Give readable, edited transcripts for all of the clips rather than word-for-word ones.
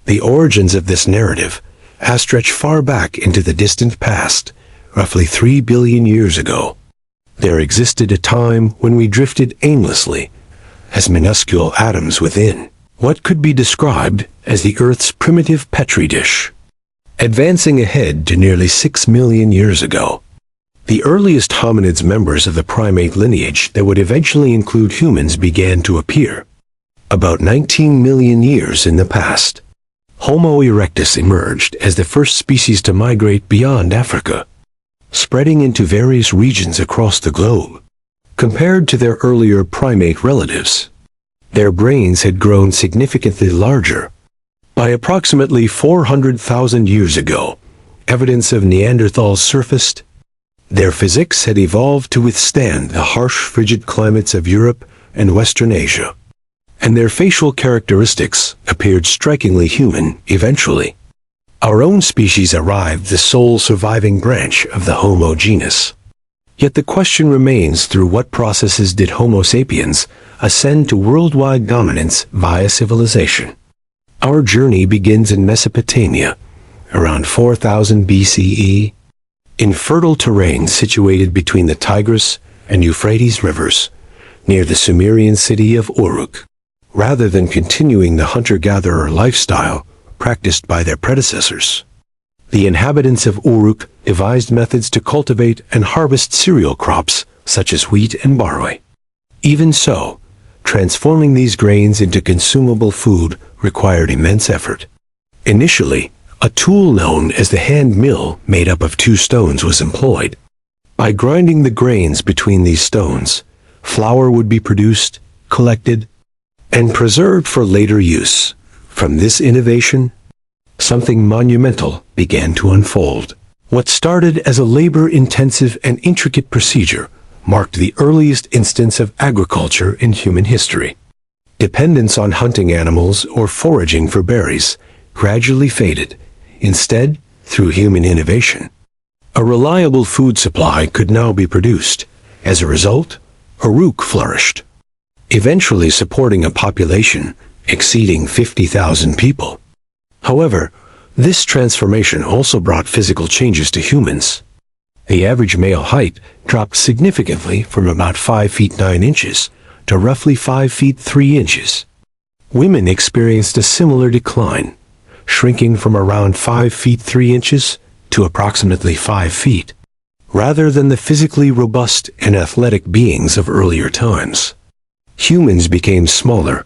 The origins of this narrative stretch far back into the distant past, roughly 3 billion years ago. There existed a time when we drifted aimlessly, as minuscule atoms within what could be described as the Earth's primitive petri dish. Advancing ahead to nearly 6 million years ago, the earliest hominids members of the primate lineage that would eventually include humans began to appear. About 19 million years in the past, Homo erectus emerged as the first species to migrate beyond Africa, spreading into various regions across the globe. Compared to their earlier primate relatives, their brains had grown significantly larger. By approximately 400,000 years ago, evidence of Neanderthals surfaced. Their physiques had evolved to withstand the harsh, frigid climates of Europe and Western Asia, and their facial characteristics appeared strikingly human eventually. Our own species arrived the sole surviving branch of the Homo genus. Yet the question remains, through what processes did Homo sapiens ascend to worldwide dominance via civilization? Our journey begins in Mesopotamia, around 4000 BCE, in fertile terrain situated between the Tigris and Euphrates rivers, near the Sumerian city of Uruk. Rather than continuing the hunter-gatherer lifestyle practiced by their predecessors, the inhabitants of Uruk devised methods to cultivate and harvest cereal crops such as wheat and barley. Even so, transforming these grains into consumable food required immense effort. Initially, a tool known as the hand mill made up of 2 stones was employed. By grinding the grains between these stones, flour would be produced, collected, and preserved for later use. From this innovation, something monumental began to unfold. What started as a labor-intensive and intricate procedure marked the earliest instance of agriculture in human history. Dependence on hunting animals or foraging for berries gradually faded. Instead, through human innovation, a reliable food supply could now be produced. As a result, Uruk flourished, eventually supporting a population exceeding 50,000 people. However, this transformation also brought physical changes to humans. The average male height dropped significantly from about 5 feet 9 inches to roughly 5 feet 3 inches. Women experienced a similar decline, shrinking from around 5 feet 3 inches to approximately 5 feet. Rather than the physically robust and athletic beings of earlier times, humans became smaller,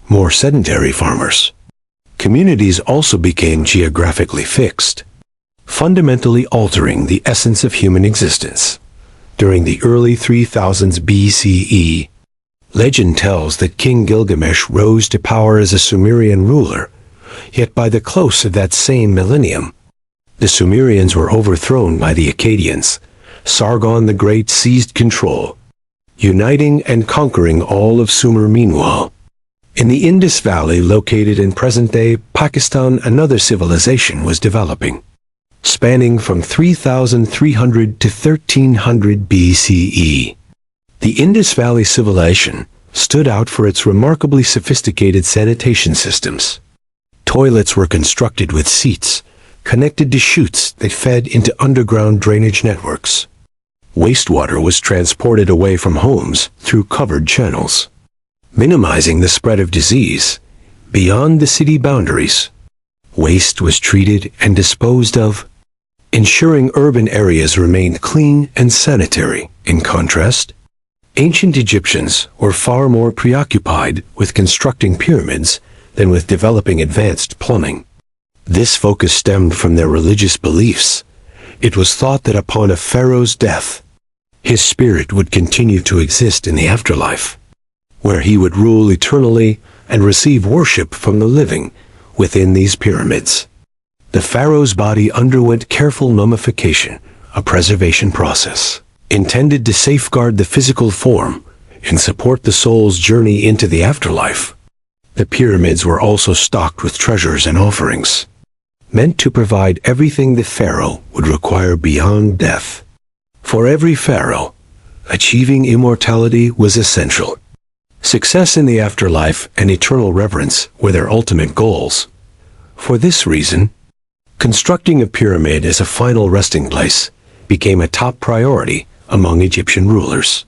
more sedentary farmers. Communities also became geographically fixed, fundamentally altering the essence of human existence. During the early 3000s BCE, legend tells that King Gilgamesh rose to power as a Sumerian ruler, yet by the close of that same millennium, the Sumerians were overthrown by the Akkadians. Sargon the Great seized control, uniting and conquering all of Sumer. Meanwhile, in the Indus Valley located in present-day Pakistan, another civilization was developing. Spanning from 3300 to 1300 BCE, the Indus Valley civilization stood out for its remarkably sophisticated sanitation systems. Toilets were constructed with seats, connected to chutes that fed into underground drainage networks. Wastewater was transported away from homes through covered channels, minimizing the spread of disease. Beyond the city boundaries, waste was treated and disposed of, ensuring urban areas remained clean and sanitary. In contrast, ancient Egyptians were far more preoccupied with constructing pyramids than with developing advanced plumbing. This focus stemmed from their religious beliefs. It was thought that upon a pharaoh's death, his spirit would continue to exist in the afterlife, where he would rule eternally and receive worship from the living within these pyramids. The pharaoh's body underwent careful mummification, a preservation process intended to safeguard the physical form and support the soul's journey into the afterlife. The pyramids were also stocked with treasures and offerings, meant to provide everything the pharaoh would require beyond death. For every pharaoh, achieving immortality was essential. Success in the afterlife and eternal reverence were their ultimate goals. For this reason, constructing a pyramid as a final resting place became a top priority among Egyptian rulers.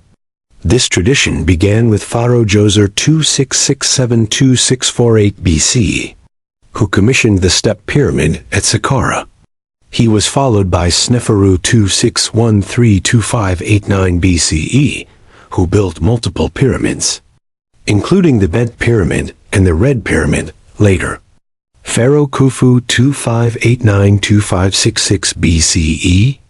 This tradition began with Pharaoh Djoser 2667-2648 BCE, who commissioned the step pyramid at Saqqara. He was followed by Sneferu 2613-2589 BCE, who built multiple pyramids, including the Bent Pyramid and the Red Pyramid later. Pharaoh Khufu 2589-2566 BCE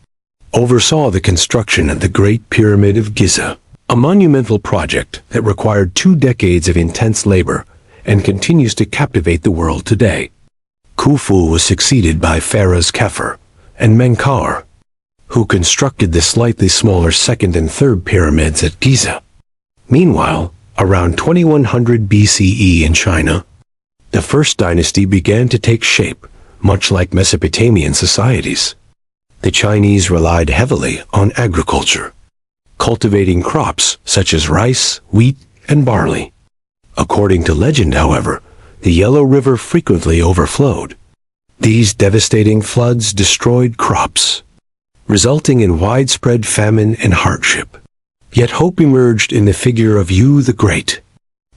oversaw the construction of the Great Pyramid of Giza, a monumental project that required 2 decades of intense labor and continues to captivate the world today. Khufu was succeeded by Pharaohs Kheper and Menkaure, who constructed the slightly smaller second and third pyramids at Giza. Meanwhile, around 2100 BCE in China, the first dynasty began to take shape, much like Mesopotamian societies. The Chinese relied heavily on agriculture, cultivating crops such as rice, wheat, and barley. According to legend, however, the Yellow River frequently overflowed. These devastating floods destroyed crops, resulting in widespread famine and hardship. Yet hope emerged in the figure of Yu the Great.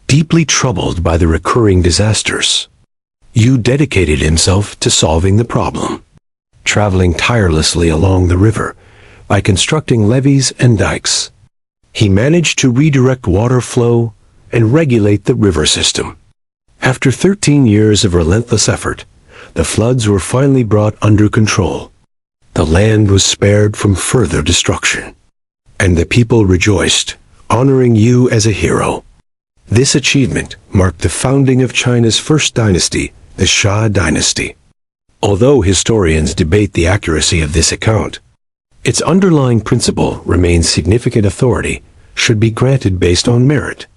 Deeply troubled by the recurring disasters, Yu dedicated himself to solving the problem, traveling tirelessly along the river by constructing levees and dikes. He managed to redirect water flow and regulate the river system. After 13 years of relentless effort, the floods were finally brought under control. The land was spared from further destruction, and the people rejoiced, honoring Yu as a hero. This achievement marked the founding of China's first dynasty, the Shah dynasty. Although historians debate the accuracy of this account, its underlying principle remains significant authority should be granted based on merit.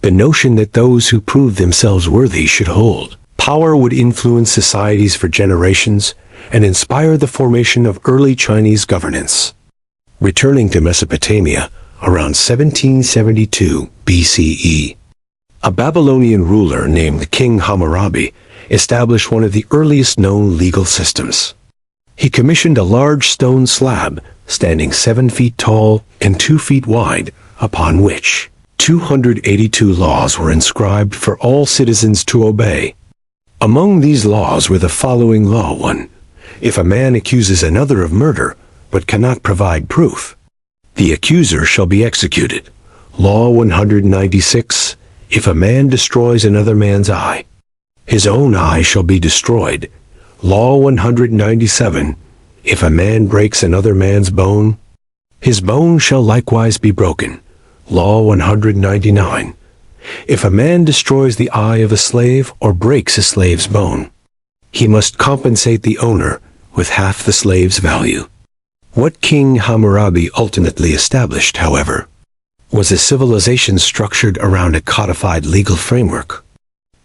The notion that those who prove themselves worthy should hold power would influence societies for generations and inspire the formation of early Chinese governance. Returning to Mesopotamia, around 1772 BCE, a Babylonian ruler named King Hammurabi established one of the earliest known legal systems. He commissioned a large stone slab standing 7 feet tall and 2 feet wide, upon which 282 laws were inscribed for all citizens to obey. Among these laws were the following Law 1. If a man accuses another of murder, but cannot provide proof, the accuser shall be executed. Law 196. If a man destroys another man's eye, his own eye shall be destroyed. Law 197. If a man breaks another man's bone, his bone shall likewise be broken. Law 199. If a man destroys the eye of a slave or breaks a slave's bone, he must compensate the owner with half the slave's value. What King Hammurabi ultimately established, however, was a civilization structured around a codified legal framework.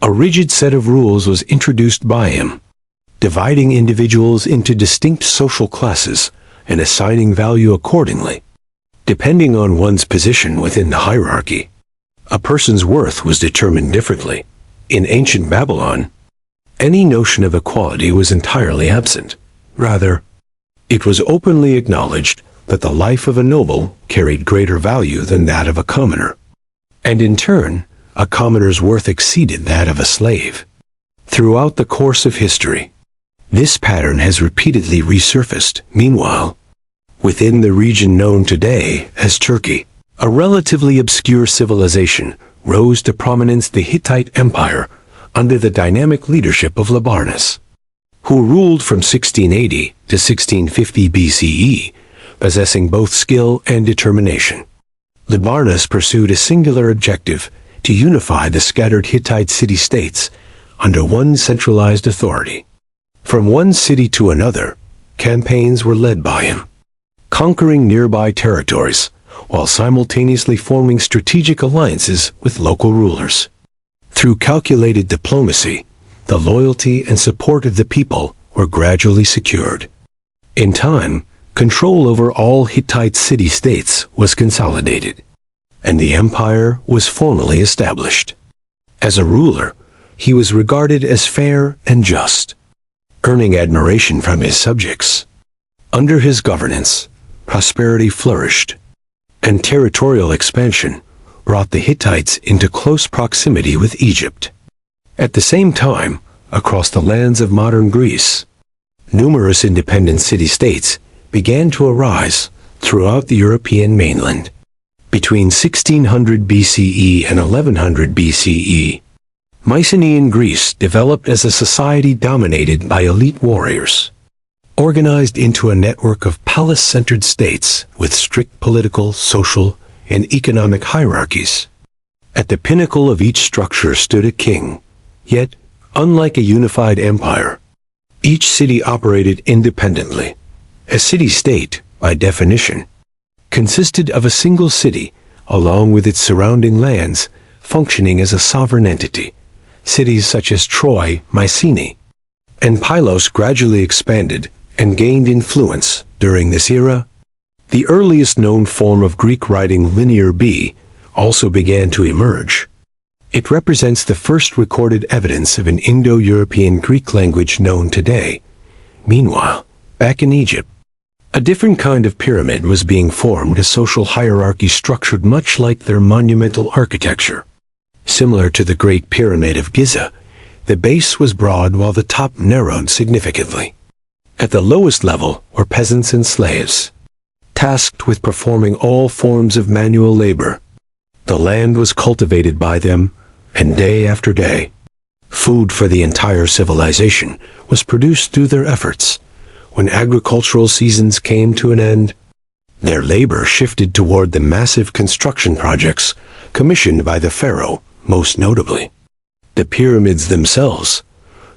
A rigid set of rules was introduced by him, dividing individuals into distinct social classes and assigning value accordingly, depending on one's position within the hierarchy. A person's worth was determined differently. In ancient Babylon, any notion of equality was entirely absent. Rather, it was openly acknowledged that the life of a noble carried greater value than that of a commoner, and in turn, a commoner's worth exceeded that of a slave. Throughout the course of history, this pattern has repeatedly resurfaced. Meanwhile, within the region known today as Turkey, a relatively obscure civilization rose to prominence, the Hittite Empire, under the dynamic leadership of Labarnas, who ruled from 1680 to 1650 BCE, possessing both skill and determination. Labarnas pursued a singular objective: to unify the scattered Hittite city-states under one centralized authority. From one city to another, campaigns were led by him, conquering nearby territories, while simultaneously forming strategic alliances with local rulers. Through calculated diplomacy, the loyalty and support of the people were gradually secured. In time, control over all Hittite city-states was consolidated, and the empire was formally established. As a ruler, he was regarded as fair and just, earning admiration from his subjects. Under his governance, prosperity flourished, and territorial expansion brought the Hittites into close proximity with Egypt. At the same time, across the lands of modern Greece, numerous independent city-states began to arise throughout the European mainland. Between 1600 BCE and 1100 BCE, Mycenaean Greece developed as a society dominated by elite warriors, organized into a network of palace-centered states with strict political, social, and economic hierarchies. At the pinnacle of each structure stood a king, yet, unlike a unified empire, each city operated independently. A city-state, by definition, consisted of a single city, along with its surrounding lands, functioning as a sovereign entity. Cities such as Troy, Mycenae, and Pylos gradually expanded and gained influence during this era. The earliest known form of Greek writing, Linear B, also began to emerge. It represents the first recorded evidence of an Indo-European Greek language known today. Meanwhile, back in Egypt, a different kind of pyramid was being formed, a social hierarchy structured much like their monumental architecture. Similar to the Great Pyramid of Giza, the base was broad while the top narrowed significantly. At the lowest level were peasants and slaves, tasked with performing all forms of manual labor. The land was cultivated by them, and day after day, food for the entire civilization was produced through their efforts. When agricultural seasons came to an end, their labor shifted toward the massive construction projects commissioned by the pharaoh, most notably the pyramids themselves.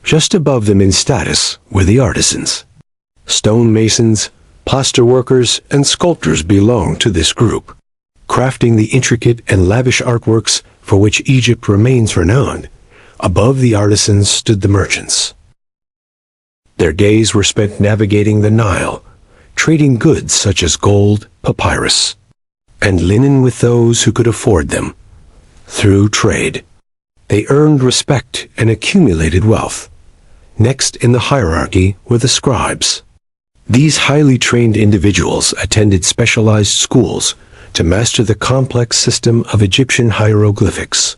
Just above them in status were the artisans. Stonemasons, plaster workers, and sculptors belonged to this group, crafting the intricate and lavish artworks for which Egypt remains renowned. Above the artisans stood the merchants. Their days were spent navigating the Nile, trading goods such as gold, papyrus, and linen with those who could afford them. Through trade, they earned respect and accumulated wealth. Next in the hierarchy were the scribes. These highly trained individuals attended specialized schools to master the complex system of Egyptian hieroglyphics.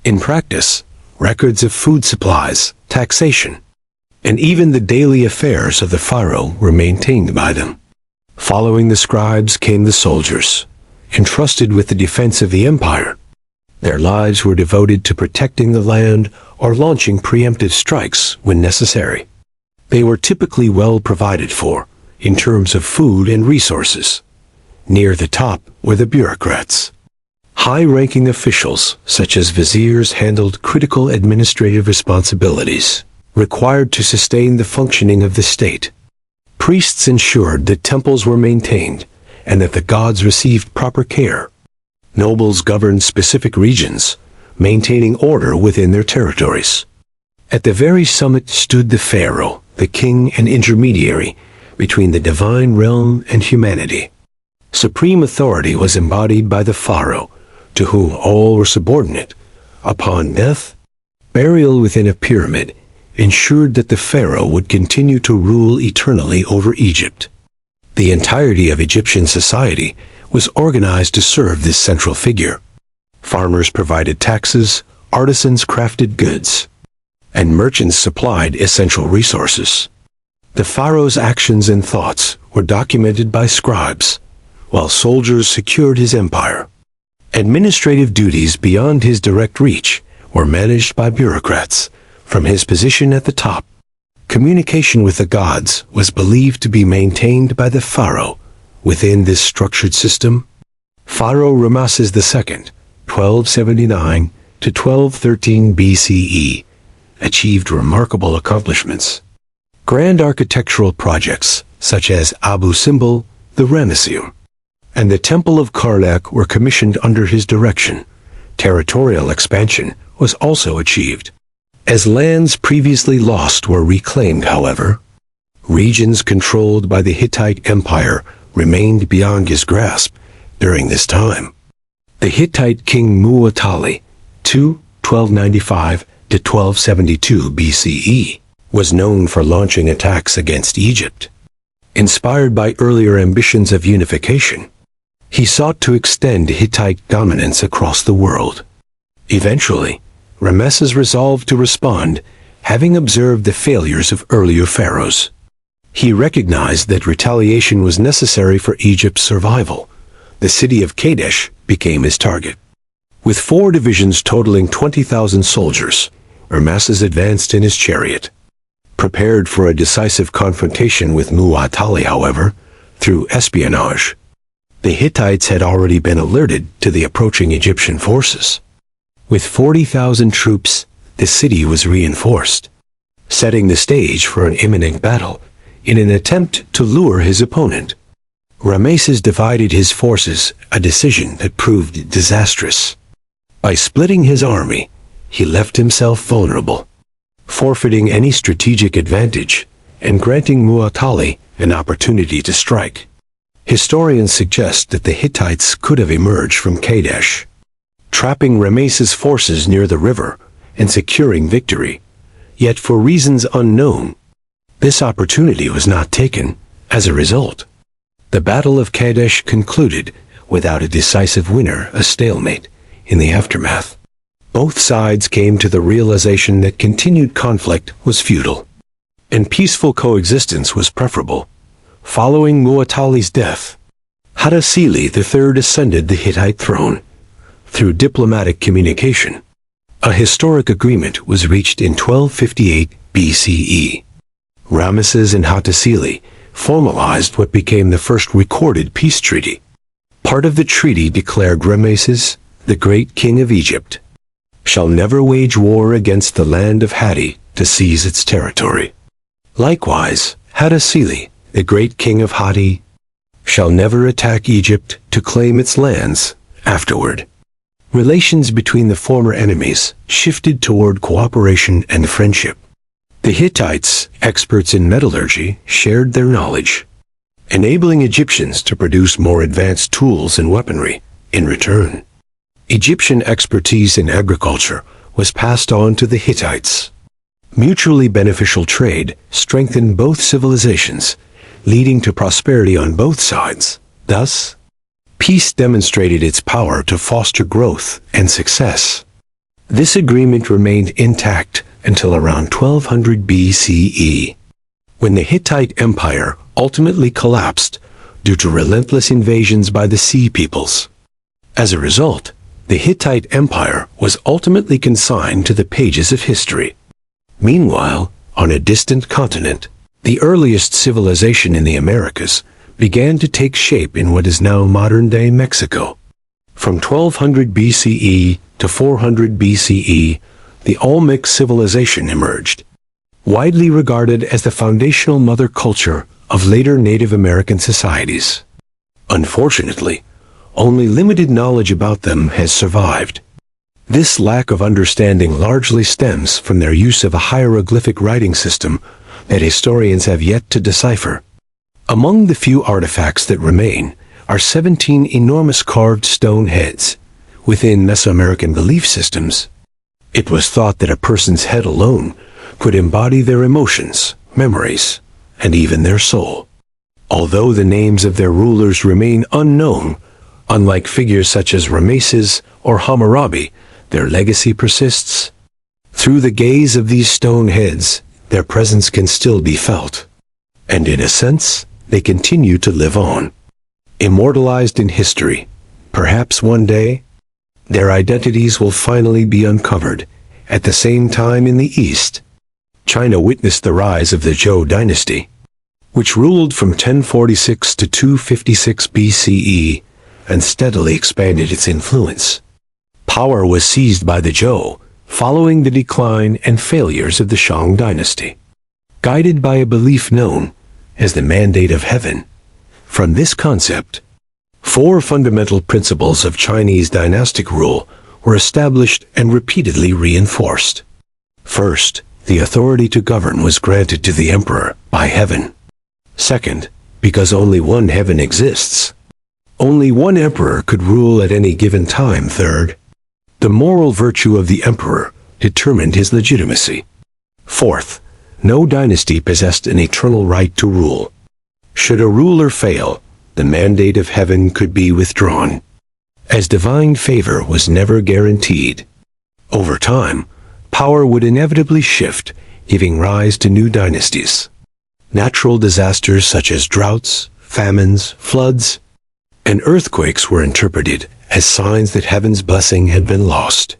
In practice, records of food supplies, taxation, and even the daily affairs of the pharaoh were maintained by them. Following the scribes came the soldiers, entrusted with the defense of the empire. Their lives were devoted to protecting the land or launching preemptive strikes when necessary. They were typically well provided for in terms of food and resources. Near the top were the bureaucrats. High-ranking officials, such as viziers, handled critical administrative responsibilities required to sustain the functioning of the state. Priests ensured that temples were maintained and that the gods received proper care. Nobles governed specific regions, maintaining order within their territories. At the very summit stood the pharaoh, the king and intermediary between the divine realm and humanity. Supreme authority was embodied by the pharaoh, to whom all were subordinate. Upon death, burial within a pyramid ensured that the pharaoh would continue to rule eternally over Egypt. The entirety of Egyptian society was organized to serve this central figure. Farmers provided taxes, artisans crafted goods, and merchants supplied essential resources. The pharaoh's actions and thoughts were documented by scribes, while soldiers secured his empire. Administrative duties beyond his direct reach were managed by bureaucrats. From his position at the top, communication with the gods was believed to be maintained by the pharaoh. Within this structured system, Pharaoh Ramesses II, 1279 to 1213 BCE, achieved remarkable accomplishments. Grand architectural projects such as Abu Simbel, the Ramesseum, and the Temple of Karnak were commissioned under his direction. Territorial expansion was also achieved. As lands previously lost were reclaimed, however, regions controlled by the Hittite Empire remained beyond his grasp during this time. The Hittite king Muwatalli, 1295 to 1272 BCE, was known for launching attacks against Egypt. Inspired by earlier ambitions of unification, he sought to extend Hittite dominance across the world. Eventually, Ramesses resolved to respond, having observed the failures of earlier pharaohs. He recognized that retaliation was necessary for Egypt's survival. The city of Kadesh became his target. With 4 divisions totaling 20,000 soldiers, Ramesses advanced in his chariot. Prepared for a decisive confrontation with Mu'attali, however, through espionage, the Hittites had already been alerted to the approaching Egyptian forces. With 40,000 troops, the city was reinforced, setting the stage for an imminent battle in an attempt to lure his opponent. Ramesses divided his forces, a decision that proved disastrous. By splitting his army, he left himself vulnerable, forfeiting any strategic advantage and granting Mu'attali an opportunity to strike. Historians suggest that the Hittites could have emerged from Kadesh, trapping Ramesses' forces near the river and securing victory. Yet for reasons unknown, this opportunity was not taken. As a result, the Battle of Kadesh concluded without a decisive winner, a stalemate. In the aftermath, both sides came to the realization that continued conflict was futile, and peaceful coexistence was preferable. Following Mu'attali's death, Hattusili III ascended the Hittite throne. Through diplomatic communication, a historic agreement was reached in 1258 BCE. Ramesses and Hattusili formalized what became the first recorded peace treaty. Part of the treaty declared Ramesses, the great king of Egypt, shall never wage war against the land of Hatti to seize its territory. Likewise, Hattusili, the great king of Hatti, shall never attack Egypt to claim its lands afterward. Relations between the former enemies shifted toward cooperation and friendship. The Hittites, experts in metallurgy, shared their knowledge, enabling Egyptians to produce more advanced tools and weaponry. In return, Egyptian expertise in agriculture was passed on to the Hittites. Mutually beneficial trade strengthened both civilizations, leading to prosperity on both sides. Thus, peace demonstrated its power to foster growth and success. This agreement remained intact until around 1200 BCE, when the Hittite Empire ultimately collapsed due to relentless invasions by the Sea Peoples. As a result, the Hittite Empire was ultimately consigned to the pages of history. Meanwhile, on a distant continent, the earliest civilization in the Americas began to take shape in what is now modern-day Mexico. From 1200 BCE to 400 BCE, the Olmec civilization emerged, widely regarded as the foundational mother culture of later Native American societies. Unfortunately, only limited knowledge about them has survived. This lack of understanding largely stems from their use of a hieroglyphic writing system that historians have yet to decipher. Among the few artifacts that remain are 17 enormous carved stone heads. Within Mesoamerican belief systems, it was thought that a person's head alone could embody their emotions, memories, and even their soul. Although the names of their rulers remain unknown, unlike figures such as Ramesses or Hammurabi, their legacy persists. Through the gaze of these stone heads, their presence can still be felt. And in a sense, they continue to live on. Immortalized in history, perhaps one day, their identities will finally be uncovered. At the same time in the East, China witnessed the rise of the Zhou dynasty, which ruled from 1046 to 256 BCE and steadily expanded its influence. Power was seized by the Zhou following the decline and failures of the Shang dynasty. Guided by a belief known as the Mandate of Heaven, from this concept, 4 fundamental principles of Chinese dynastic rule were established and repeatedly reinforced. First, the authority to govern was granted to the emperor by heaven. Second, because only one heaven exists, only one emperor could rule at any given time. Third, the moral virtue of the emperor determined his legitimacy. Fourth, no dynasty possessed an eternal right to rule. Should a ruler fail, the mandate of heaven could be withdrawn, as divine favor was never guaranteed. Over time, power would inevitably shift, giving rise to new dynasties. Natural disasters such as droughts, famines, floods, and earthquakes were interpreted as signs that heaven's blessing had been lost.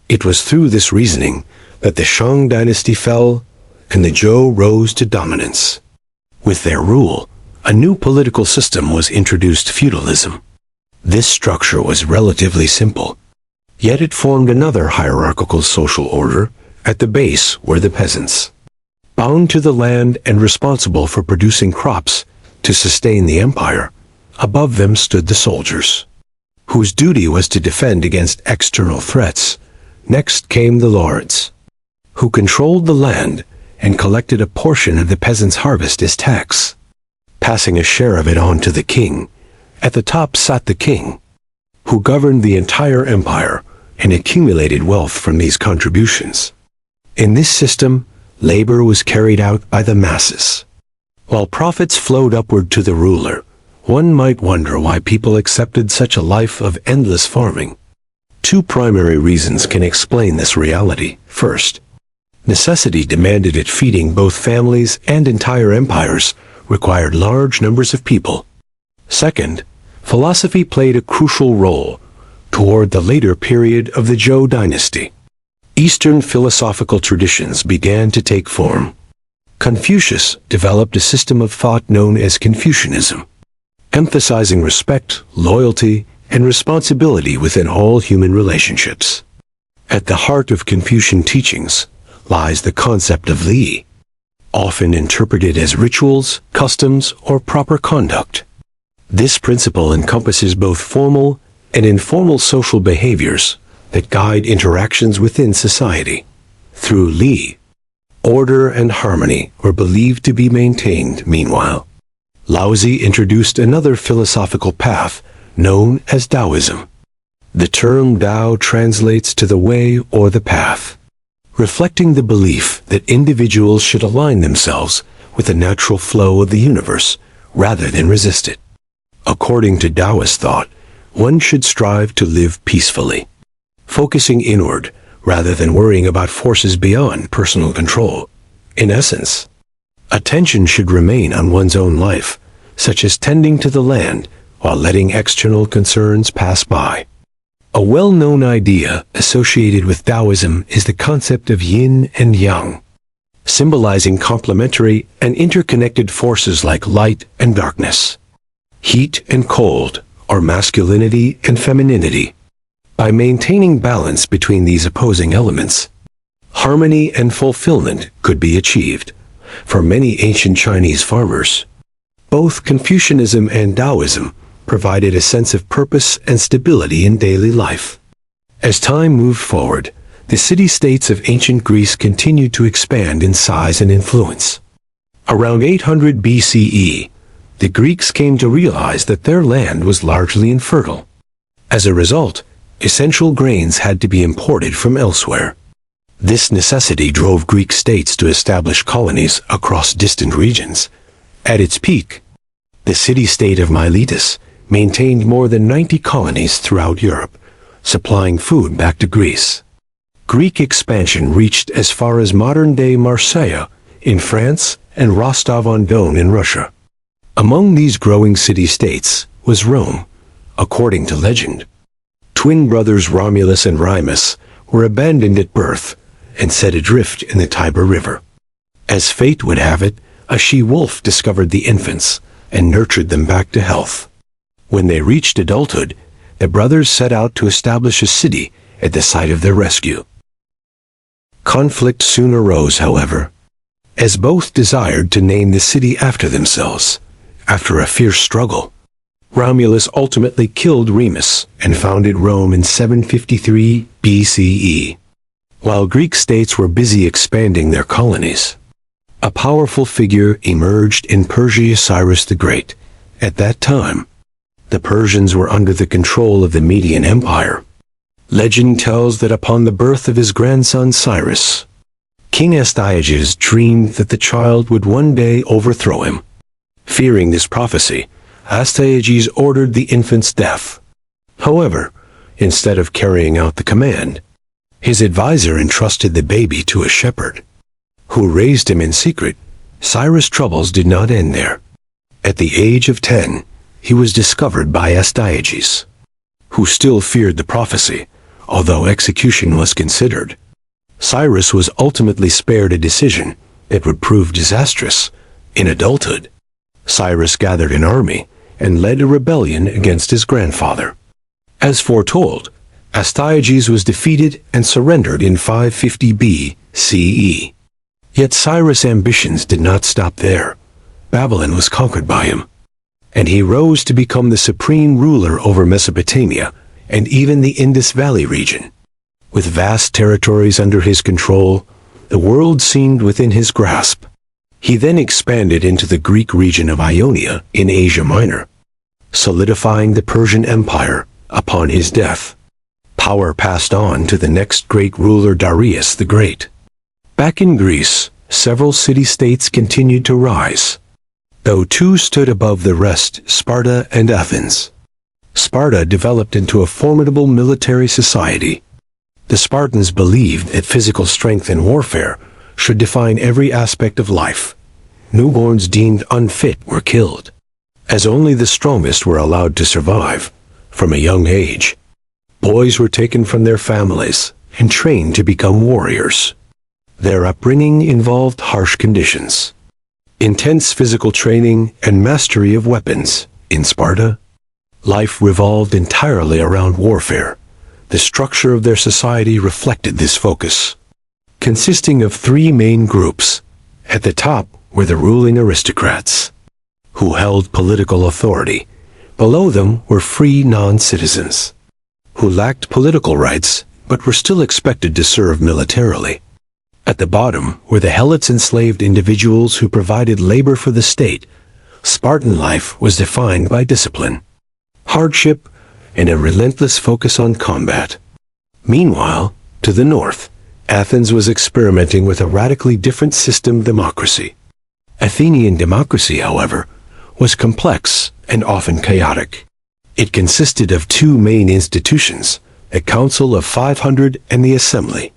It was through this reasoning that the Shang dynasty fell and the Zhou rose to dominance. With their rule, a new political system was introduced: feudalism. This structure was relatively simple, yet it formed another hierarchical social order. At the base were the peasants, bound to the land and responsible for producing crops to sustain the empire. Above them stood the soldiers, whose duty was to defend against external threats. Next came the lords, who controlled the land and collected a portion of the peasants' harvest as tax, passing a share of it on to the king. At the top sat the king, who governed the entire empire and accumulated wealth from these contributions. In this system, labor was carried out by the masses, while profits flowed upward to the ruler. One might wonder why people accepted such a life of endless farming. Two primary reasons can explain this reality. First, necessity demanded it. Feeding both families and entire empires required large numbers of people. Second, philosophy played a crucial role toward the later period of the Zhou dynasty. Eastern philosophical traditions began to take form. Confucius developed a system of thought known as Confucianism, emphasizing respect, loyalty, and responsibility within all human relationships. At the heart of Confucian teachings lies the concept of li, often interpreted as rituals, customs, or proper conduct. This principle encompasses both formal and informal social behaviors that guide interactions within society. Through li, order and harmony were believed to be maintained. Meanwhile, Laozi introduced another philosophical path known as Taoism. The term Tao translates to the way or the path, reflecting the belief that individuals should align themselves with the natural flow of the universe rather than resist it. According to Taoist thought, one should strive to live peacefully, focusing inward rather than worrying about forces beyond personal control. In essence, attention should remain on one's own life, such as tending to the land while letting external concerns pass by. A well-known idea associated with Taoism is the concept of yin and yang, symbolizing complementary and interconnected forces like light and darkness, heat and cold, or masculinity and femininity. By maintaining balance between these opposing elements, harmony and fulfillment could be achieved. For many ancient Chinese farmers, both Confucianism and Taoism provided a sense of purpose and stability in daily life. As time moved forward, the city-states of ancient Greece continued to expand in size and influence. Around 800 BCE, the Greeks came to realize that their land was largely infertile. As a result, essential grains had to be imported from elsewhere. This necessity drove Greek states to establish colonies across distant regions. At its peak, the city-state of Miletus maintained more than 90 colonies throughout Europe, supplying food back to Greece. Greek expansion reached as far as modern-day Marseille in France and Rostov-on-Don in Russia. Among these growing city-states was Rome. According to legend, twin brothers Romulus and Remus were abandoned at birth and set adrift in the Tiber River. As fate would have it, a she-wolf discovered the infants and nurtured them back to health. When they reached adulthood, the brothers set out to establish a city at the site of their rescue. Conflict soon arose, however, as both desired to name the city after themselves. After a fierce struggle, Romulus ultimately killed Remus and founded Rome in 753 BCE. While Greek states were busy expanding their colonies, a powerful figure emerged in Persia: Cyrus the Great. At that time, the Persians were under the control of the Median Empire. Legend tells that upon the birth of his grandson Cyrus, King Astyages dreamed that the child would one day overthrow him. Fearing this prophecy, Astyages ordered the infant's death. However, instead of carrying out the command, his advisor entrusted the baby to a shepherd, who raised him in secret. Cyrus' troubles did not end there. At the age of 10, he was discovered by Astyages, who still feared the prophecy, although execution was considered. Cyrus was ultimately spared a decision that would prove disastrous. In adulthood, Cyrus gathered an army and led a rebellion against his grandfather. As foretold, Astyages was defeated and surrendered in 550 BCE. Yet Cyrus' ambitions did not stop there. Babylon was conquered by him, and he rose to become the supreme ruler over Mesopotamia and even the Indus Valley region. With vast territories under his control, the world seemed within his grasp. He then expanded into the Greek region of Ionia in Asia Minor, solidifying the Persian Empire. Upon his death, power passed on to the next great ruler, Darius the Great. Back in Greece, several city-states continued to rise, though two stood above the rest: Sparta and Athens. Sparta developed into a formidable military society. The Spartans believed that physical strength in warfare should define every aspect of life. Newborns deemed unfit were killed, as only the strongest were allowed to survive. From a young age, boys were taken from their families and trained to become warriors. Their upbringing involved harsh conditions, intense physical training, and mastery of weapons. In Sparta, life revolved entirely around warfare. The structure of their society reflected this focus, consisting of three main groups. At the top were the ruling aristocrats, who held political authority. Below them were free non-citizens, who lacked political rights but were still expected to serve militarily. At the bottom were the helots, enslaved individuals who provided labor for the state. Spartan life was defined by discipline, hardship, and a relentless focus on combat. Meanwhile, to the north, Athens was experimenting with a radically different system: democracy. Athenian democracy, however, was complex and often chaotic. It consisted of two main institutions: a Council of 500 and the Assembly.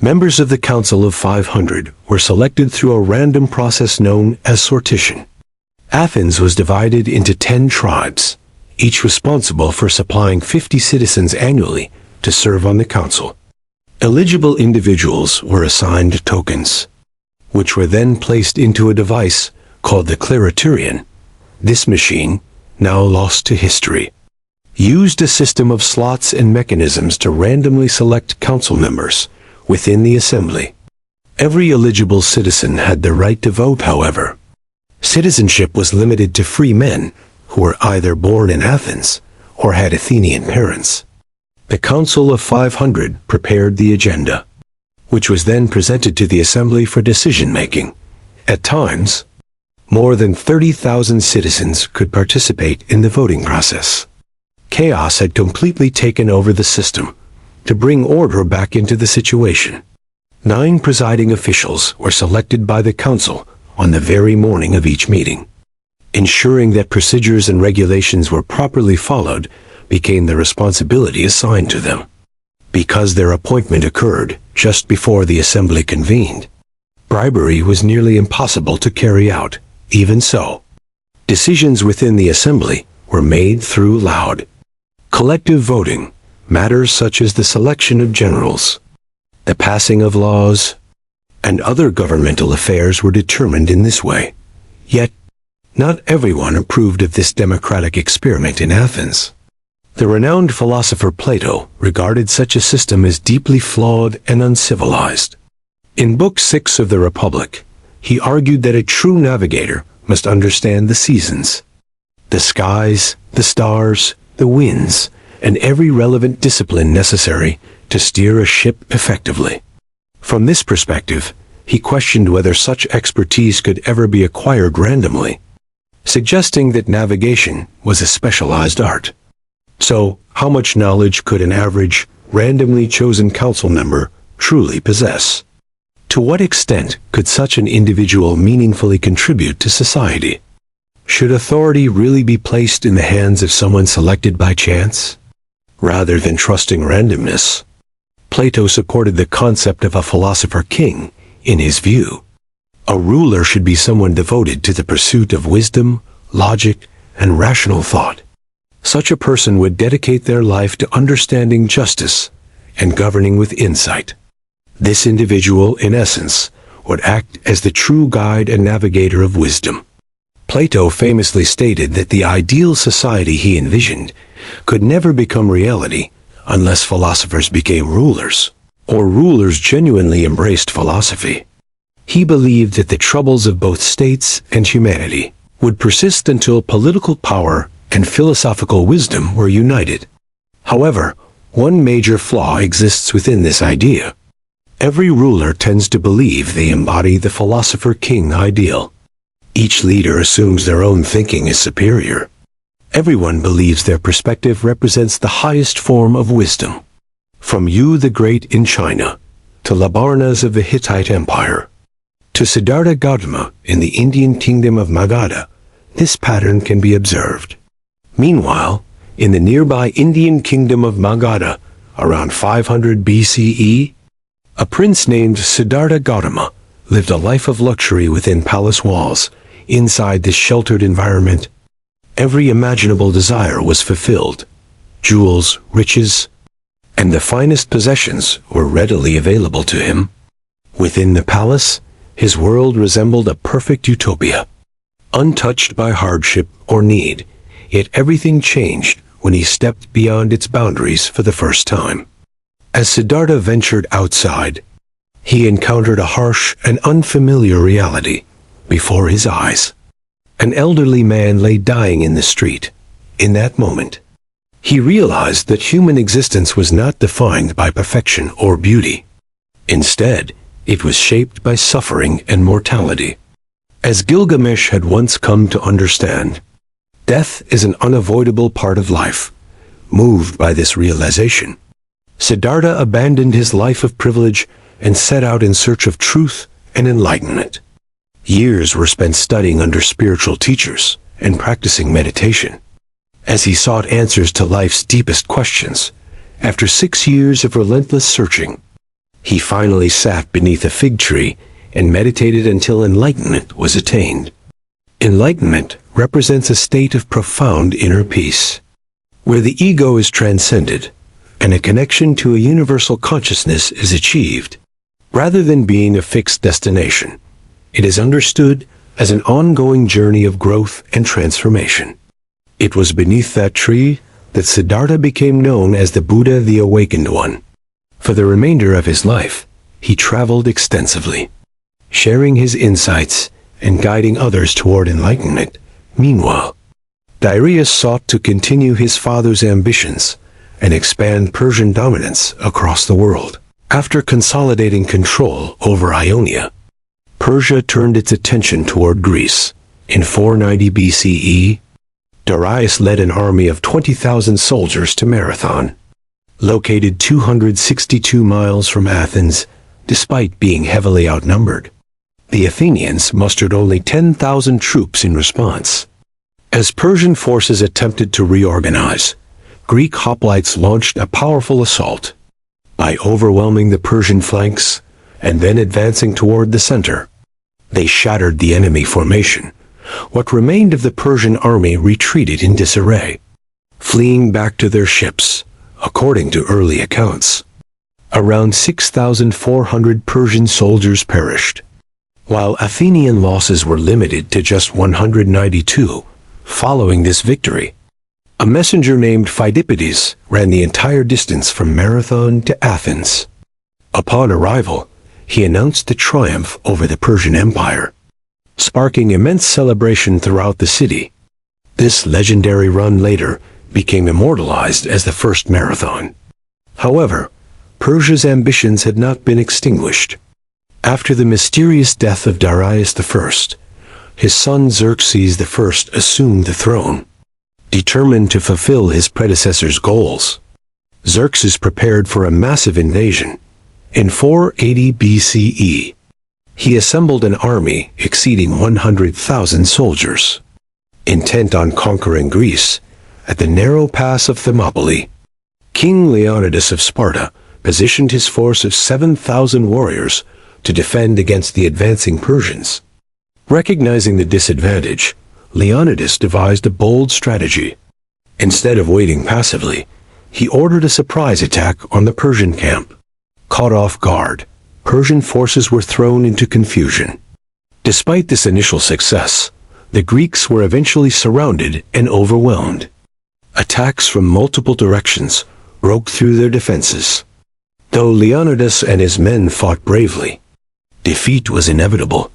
Members of the Council of 500 were selected through a random process known as sortition. Athens was divided into 10 tribes, each responsible for supplying 50 citizens annually to serve on the council. Eligible individuals were assigned tokens, which were then placed into a device called the Clariturion. This machine, now lost to history, used a system of slots and mechanisms to randomly select council members within the assembly. Every eligible citizen had the right to vote, however. Citizenship was limited to free men who were either born in Athens or had Athenian parents. The Council of 500 prepared the agenda, which was then presented to the assembly for decision-making. At times, more than 30,000 citizens could participate in the voting process. Chaos had completely taken over the system. To bring order back into the situation, 9 presiding officials were selected by the council on the very morning of each meeting. Ensuring that procedures and regulations were properly followed became the responsibility assigned to them. Because their appointment occurred just before the assembly convened, bribery was nearly impossible to carry out. Even so, decisions within the assembly were made through loud, collective voting. Matters such as the selection of generals, the passing of laws, and other governmental affairs were determined in this way. Yet, not everyone approved of this democratic experiment in Athens. The renowned philosopher Plato regarded such a system as deeply flawed and uncivilized. In Book 6 of the Republic, he argued that a true navigator must understand the seasons, the skies, the stars, the winds, and every relevant discipline necessary to steer a ship effectively. From this perspective, he questioned whether such expertise could ever be acquired randomly, suggesting that navigation was a specialized art. So, how much knowledge could an average, randomly chosen council member truly possess? To what extent could such an individual meaningfully contribute to society? Should authority really be placed in the hands of someone selected by chance, rather than trusting randomness? Plato supported the concept of a philosopher king. In his view, a ruler should be someone devoted to the pursuit of wisdom, logic, and rational thought. Such a person would dedicate their life to understanding justice and governing with insight. This individual, in essence, would act as the true guide and navigator of wisdom. Plato famously stated that the ideal society he envisioned could never become reality unless philosophers became rulers, or rulers genuinely embraced philosophy. He believed that the troubles of both states and humanity would persist until political power and philosophical wisdom were united. However, one major flaw exists within this idea. Every ruler tends to believe they embody the philosopher-king ideal. Each leader assumes their own thinking is superior. Everyone believes their perspective represents the highest form of wisdom. From Yu the Great in China, to Labarnas of the Hittite Empire, to Siddhartha Gautama in the Indian kingdom of Magadha, this pattern can be observed. Meanwhile, in the nearby Indian kingdom of Magadha, around 500 BCE, a prince named Siddhartha Gautama lived a life of luxury within palace walls. Inside this sheltered environment, every imaginable desire was fulfilled. Jewels, riches, and the finest possessions were readily available to him. Within the palace, his world resembled a perfect utopia, untouched by hardship or need. Yet everything changed when he stepped beyond its boundaries for the first time. As Siddhartha ventured outside, he encountered a harsh and unfamiliar reality before his eyes. An elderly man lay dying in the street. In that moment, he realized that human existence was not defined by perfection or beauty. Instead, it was shaped by suffering and mortality. As Gilgamesh had once come to understand, death is an unavoidable part of life. Moved by this realization, Siddhartha abandoned his life of privilege and set out in search of truth and enlightenment. Years were spent studying under spiritual teachers and practicing meditation. As he sought answers to life's deepest questions, after 6 years of relentless searching, he finally sat beneath a fig tree and meditated until enlightenment was attained. Enlightenment represents a state of profound inner peace, where the ego is transcended and a connection to a universal consciousness is achieved. Rather than being a fixed destination, it is understood as an ongoing journey of growth and transformation. It was beneath that tree that Siddhartha became known as the Buddha, the Awakened One. For the remainder of his life, he traveled extensively, sharing his insights and guiding others toward enlightenment. Meanwhile, Darius sought to continue his father's ambitions and expand Persian dominance across the world. After consolidating control over Ionia, Persia turned its attention toward Greece. In 490 BCE, Darius led an army of 20,000 soldiers to Marathon, located 262 miles from Athens. Despite being heavily outnumbered, the Athenians mustered only 10,000 troops in response. As Persian forces attempted to reorganize, Greek hoplites launched a powerful assault. By overwhelming the Persian flanks and then advancing toward the center, they shattered the enemy formation. What remained of the Persian army retreated in disarray, fleeing back to their ships. According to early accounts, around 6,400 Persian soldiers perished, while Athenian losses were limited to just 192. Following this victory, a messenger named Phidippides ran the entire distance from Marathon to Athens. Upon arrival, he announced the triumph over the Persian Empire, sparking immense celebration throughout the city. This legendary run later became immortalized as the first marathon. However, Persia's ambitions had not been extinguished. After the mysterious death of Darius I, his son Xerxes I assumed the throne. Determined to fulfill his predecessor's goals, Xerxes prepared for a massive invasion. In 480 BCE, He assembled an army exceeding 100,000 soldiers. Intent on conquering Greece, at the narrow pass of Thermopylae, King Leonidas of Sparta positioned his force of 7,000 warriors to defend against the advancing Persians. Recognizing the disadvantage, Leonidas devised a bold strategy. Instead of waiting passively, he ordered a surprise attack on the Persian camp. Caught off guard, Persian forces were thrown into confusion. Despite this initial success, the Greeks were eventually surrounded and overwhelmed. Attacks from multiple directions broke through their defenses. Though Leonidas and his men fought bravely, defeat was inevitable.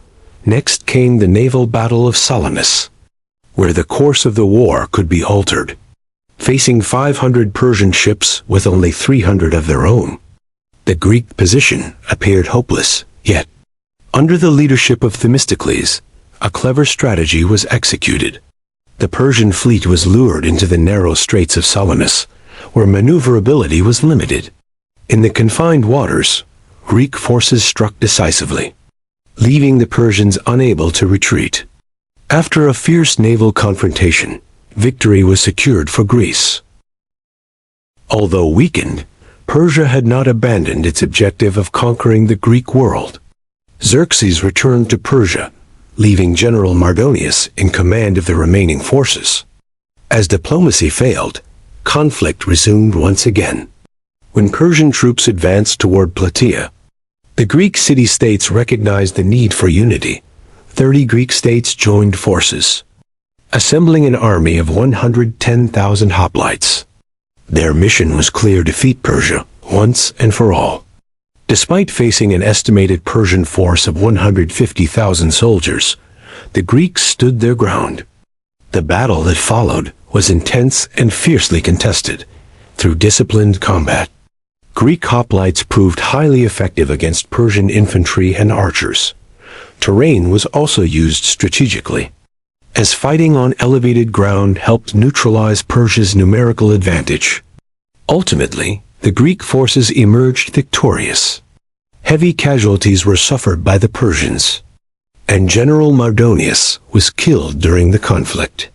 Next came the naval battle of Salamis, where the course of the war could be altered. Facing 500 Persian ships with only 300 of their own, the Greek position appeared hopeless. Yet, under the leadership of Themistocles, a clever strategy was executed. The Persian fleet was lured into the narrow straits of Salamis, where maneuverability was limited. In the confined waters, Greek forces struck decisively, leaving the Persians unable to retreat. After a fierce naval confrontation, victory was secured for Greece. Although weakened, Persia had not abandoned its objective of conquering the Greek world. Xerxes returned to Persia, leaving General Mardonius in command of the remaining forces. As diplomacy failed, conflict resumed once again. When Persian troops advanced toward Plataea, the Greek city-states recognized the need for unity. 30 Greek states joined forces, assembling an army of 110,000 hoplites. Their mission was clear: defeat Persia once and for all. Despite facing an estimated Persian force of 150,000 soldiers, the Greeks stood their ground. The battle that followed was intense and fiercely contested. Through disciplined combat, Greek hoplites proved highly effective against Persian infantry and archers. Terrain was also used strategically, as fighting on elevated ground helped neutralize Persia's numerical advantage. Ultimately, the Greek forces emerged victorious. Heavy casualties were suffered by the Persians, and General Mardonius was killed during the conflict.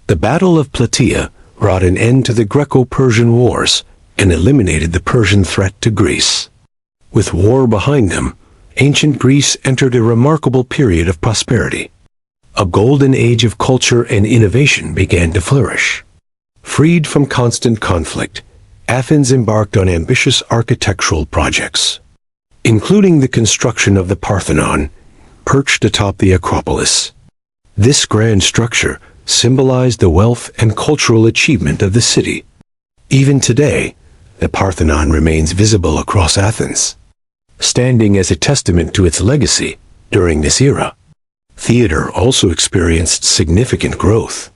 The Battle of Plataea brought an end to the Greco-Persian Wars and eliminated the Persian threat to Greece. With war behind them, ancient Greece entered a remarkable period of prosperity. A golden age of culture and innovation began to flourish. Freed from constant conflict, Athens embarked on ambitious architectural projects, including the construction of the Parthenon, perched atop the Acropolis. This grand structure symbolized the wealth and cultural achievement of the city. Even today, the Parthenon remains visible across Athens, standing as a testament to its legacy during this era. Theater also experienced significant growth.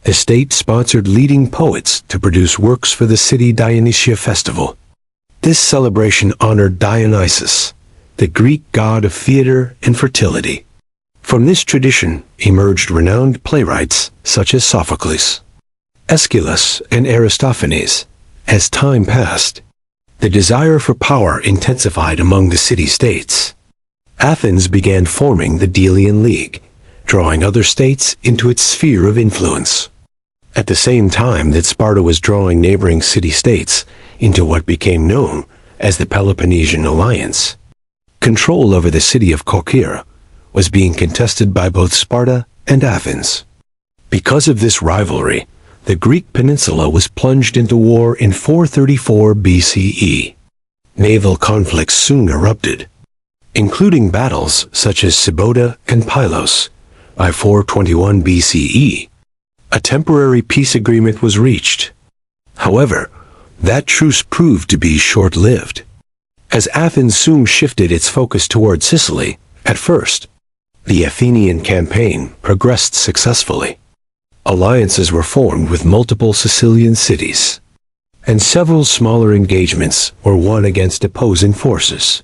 The state sponsored leading poets to produce works for the city Dionysia festival. This celebration honored Dionysus, the Greek god of theater and fertility. From this tradition emerged renowned playwrights such as Sophocles, Aeschylus, and Aristophanes. As time passed, the desire for power intensified among the city-states. Athens began forming the Delian League, drawing other states into its sphere of influence. At the same time that Sparta was drawing neighboring city-states into what became known as the Peloponnesian Alliance, control over the city of Corcyra was being contested by both Sparta and Athens. Because of this rivalry, the Greek peninsula was plunged into war in 434 BCE. Naval conflicts soon erupted, including battles such as Sybota and Pylos. By 421 BCE, a temporary peace agreement was reached. However, that truce proved to be short-lived, as Athens soon shifted its focus toward Sicily. At first, the Athenian campaign progressed successfully. Alliances were formed with multiple Sicilian cities, and several smaller engagements were won against opposing forces.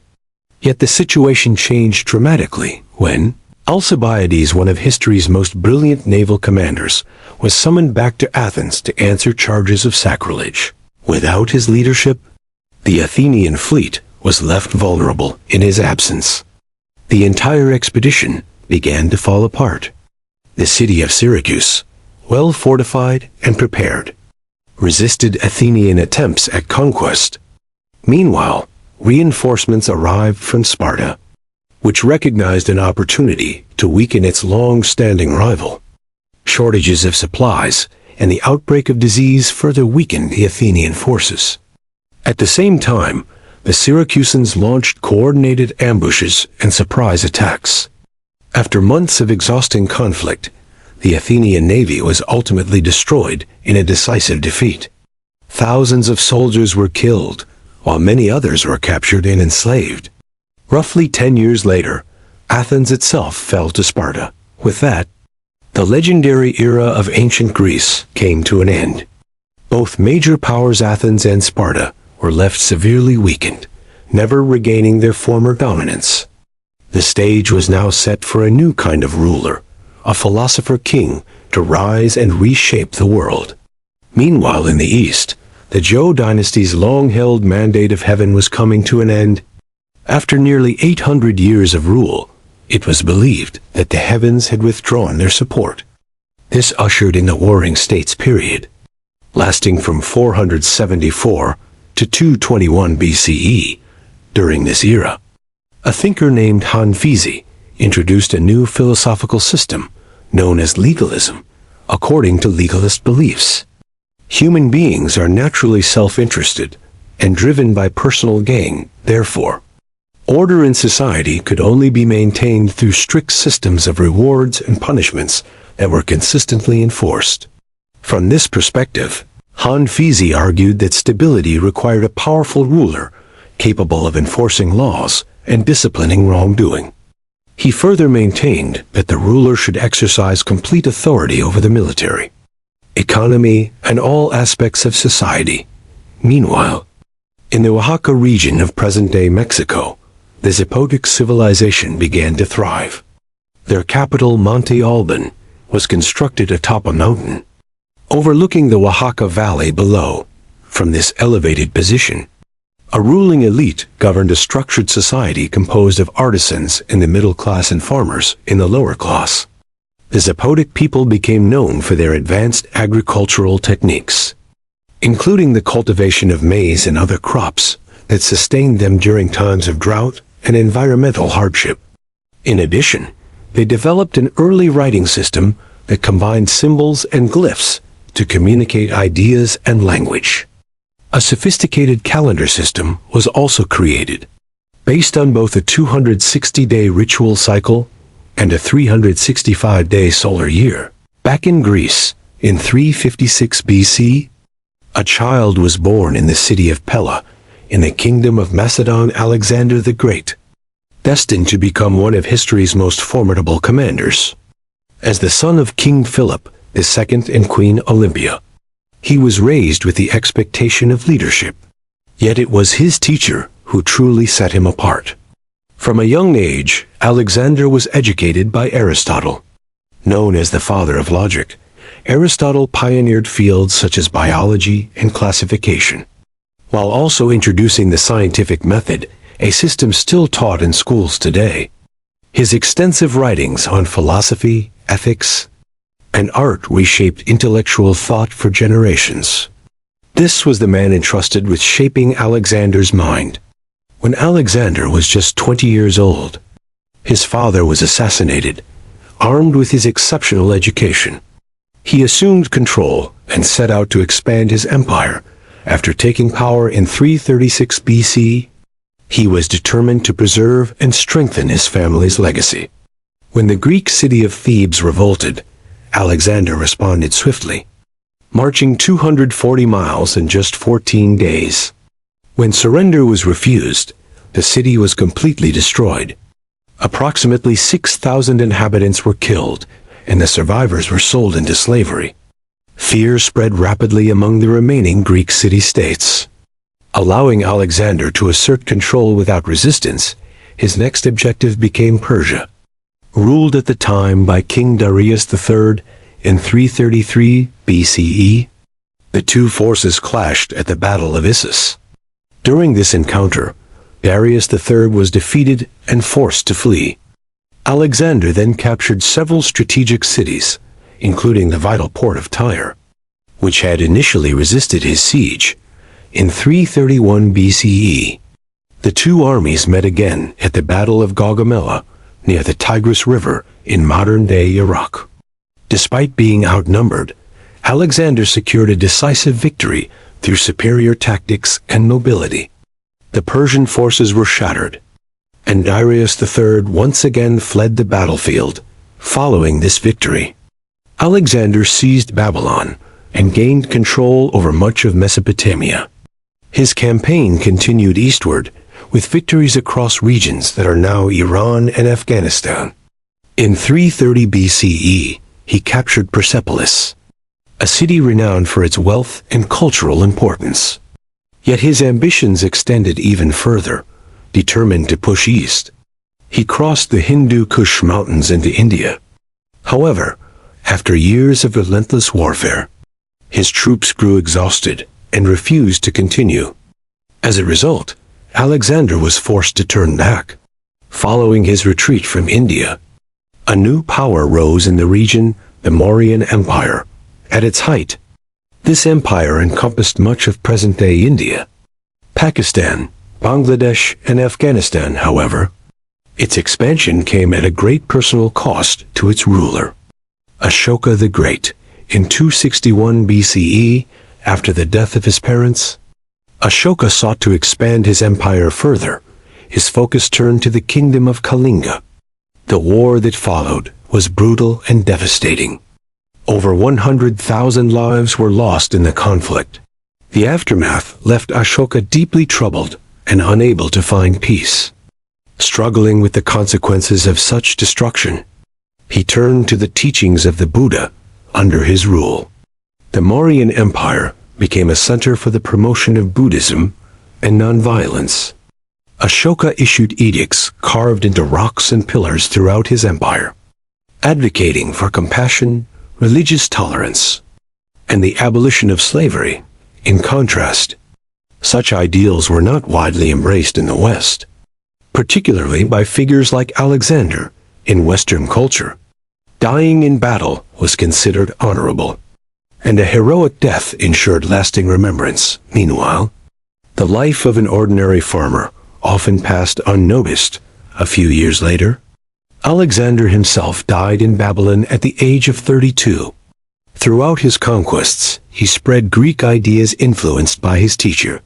Yet the situation changed dramatically when Alcibiades, one of history's most brilliant naval commanders, was summoned back to Athens to answer charges of sacrilege. Without his leadership, the Athenian fleet was left vulnerable in his absence. The entire expedition began to fall apart. The city of Syracuse, well fortified and prepared, resisted Athenian attempts at conquest. Meanwhile, reinforcements arrived from Sparta, which recognized an opportunity to weaken its long-standing rival. Shortages of supplies and the outbreak of disease further weakened the Athenian forces. At the same time, the Syracusans launched coordinated ambushes and surprise attacks. After months of exhausting conflict, the Athenian navy was ultimately destroyed in a decisive defeat. Thousands of soldiers were killed, while many others were captured and enslaved. Roughly 10 years later, Athens itself fell to Sparta. With that, the legendary era of ancient Greece came to an end. Both major powers, Athens and Sparta, were left severely weakened, never regaining their former dominance. The stage was now set for a new kind of ruler, a philosopher king, to rise and reshape the world. Meanwhile, in the East, the Zhou dynasty's long-held mandate of heaven was coming to an end. After nearly 800 years of rule, it was believed that the heavens had withdrawn their support. This ushered in the Warring States period, lasting from 474 to 221 BCE. During this era, a thinker named Han Fizi introduced a new philosophical system known as legalism, according to legalist beliefs. Human beings are naturally self-interested and driven by personal gain. Therefore, order in society could only be maintained through strict systems of rewards and punishments that were consistently enforced. From this perspective, Han Fizi argued that stability required a powerful ruler capable of enforcing laws and disciplining wrongdoing. He further maintained that the ruler should exercise complete authority over the military, economy, and all aspects of society. Meanwhile, in the Oaxaca region of present-day Mexico, the Zapotec civilization began to thrive. Their capital, Monte Alban, was constructed atop a mountain, overlooking the Oaxaca Valley below. From this elevated position, a ruling elite governed a structured society composed of artisans in the middle class and farmers in the lower class. The Zapotec people became known for their advanced agricultural techniques, including the cultivation of maize and other crops that sustained them during times of drought and environmental hardship. In addition, they developed an early writing system that combined symbols and glyphs to communicate ideas and language. A sophisticated calendar system was also created, based on both a 260-day ritual cycle and a 365-day solar year. Back in Greece, in 356 BC, a child was born in the city of Pella, in the kingdom of Macedon, Alexander the Great, destined to become one of history's most formidable commanders. As the son of King Philip II and Queen Olympia, he was raised with the expectation of leadership. Yet it was his teacher who truly set him apart. From a young age, Alexander was educated by Aristotle. Known as the father of logic, Aristotle pioneered fields such as biology and classification, while also introducing the scientific method, a system still taught in schools today. His extensive writings on philosophy, ethics, and art reshaped intellectual thought for generations. This was the man entrusted with shaping Alexander's mind. When Alexander was just 20 years old, his father was assassinated. Armed with his exceptional education, he assumed control and set out to expand his empire. After taking power in 336 BC, he was determined to preserve and strengthen his family's legacy. When the Greek city of Thebes revolted, Alexander responded swiftly, marching 240 miles in just 14 days. When surrender was refused, the city was completely destroyed. Approximately 6,000 inhabitants were killed, and the survivors were sold into slavery. Fear spread rapidly among the remaining Greek city-states. Allowing Alexander to assert control without resistance, his next objective became Persia, ruled at the time by King Darius III in 333 BCE. The two forces clashed at the Battle of Issus. During this encounter, Darius III was defeated and forced to flee. Alexander then captured several strategic cities, including the vital port of Tyre, which had initially resisted his siege. In 331 BCE, the two armies met again at the Battle of Gaugamela, near the Tigris River in modern-day Iraq. Despite being outnumbered, Alexander secured a decisive victory through superior tactics and nobility. The Persian forces were shattered, and Darius III once again fled the battlefield. Following this victory, Alexander seized Babylon and gained control over much of Mesopotamia. His campaign continued eastward, with victories across regions that are now Iran and Afghanistan. In 330 BCE, he captured Persepolis, a city renowned for its wealth and cultural importance. Yet his ambitions extended even further. Determined to push east, he crossed the Hindu Kush Mountains into India. However, after years of relentless warfare, his troops grew exhausted and refused to continue. As a result, Alexander was forced to turn back. Following his retreat from India, a new power rose in the region, the Mauryan Empire. At its height, this empire encompassed much of present-day India, Pakistan, Bangladesh, and Afghanistan. However, its expansion came at a great personal cost to its ruler, Ashoka the Great. In 261 BCE, after the death of his parents, Ashoka sought to expand his empire further. His focus turned to the kingdom of Kalinga. The war that followed was brutal and devastating. Over 100,000 lives were lost in the conflict. The aftermath left Ashoka deeply troubled and unable to find peace. Struggling with the consequences of such destruction, he turned to the teachings of the Buddha. Under his rule, the Mauryan Empire became a center for the promotion of Buddhism and nonviolence. Ashoka issued edicts carved into rocks and pillars throughout his empire, advocating for compassion, religious tolerance, and the abolition of slavery. In contrast, such ideals were not widely embraced in the West, particularly by figures like Alexander. In Western culture, dying in battle was considered honorable, and a heroic death ensured lasting remembrance. Meanwhile, the life of an ordinary farmer often passed unnoticed. A few years later, Alexander himself died in Babylon at the age of 32. Throughout his conquests, he spread Greek ideas influenced by his teacher,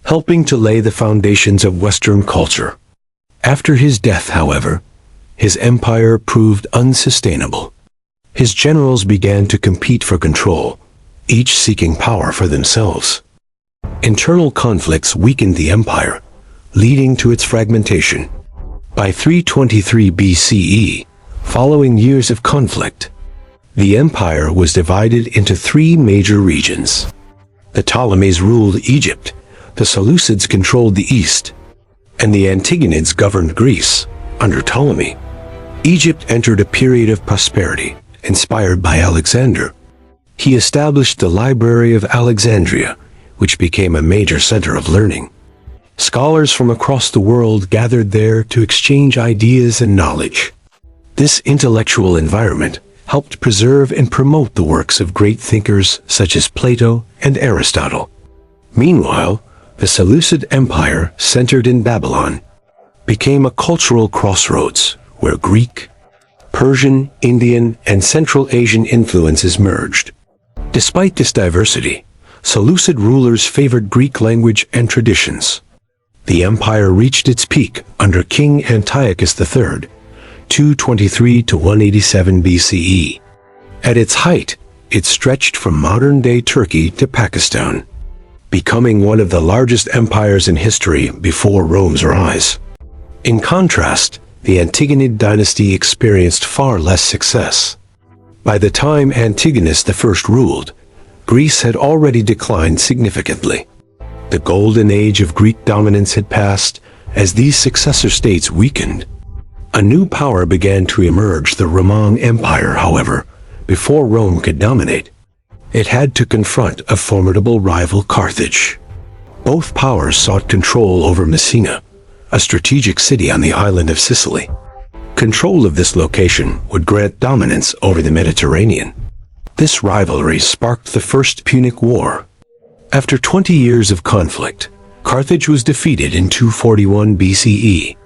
helping to lay the foundations of Western culture. After his death, however, his empire proved unsustainable. His generals began to compete for control, each seeking power for themselves. Internal conflicts weakened the empire, leading to its fragmentation. By 323 BCE, following years of conflict, the empire was divided into three major regions. The Ptolemies ruled Egypt, the Seleucids controlled the east, and the Antigonids governed Greece. Under Ptolemy, Egypt entered a period of prosperity, inspired by Alexander. He established the Library of Alexandria, which became a major center of learning. Scholars from across the world gathered there to exchange ideas and knowledge. This intellectual environment helped preserve and promote the works of great thinkers such as Plato and Aristotle. Meanwhile, the Seleucid Empire, centered in Babylon, became a cultural crossroads where Greek, Persian, Indian, and Central Asian influences merged. Despite this diversity, Seleucid rulers favored Greek language and traditions. The empire reached its peak under King Antiochus III, 223 to 187 BCE. At its height, it stretched from modern-day Turkey to Pakistan, becoming one of the largest empires in history before Rome's rise. In contrast, the Antigonid dynasty experienced far less success. By the time Antigonus I ruled, Greece had already declined significantly. The golden age of Greek dominance had passed. As these successor states weakened, a new power began to emerge, the Roman Empire. However, before Rome could dominate, it had to confront a formidable rival, Carthage. Both powers sought control over Messina, a strategic city on the island of Sicily. Control of this location would grant dominance over the Mediterranean. This rivalry sparked the First Punic War. After 20 years of conflict, Carthage was defeated in 241 BCE,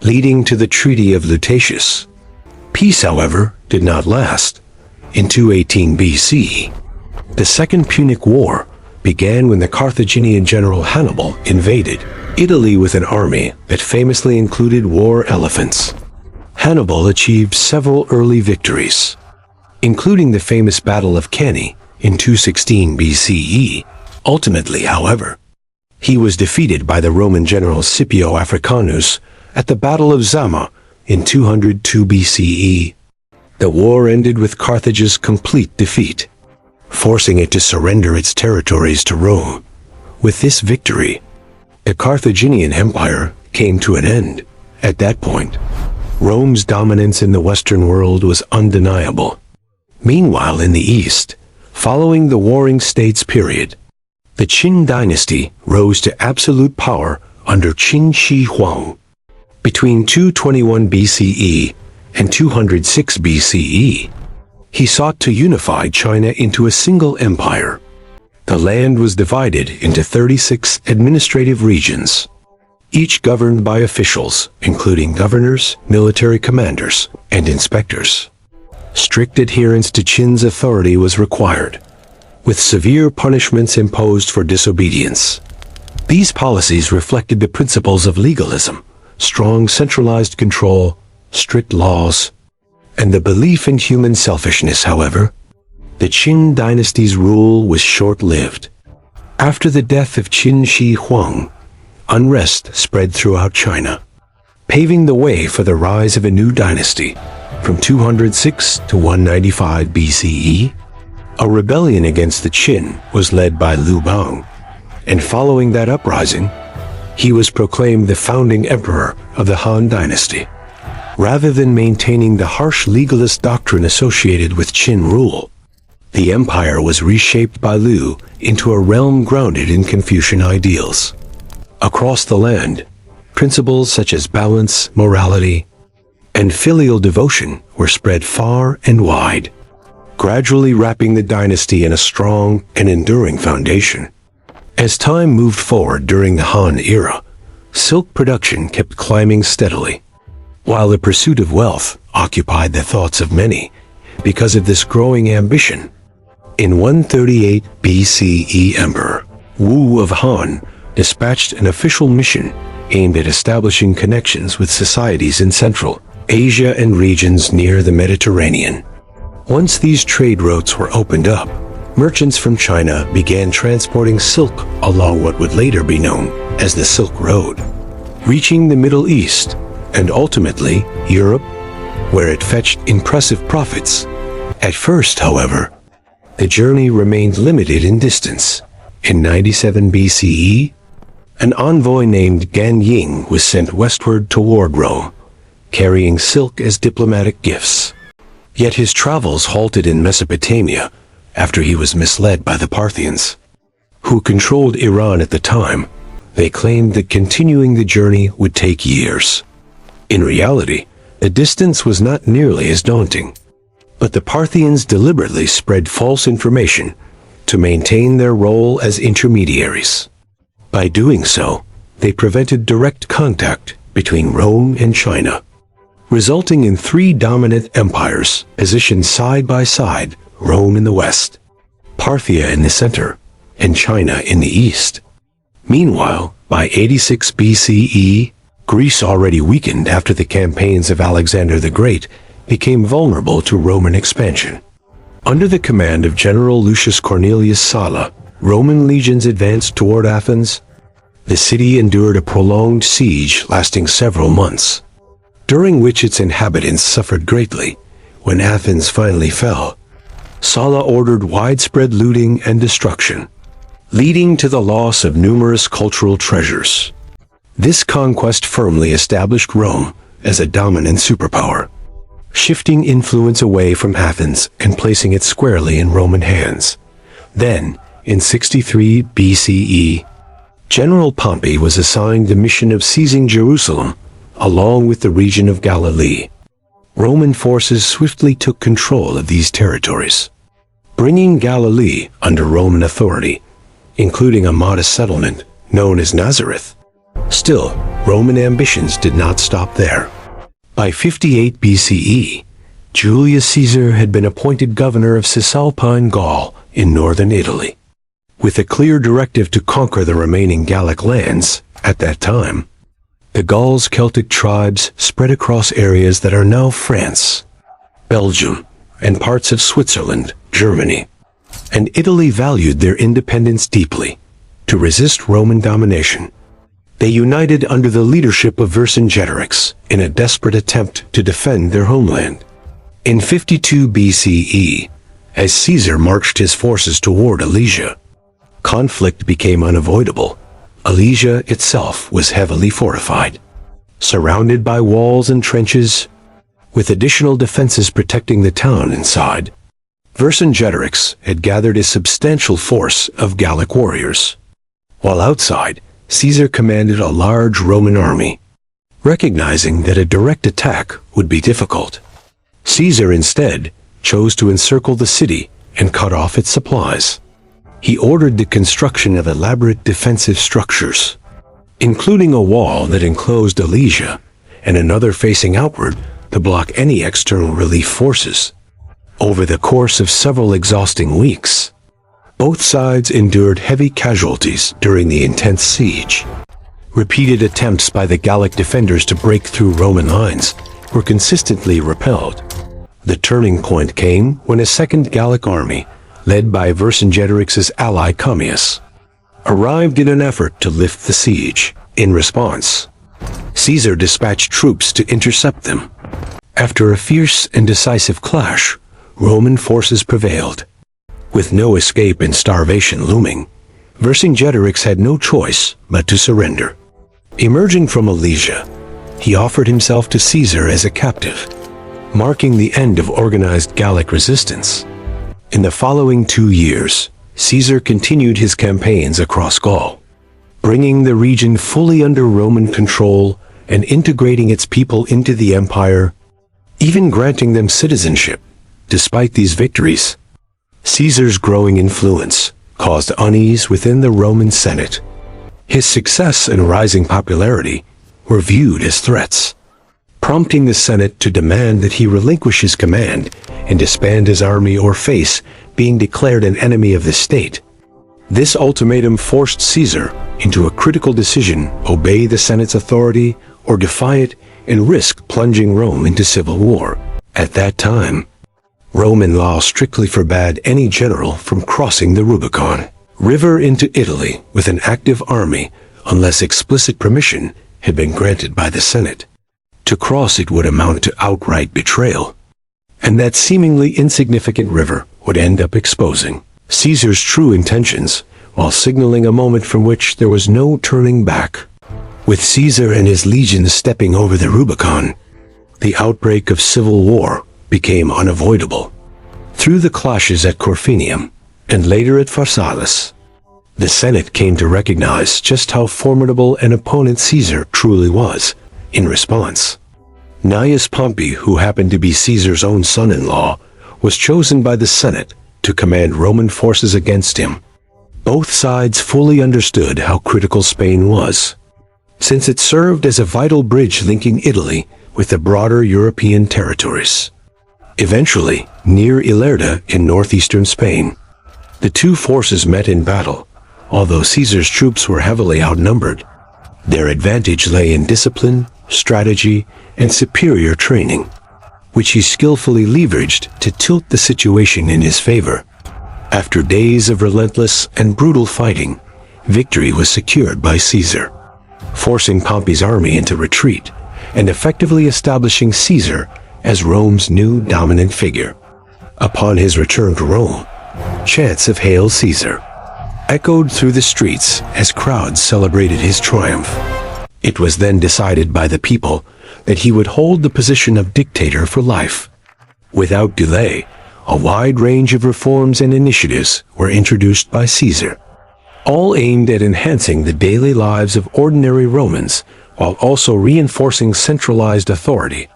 leading to the Treaty of Lutatius. Peace, however, did not last. In 218 BCE, the Second Punic War began when the Carthaginian general Hannibal invaded Italy with an army that famously included war elephants. Hannibal achieved several early victories, including the famous Battle of Cannae in 216 BCE. Ultimately, however, he was defeated by the Roman general Scipio Africanus at the Battle of Zama in 202 BCE. The war ended with Carthage's complete defeat, forcing it to surrender its territories to Rome. With this victory, the Carthaginian Empire came to an end. At that point, Rome's dominance in the Western world was undeniable. Meanwhile, in the East, following the Warring States period, the Qin dynasty rose to absolute power under Qin Shi Huang. Between 221 BCE and 206 BCE, he sought to unify China into a single empire. The land was divided into 36 administrative regions, each governed by officials, including governors, military commanders, and inspectors. Strict adherence to Qin's authority was required, with severe punishments imposed for disobedience. These policies reflected the principles of legalism, strong centralized control, strict laws, and the belief in human selfishness. However, the Qin dynasty's rule was short-lived. After the death of Qin Shi Huang, unrest spread throughout China, paving the way for the rise of a new dynasty. From 206 to 195 BCE, a rebellion against the Qin was led by Liu Bang, and following that uprising, he was proclaimed the founding emperor of the Han dynasty. Rather than maintaining the harsh legalist doctrine associated with Qin rule, the empire was reshaped by Liu into a realm grounded in Confucian ideals. Across the land, principles such as balance, morality, and filial devotion were spread far and wide, gradually wrapping the dynasty in a strong and enduring foundation. As time moved forward during the Han era, silk production kept climbing steadily, while the pursuit of wealth occupied the thoughts of many because of this growing ambition. In 138 BCE, Emperor Wu of Han dispatched an official mission aimed at establishing connections with societies in Central Asia and regions near the Mediterranean. Once these trade routes were opened up, merchants from China began transporting silk along what would later be known as the Silk Road, reaching the Middle East and ultimately Europe, where it fetched impressive profits. At first, however, the journey remained limited in distance. In 97 BCE, an envoy named Gan Ying was sent westward toward Rome, carrying silk as diplomatic gifts. Yet his travels halted in Mesopotamia after he was misled by the Parthians, who controlled Iran at the time. They claimed that continuing the journey would take years. In reality, the distance was not nearly as daunting, but the Parthians deliberately spread false information to maintain their role as intermediaries. By doing so, they prevented direct contact between Rome and China, resulting in three dominant empires positioned side by side: Rome in the west, Parthia in the center, and China in the east. Meanwhile, by 86 BCE, Greece, already weakened after the campaigns of Alexander the Great, became vulnerable to Roman expansion. Under the command of General Lucius Cornelius Sulla, Roman legions advanced toward Athens. The city endured a prolonged siege lasting several months, during which its inhabitants suffered greatly. When Athens finally fell, Sulla ordered widespread looting and destruction, leading to the loss of numerous cultural treasures. This conquest firmly established Rome as a dominant superpower, shifting influence away from Athens and placing it squarely in Roman hands. Then, in 63 BCE, General Pompey was assigned the mission of seizing Jerusalem, along with the region of Galilee. Roman forces swiftly took control of these territories, bringing Galilee under Roman authority, including a modest settlement known as Nazareth. Still, Roman ambitions did not stop there. By 58 BCE, Julius Caesar had been appointed governor of Cisalpine Gaul in northern Italy, with a clear directive to conquer the remaining Gallic lands at that time. The Gauls' Celtic tribes spread across areas that are now France, Belgium, and parts of Switzerland, Germany. And Italy valued their independence deeply. To resist Roman domination, they united under the leadership of Vercingetorix in a desperate attempt to defend their homeland. In 52 BCE, as Caesar marched his forces toward Alesia, conflict became unavoidable. Alesia itself was heavily fortified, surrounded by walls and trenches, with additional defenses protecting the town inside. Vercingetorix had gathered a substantial force of Gallic warriors, while outside, Caesar commanded a large Roman army. Recognizing that a direct attack would be difficult, Caesar instead chose to encircle the city and cut off its supplies. He ordered the construction of elaborate defensive structures, including a wall that enclosed Alesia and another facing outward to block any external relief forces. Over the course of several exhausting weeks, both sides endured heavy casualties during the intense siege. Repeated attempts by the Gallic defenders to break through Roman lines were consistently repelled. The turning point came when a second Gallic army, led by Vercingetorix's ally Commius, arrived in an effort to lift the siege. In response, Caesar dispatched troops to intercept them. After a fierce and decisive clash, Roman forces prevailed. With no escape and starvation looming, Vercingetorix had no choice but to surrender. Emerging from Alesia, he offered himself to Caesar as a captive, marking the end of organized Gallic resistance. In the following 2 years, Caesar continued his campaigns across Gaul, bringing the region fully under Roman control and integrating its people into the empire, even granting them citizenship. Despite these victories, Caesar's growing influence caused unease within the Roman Senate. His success and rising popularity were viewed as threats, prompting the Senate to demand that he relinquish his command and disband his army or face being declared an enemy of the state. This ultimatum forced Caesar into a critical decision: obey the Senate's authority or defy it and risk plunging Rome into civil war. At that time, Roman law strictly forbade any general from crossing the Rubicon River into Italy with an active army unless explicit permission had been granted by the Senate. To cross it would amount to outright betrayal, and that seemingly insignificant river would end up exposing Caesar's true intentions while signaling a moment from which there was no turning back. With Caesar and his legions stepping over the Rubicon, the outbreak of civil war became unavoidable. Through the clashes at Corfinium and later at Pharsalus, the Senate came to recognize just how formidable an opponent Caesar truly was. In response, Gnaeus Pompey, who happened to be Caesar's own son-in-law, was chosen by the Senate to command Roman forces against him. Both sides fully understood how critical Spain was, since it served as a vital bridge linking Italy with the broader European territories. Eventually, near Ilerda in northeastern Spain, the two forces met in battle. Although Caesar's troops were heavily outnumbered, their advantage lay in discipline, strategy, and superior training, which he skillfully leveraged to tilt the situation in his favor. After days of relentless and brutal fighting, victory was secured by Caesar, forcing Pompey's army into retreat and effectively establishing Caesar as Rome's new dominant figure. Upon his return to Rome, chants of "Hail Caesar" echoed through the streets as crowds celebrated his triumph. It was then decided by the people that he would hold the position of dictator for life. Without delay, a wide range of reforms and initiatives were introduced by Caesar. all aimed at enhancing the daily lives of ordinary Romans while also reinforcing centralized authority.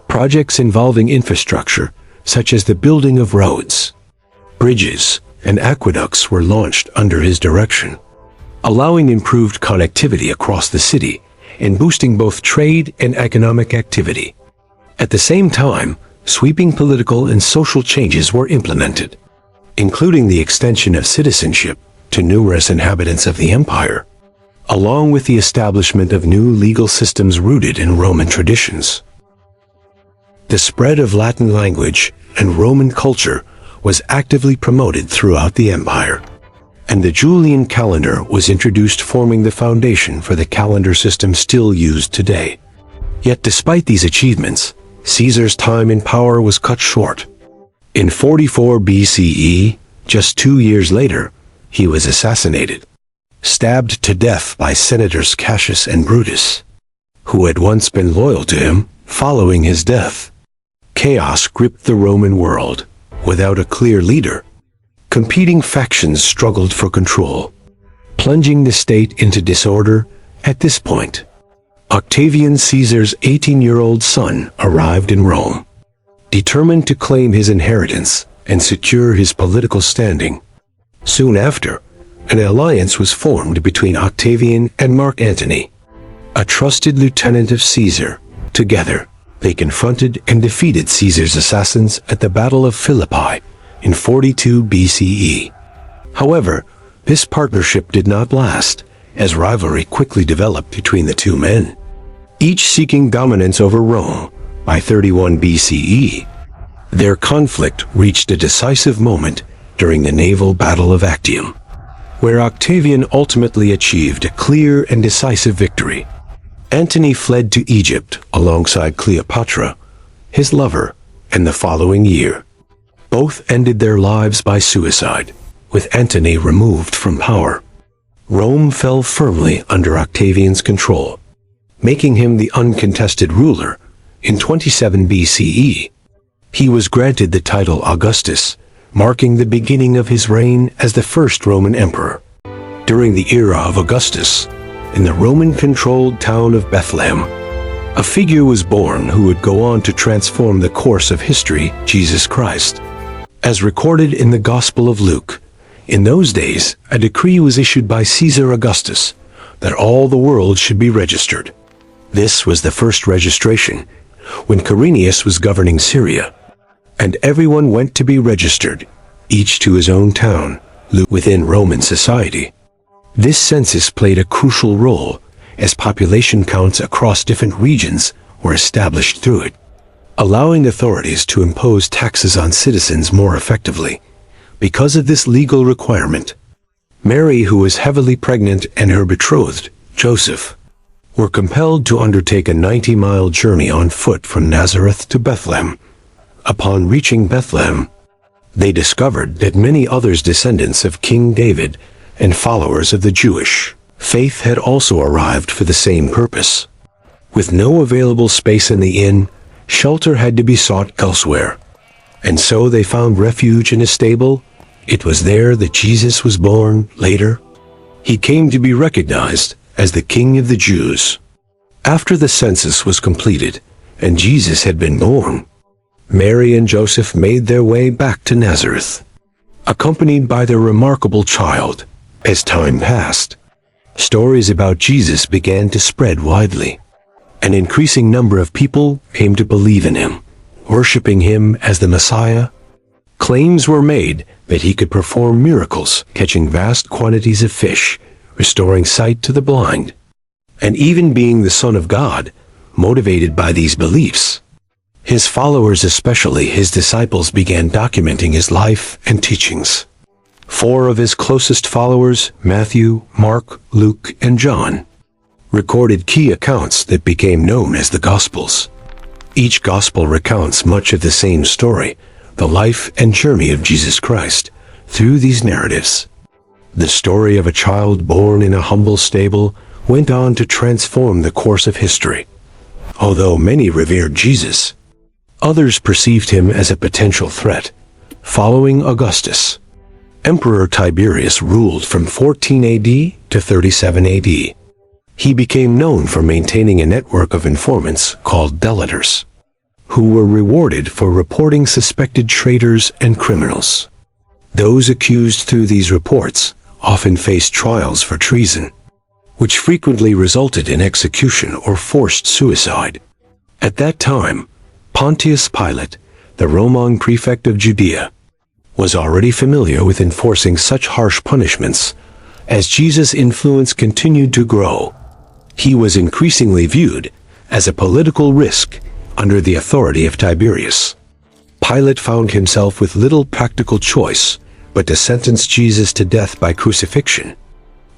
Projects involving infrastructure, such as the building of roads, bridges, and aqueducts were launched under his direction, allowing improved connectivity across the city and boosting both trade and economic activity. At the same time, sweeping political and social changes were implemented, including the extension of citizenship to numerous inhabitants of the empire, along with the establishment of new legal systems rooted in Roman traditions. The spread of Latin language and Roman culture was actively promoted throughout the empire, and the Julian calendar was introduced, forming the foundation for the calendar system still used today. Yet despite these achievements, Caesar's time in power was cut short. In 44 BCE, just 2 years later, he was assassinated, stabbed to death by senators Cassius and Brutus, who had once been loyal to him. Following his death, chaos gripped the Roman world. Without a clear leader, competing factions struggled for control, plunging the state into disorder. At this point, Octavian Caesar's 18-year-old son arrived in Rome, determined to claim his inheritance and secure his political standing. Soon after, an alliance was formed between Octavian and Mark Antony, a trusted lieutenant of Caesar. Together, they confronted and defeated Caesar's assassins at the Battle of Philippi in 42 BCE. However, this partnership did not last, as rivalry quickly developed between the two men, each seeking dominance over Rome. By 31 BCE, their conflict reached a decisive moment during the naval Battle of Actium, where Octavian ultimately achieved a clear and decisive victory. Antony fled to Egypt alongside Cleopatra, his lover, and the following year, both ended their lives by suicide, with Antony removed from power. Rome fell firmly under Octavian's control, making him the uncontested ruler. In 27 BCE, he was granted the title Augustus, marking the beginning of his reign as the first Roman emperor. During the era of Augustus, in the Roman-controlled town of Bethlehem, a figure was born who would go on to transform the course of history: Jesus Christ. As recorded in the Gospel of Luke, in those days, a decree was issued by Caesar Augustus that all the world should be registered. This was the first registration, when Quirinius was governing Syria, and everyone went to be registered, each to his own town, within Roman society. This census played a crucial role, as population counts across different regions were established through it, allowing authorities to impose taxes on citizens more effectively. Because of this legal requirement, Mary, who was heavily pregnant, and her betrothed, Joseph, were compelled to undertake a 90-mile journey on foot from Nazareth to Bethlehem. Upon reaching Bethlehem, they discovered that many others, descendants of King David and followers of the Jewish faith, had also arrived for the same purpose. With no available space in the inn, shelter had to be sought elsewhere, and so they found refuge in a stable. It was there that Jesus was born. Later, he came to be recognized as the King of the Jews. After the census was completed and Jesus had been born, Mary and Joseph made their way back to Nazareth, accompanied by their remarkable child. As time passed, stories about Jesus began to spread widely. An increasing number of people came to believe in him, worshiping him as the Messiah. Claims were made that he could perform miracles, catching vast quantities of fish, restoring sight to the blind, and even being the Son of God. Motivated by these beliefs, his followers, especially his disciples, began documenting his life and teachings. 4 of his closest followers, Matthew, Mark, Luke, and John, recorded key accounts that became known as the Gospels. Each Gospel recounts much of the same story, the life and journey of Jesus Christ. Through these narratives, the story of a child born in a humble stable went on to transform the course of history. Although many revered Jesus, others perceived him as a potential threat. Following Augustus, Emperor Tiberius ruled from 14 AD to 37 AD. He became known for maintaining a network of informants called delators, who were rewarded for reporting suspected traitors and criminals. Those accused through these reports often faced trials for treason, which frequently resulted in execution or forced suicide. At that time, Pontius Pilate, the Roman prefect of Judea, was already familiar with enforcing such harsh punishments. As Jesus' influence continued to grow, he was increasingly viewed as a political risk under the authority of Tiberius. Pilate found himself with little practical choice but to sentence Jesus to death by crucifixion.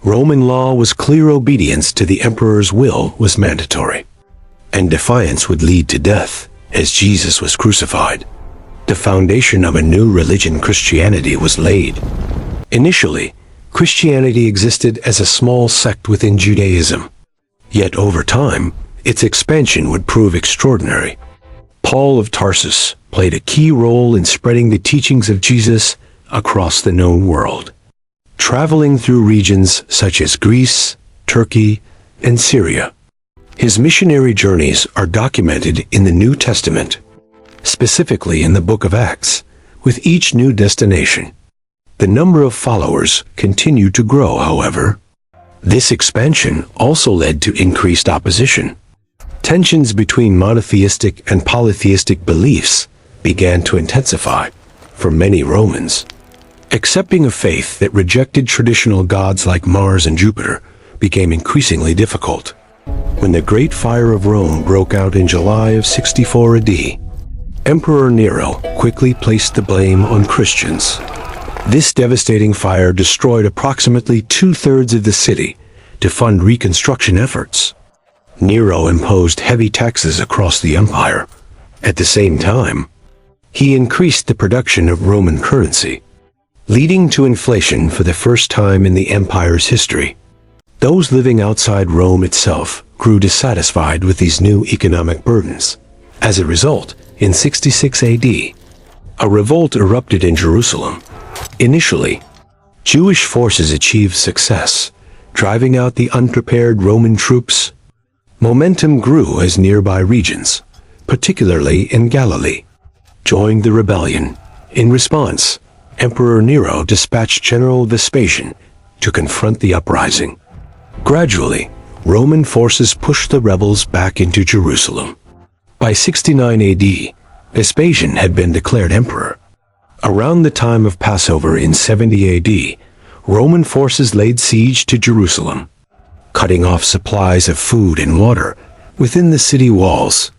Roman law was clear: obedience to the emperor's will was mandatory, and defiance would lead to death, as Jesus was crucified. The foundation of a new religion, Christianity, was laid. Initially, Christianity existed as a small sect within Judaism. Yet over time, its expansion would prove extraordinary. Paul of Tarsus played a key role in spreading the teachings of Jesus across the known world, traveling through regions such as Greece, Turkey, and Syria. His missionary journeys are documented in the New Testament, specifically in the book of Acts. With each new destination, the number of followers continued to grow, however. This expansion also led to increased opposition. Tensions between monotheistic and polytheistic beliefs began to intensify. For many Romans, accepting a faith that rejected traditional gods like Mars and Jupiter became increasingly difficult. When the Great Fire of Rome broke out in July of 64 AD, Emperor Nero quickly placed the blame on Christians. This devastating fire destroyed approximately 2/3 of the city to fund reconstruction efforts. Nero imposed heavy taxes across the empire. At the same time, he increased the production of Roman currency, leading to inflation for the first time in the empire's history. Those living outside Rome itself grew dissatisfied with these new economic burdens. As a result, in 66 AD, a revolt erupted in Jerusalem. Initially, Jewish forces achieved success, driving out the unprepared Roman troops. Momentum grew as nearby regions, particularly in Galilee, joined the rebellion. In response, Emperor Nero dispatched General Vespasian to confront the uprising. Gradually, Roman forces pushed the rebels back into Jerusalem. By 69 AD, Vespasian had been declared emperor. Around the time of Passover in 70 AD, Roman forces laid siege to Jerusalem, cutting off supplies of food and water within the city walls.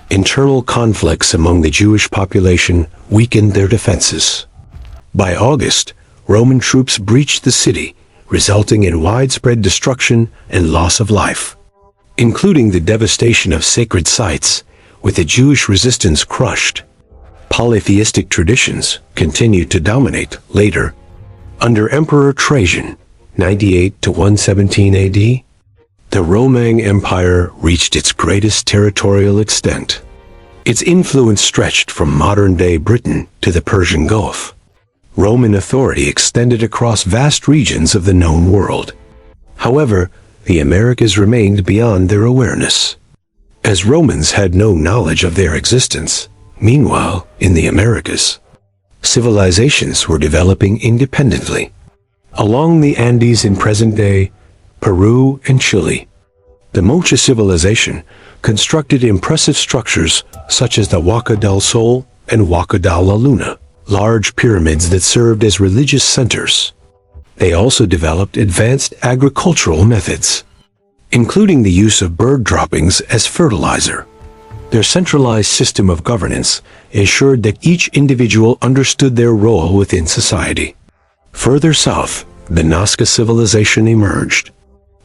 Internal conflicts among the Jewish population weakened their defenses. By August, Roman troops breached the city, resulting in widespread destruction and loss of life, including the devastation of sacred sites, with the Jewish resistance crushed. Polytheistic traditions continued to dominate later. Under Emperor Trajan, 98 to 117 AD, the Roman Empire reached its greatest territorial extent. Its influence stretched from modern-day Britain to the Persian Gulf. Roman authority extended across vast regions of the known world. However, the Americas remained beyond their awareness, as Romans had no knowledge of their existence. Meanwhile, in the Americas, civilizations were developing independently. Along the Andes in present-day Peru and Chile, the Mocha civilization constructed impressive structures such as the Huaca del Sol and Huaca de la Luna, large pyramids that served as religious centers. They also developed advanced agricultural methods, including the use of bird droppings as fertilizer. Their centralized system of governance ensured that each individual understood their role within society. Further south, the Nazca civilization emerged.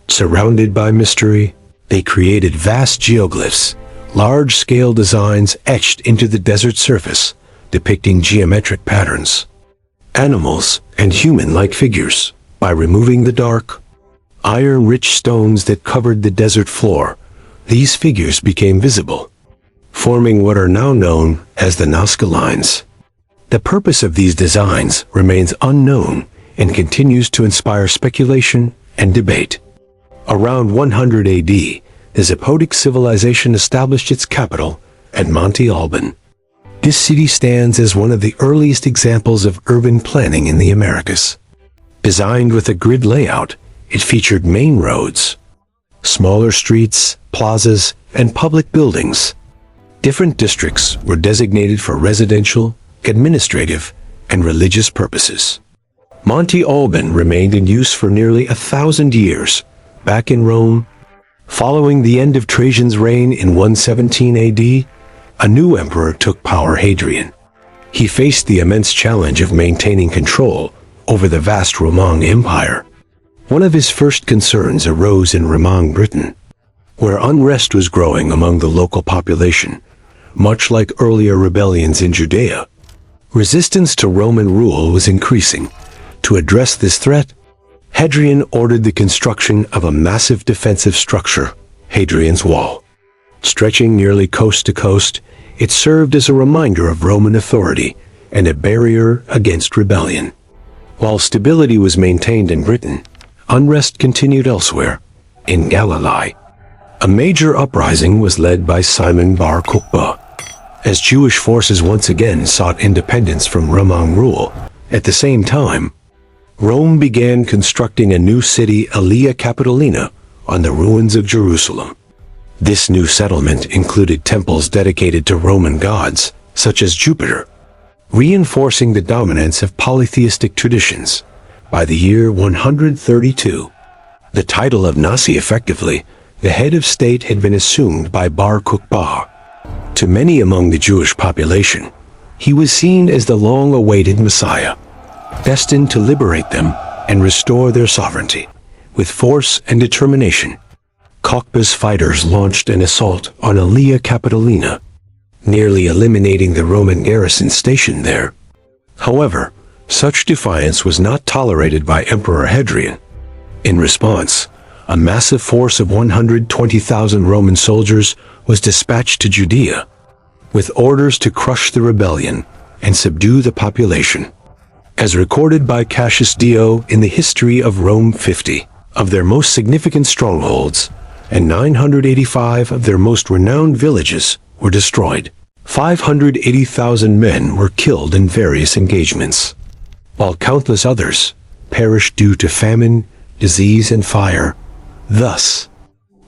Surrounded by mystery, they created vast geoglyphs, large-scale designs etched into the desert surface, depicting geometric patterns, animals, and human-like figures. By removing the dark, iron-rich stones that covered the desert floor, these figures became visible, forming what are now known as the Nazca lines. The purpose of these designs remains unknown, and continues to inspire speculation and debate. Around 100 AD, the Zapotic civilization established its capital at Monte Alban. This city stands as one of the earliest examples of urban planning in the Americas. Designed with a grid layout, it featured main roads, smaller streets, plazas, and public buildings. Different districts were designated for residential, administrative, and religious purposes. Monte Alban remained in use for nearly 1,000 years. Back in Rome, following the end of Trajan's reign in 117 AD, a new emperor took power, Hadrian. He faced the immense challenge of maintaining control over the vast Roman Empire. One of his first concerns arose in Roman Britain, where unrest was growing among the local population, much like earlier rebellions in Judea. Resistance to Roman rule was increasing. To address this threat, Hadrian ordered the construction of a massive defensive structure, Hadrian's Wall. Stretching nearly coast to coast, it served as a reminder of Roman authority and a barrier against rebellion. While stability was maintained in Britain, unrest continued elsewhere, in Galilee. A major uprising was led by Simon Bar Kokhba, as Jewish forces once again sought independence from Roman rule. At the same time, Rome began constructing a new city, Aelia Capitolina, on the ruins of Jerusalem. This new settlement included temples dedicated to Roman gods, such as Jupiter, reinforcing the dominance of polytheistic traditions. By the year 132, the title of Nasi, effectively, the head of state, had been assumed by Bar Kokhba. To many among the Jewish population, he was seen as the long-awaited Messiah, destined to liberate them and restore their sovereignty. With force and determination, Kokhba's fighters launched an assault on Aelia Capitolina, nearly eliminating the Roman garrison stationed there. However, such defiance was not tolerated by Emperor Hadrian. In response, a massive force of 120,000 Roman soldiers was dispatched to Judea, with orders to crush the rebellion and subdue the population. As recorded by Cassius Dio in the History of Rome, 50 of their most significant strongholds and 985 of their most renowned villages were destroyed. 580,000 men were killed in various engagements, while countless others perished due to famine, disease, and fire. Thus,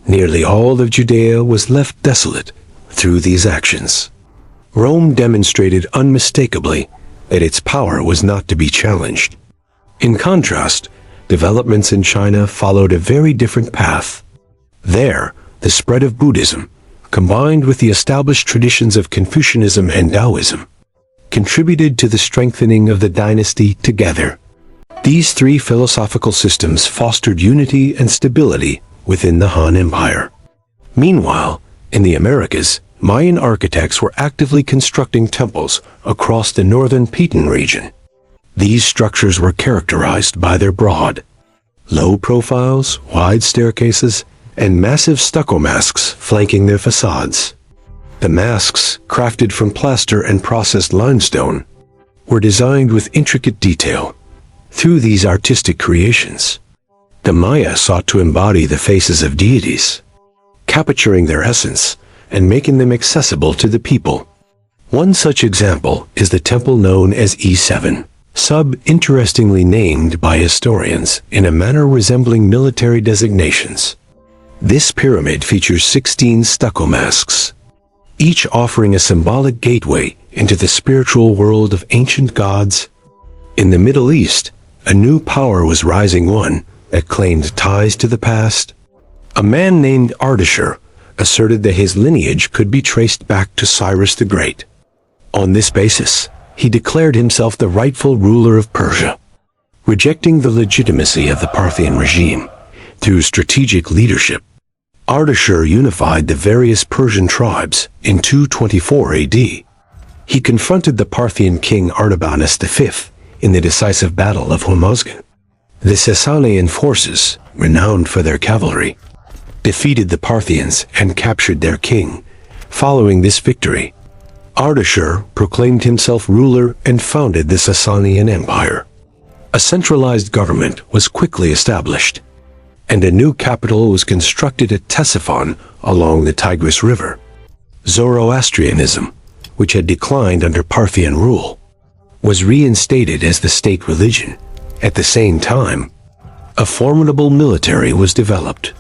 nearly all of Judea was left desolate through these actions. Rome demonstrated unmistakably that its power was not to be challenged. In contrast, developments in China followed a very different path. There, the spread of Buddhism, combined with the established traditions of Confucianism and Taoism, contributed to the strengthening of the dynasty together. These three philosophical systems fostered unity and stability within the Han Empire. Meanwhile, in the Americas, Mayan architects were actively constructing temples across the northern Petén region. These structures were characterized by their broad, low profiles, wide staircases, and massive stucco masks flanking their facades. The masks, crafted from plaster and processed limestone, were designed with intricate detail. Through these artistic creations, the Maya sought to embody the faces of deities, capturing their essence and making them accessible to the people. One such example is the temple known as E7, interestingly named by historians in a manner resembling military designations. This pyramid features 16 stucco masks, each offering a symbolic gateway into the spiritual world of ancient gods. In the Middle East, a new power was rising, one that claimed ties to the past. A man named Ardashir asserted that his lineage could be traced back to Cyrus the Great. On this basis, he declared himself the rightful ruler of Persia. Rejecting the legitimacy of the Parthian regime, through strategic leadership, Ardashir unified the various Persian tribes in 224 AD. He confronted the Parthian king Artabanus V in the decisive Battle of Hormozgan. The Sasanian forces, renowned for their cavalry, defeated the Parthians and captured their king. Following this victory, Ardashir proclaimed himself ruler and founded the Sasanian Empire. A centralized government was quickly established, and a new capital was constructed at Ctesiphon along the Tigris River. Zoroastrianism, which had declined under Parthian rule, was reinstated as the state religion. At the same time, a formidable military was developed,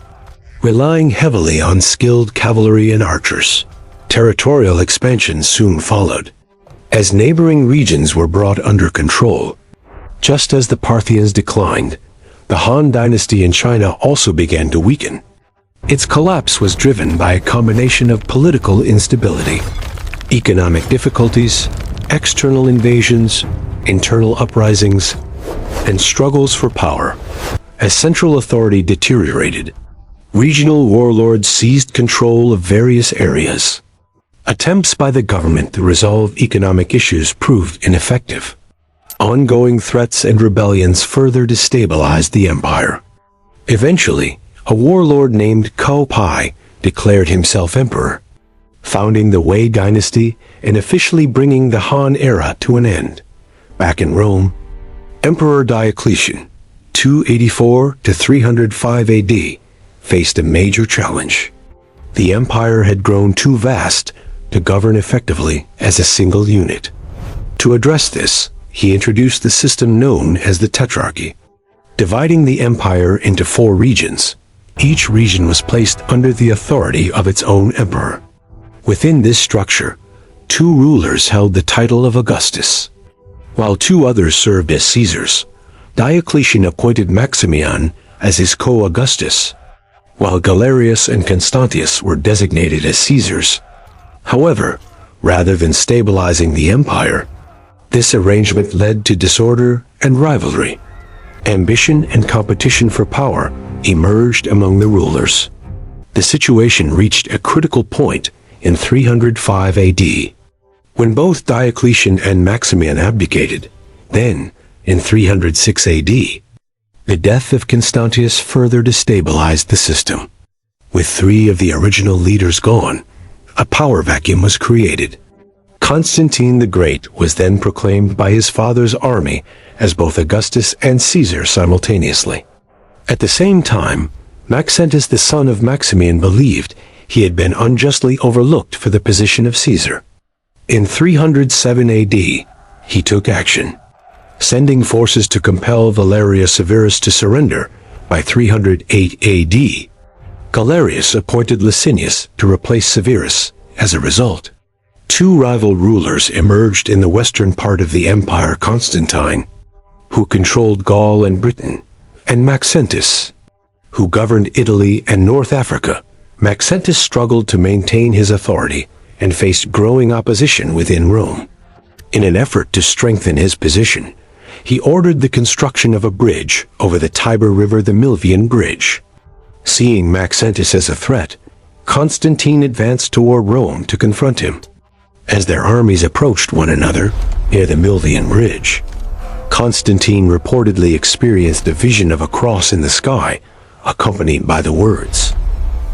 relying heavily on skilled cavalry and archers. Territorial expansion soon followed, as neighboring regions were brought under control. Just as the Parthians declined, the Han dynasty in China also began to weaken. Its collapse was driven by a combination of political instability, economic difficulties, external invasions, internal uprisings, and struggles for power. As central authority deteriorated, regional warlords seized control of various areas. Attempts by the government to resolve economic issues proved ineffective. Ongoing threats and rebellions further destabilized the empire. Eventually, a warlord named Cao Pi declared himself emperor, founding the Wei dynasty and officially bringing the Han era to an end. Back in Rome, Emperor Diocletian, 284 to 305 AD, faced a major challenge. The empire had grown too vast to govern effectively as a single unit. To address this, he introduced the system known as the Tetrarchy, dividing the empire into 4 regions. Each region was placed under the authority of its own emperor. Within this structure, 2 rulers held the title of Augustus, while 2 others served as Caesars. Diocletian appointed Maximian as his co-Augustus, while Galerius and Constantius were designated as Caesars. However, rather than stabilizing the empire, this arrangement led to disorder and rivalry. Ambition and competition for power emerged among the rulers. The situation reached a critical point in 305 AD, when both Diocletian and Maximian abdicated. Then, in 306 AD, the death of Constantius further destabilized the system. With 3 of the original leaders gone, a power vacuum was created. Constantine the Great was then proclaimed by his father's army as both Augustus and Caesar simultaneously. At the same time, Maxentius the son of Maximian believed he had been unjustly overlooked for the position of Caesar. In 307 AD, he took action, sending forces to compel Valerius Severus to surrender. By 308 AD, Galerius appointed Licinius to replace Severus. As a result, 2 rival rulers emerged in the western part of the empire: Constantine, who controlled Gaul and Britain, and Maxentius, who governed Italy and North Africa. Maxentius struggled to maintain his authority and faced growing opposition within Rome. In an effort to strengthen his position, he ordered the construction of a bridge over the Tiber River, the Milvian Bridge. Seeing Maxentius as a threat, Constantine advanced toward Rome to confront him. As their armies approached one another near the Milvian Bridge, Constantine reportedly experienced a vision of a cross in the sky, accompanied by the words,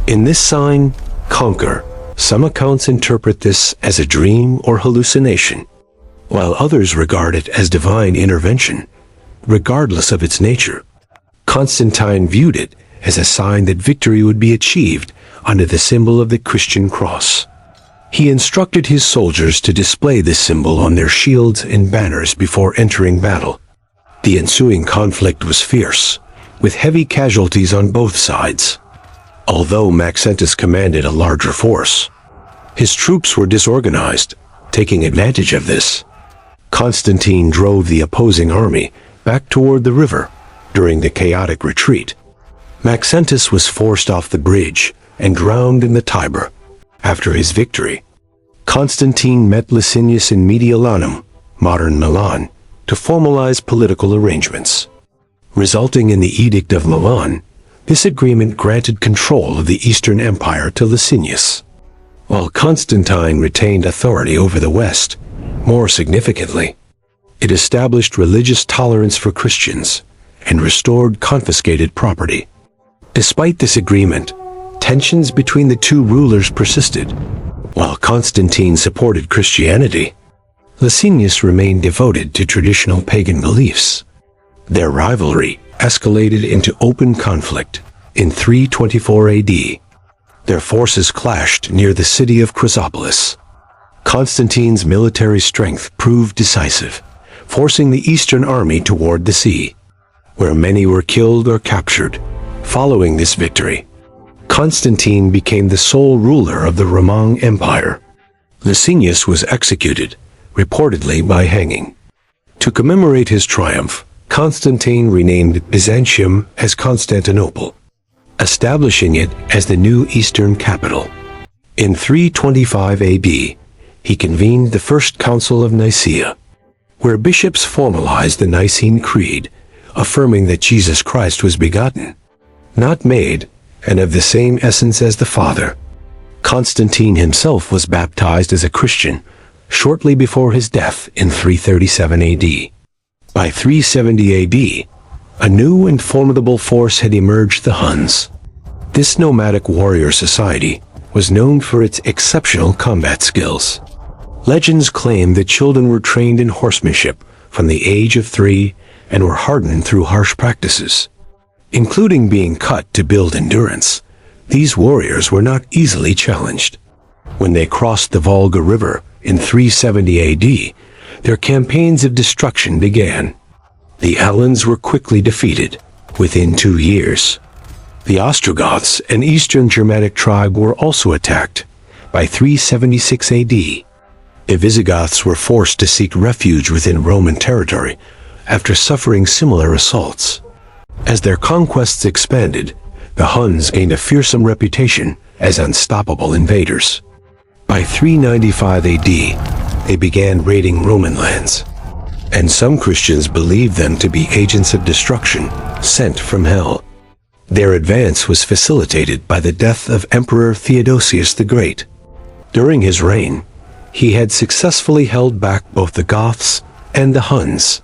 "In this sign, conquer." Some accounts interpret this as a dream or hallucination, while others regard it as divine intervention. Regardless of its nature, Constantine viewed it as a sign that victory would be achieved under the symbol of the Christian cross. He instructed his soldiers to display this symbol on their shields and banners before entering battle. The ensuing conflict was fierce, with heavy casualties on both sides. Although Maxentius commanded a larger force, his troops were disorganized. Taking advantage of this, Constantine drove the opposing army back toward the river. During the chaotic retreat, Maxentius was forced off the bridge and drowned in the Tiber. After his victory, Constantine met Licinius in Mediolanum, modern Milan, to formalize political arrangements. Resulting in the Edict of Milan, this agreement granted control of the Eastern Empire to Licinius, while Constantine retained authority over the West. More significantly, it established religious tolerance for Christians and restored confiscated property. Despite this agreement, tensions between the 2 rulers persisted. While Constantine supported Christianity, Licinius remained devoted to traditional pagan beliefs. Their rivalry escalated into open conflict in 324 AD. Their forces clashed near the city of Chrysopolis. Constantine's military strength proved decisive, forcing the Eastern army toward the sea, where many were killed or captured. Following this victory, Constantine became the sole ruler of the Roman Empire. Licinius was executed, reportedly by hanging. To commemorate his triumph, Constantine renamed Byzantium as Constantinople, establishing it as the new Eastern capital. In 325 AD, he convened the First Council of Nicaea, where bishops formalized the Nicene Creed, affirming that Jesus Christ was begotten, not made, and of the same essence as the Father. Constantine himself was baptized as a Christian shortly before his death in 337 AD. By 370 AD, a new and formidable force had emerged: the Huns. This nomadic warrior society was known for its exceptional combat skills. Legends claim that children were trained in horsemanship from the age of 3 and were hardened through harsh practices, including being cut to build endurance. These warriors were not easily challenged. When they crossed the Volga River in 370 AD, their campaigns of destruction began. The Alans were quickly defeated within 2 years. The Ostrogoths, an Eastern Germanic tribe, were also attacked. By 376 AD, the Visigoths were forced to seek refuge within Roman territory after suffering similar assaults. As their conquests expanded, the Huns gained a fearsome reputation as unstoppable invaders. By 395 AD, they began raiding Roman lands, and some Christians believed them to be agents of destruction sent from hell. Their advance was facilitated by the death of Emperor Theodosius the Great. During his reign, he had successfully held back both the Goths and the Huns.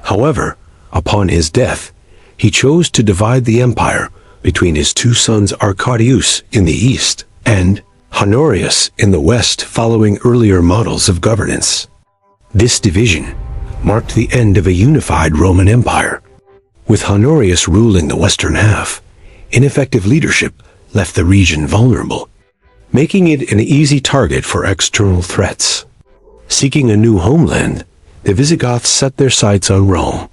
However, upon his death, he chose to divide the empire between his 2 sons Arcadius in the east and Honorius in the west, following earlier models of governance. This division marked the end of a unified Roman Empire. With Honorius ruling the western half, ineffective leadership left the region vulnerable, making it an easy target for external threats. Seeking a new homeland, the Visigoths set their sights on Rome.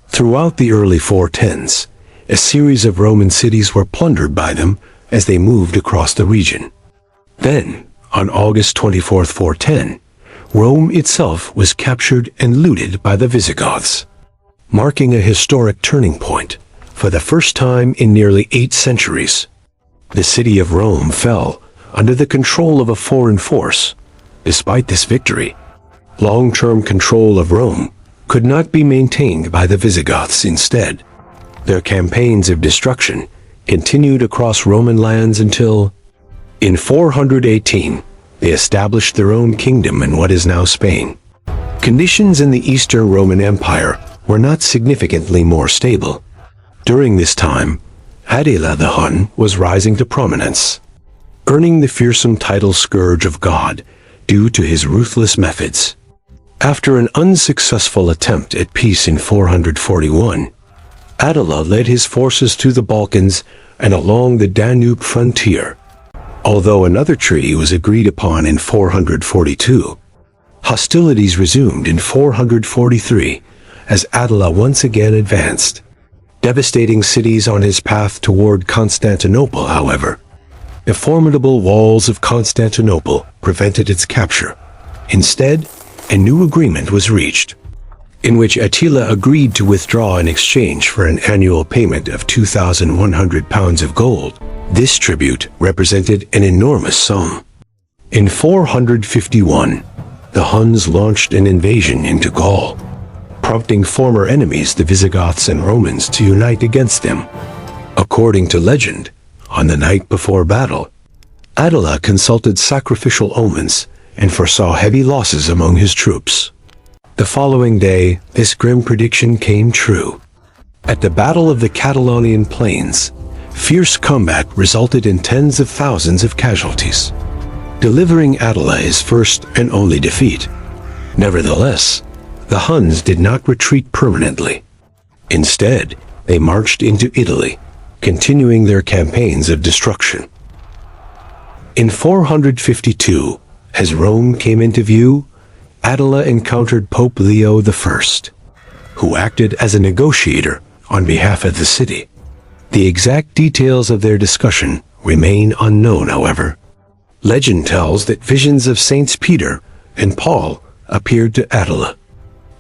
Throughout the early 410s, a series of Roman cities were plundered by them as they moved across the region. Then, on August 24, 410, Rome itself was captured and looted by the Visigoths, marking a historic turning point. For the first time in nearly 8 centuries, the city of Rome fell under the control of a foreign force. Despite this victory, long-term control of Rome could not be maintained by the Visigoths. Instead, their campaigns of destruction continued across Roman lands until, in 418, they established their own kingdom in what is now Spain. Conditions in the Eastern Roman Empire were not significantly more stable. During this time, Attila the Hun was rising to prominence, earning the fearsome title Scourge of God due to his ruthless methods. After an unsuccessful attempt at peace in 441, Attila led his forces to the Balkans and along the Danube frontier. Although another treaty was agreed upon in 442, hostilities resumed in 443 as Attila once again advanced, devastating cities on his path toward Constantinople. However, the formidable walls of Constantinople prevented its capture. Instead, a new agreement was reached, in which Attila agreed to withdraw in exchange for an annual payment of 2,100 pounds of gold. This tribute represented an enormous sum. In 451, the Huns launched an invasion into Gaul, prompting former enemies, the Visigoths and Romans, to unite against them. According to legend, on the night before battle, Attila consulted sacrificial omens and foresaw heavy losses among his troops. The following day, this grim prediction came true. At the Battle of the Catalonian Plains, fierce combat resulted in tens of thousands of casualties, delivering Attila his first and only defeat. Nevertheless, the Huns did not retreat permanently. Instead, they marched into Italy, continuing their campaigns of destruction. In 452, as Rome came into view, Attila encountered Pope Leo I, who acted as a negotiator on behalf of the city. The exact details of their discussion remain unknown, however. Legend tells that visions of Saints Peter and Paul appeared to Attila,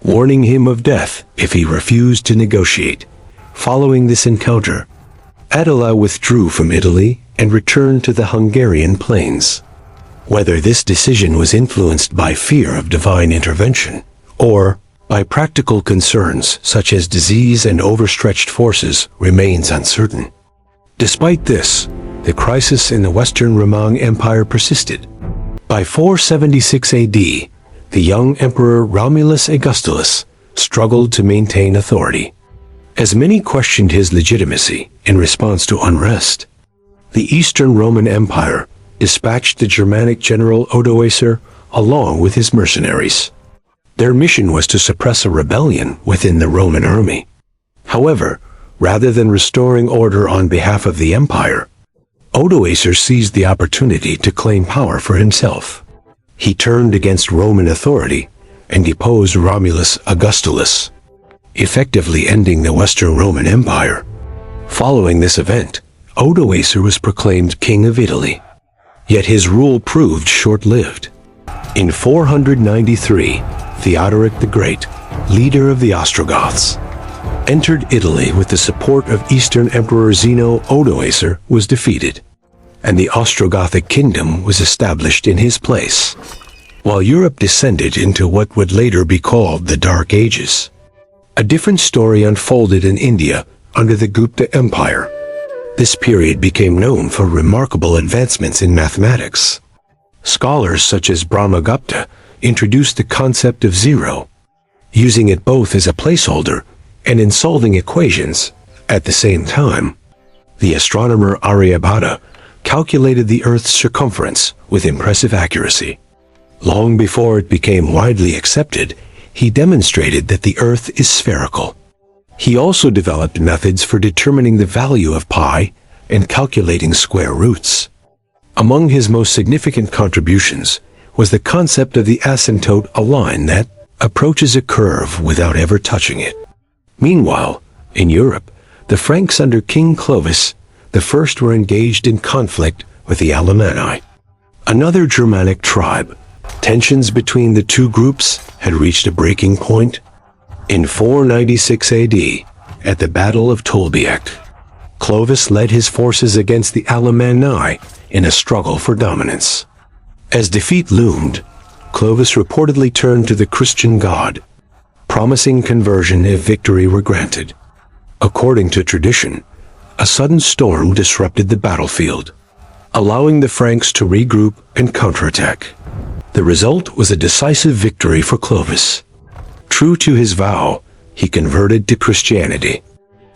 warning him of death if he refused to negotiate. Following this encounter, Attila withdrew from Italy and returned to the Hungarian plains. Whether this decision was influenced by fear of divine intervention, or by practical concerns such as disease and overstretched forces, remains uncertain. Despite this, the crisis in the Western Roman Empire persisted. By 476 AD, the young Emperor Romulus Augustulus struggled to maintain authority, as many questioned his legitimacy in response to unrest. The Eastern Roman Empire dispatched the Germanic general Odoacer along with his mercenaries. Their mission was to suppress a rebellion within the Roman army. However, rather than restoring order on behalf of the empire, Odoacer seized the opportunity to claim power for himself. He turned against Roman authority and deposed Romulus Augustulus, effectively ending the Western Roman Empire. Following this event, Odoacer was proclaimed King of Italy. Yet his rule proved short-lived. In 493, Theodoric the Great, leader of the Ostrogoths, entered Italy with the support of Eastern Emperor Zeno. Odoacer was defeated, and the Ostrogothic kingdom was established in his place, while Europe descended into what would later be called the Dark Ages. A different story unfolded in India under the Gupta Empire. This period became known for remarkable advancements in mathematics. Scholars such as Brahmagupta introduced the concept of zero, using it both as a placeholder and in solving equations at the same time. The astronomer Aryabhata calculated the Earth's circumference with impressive accuracy. Long before it became widely accepted, he demonstrated that the Earth is spherical. He also developed methods for determining the value of pi and calculating square roots. Among his most significant contributions was the concept of the asymptote, a line that approaches a curve without ever touching it. Meanwhile, in Europe, the Franks under King Clovis I were engaged in conflict with the Alemanni, another Germanic tribe. Tensions between the two groups had reached a breaking point. In 496 AD, at the Battle of Tolbiac, Clovis led his forces against the Alemanni in a struggle for dominance. As defeat loomed, Clovis reportedly turned to the Christian God, promising conversion if victory were granted. According to tradition, a sudden storm disrupted the battlefield, allowing the Franks to regroup and counterattack. The result was a decisive victory for Clovis. True to his vow, he converted to Christianity,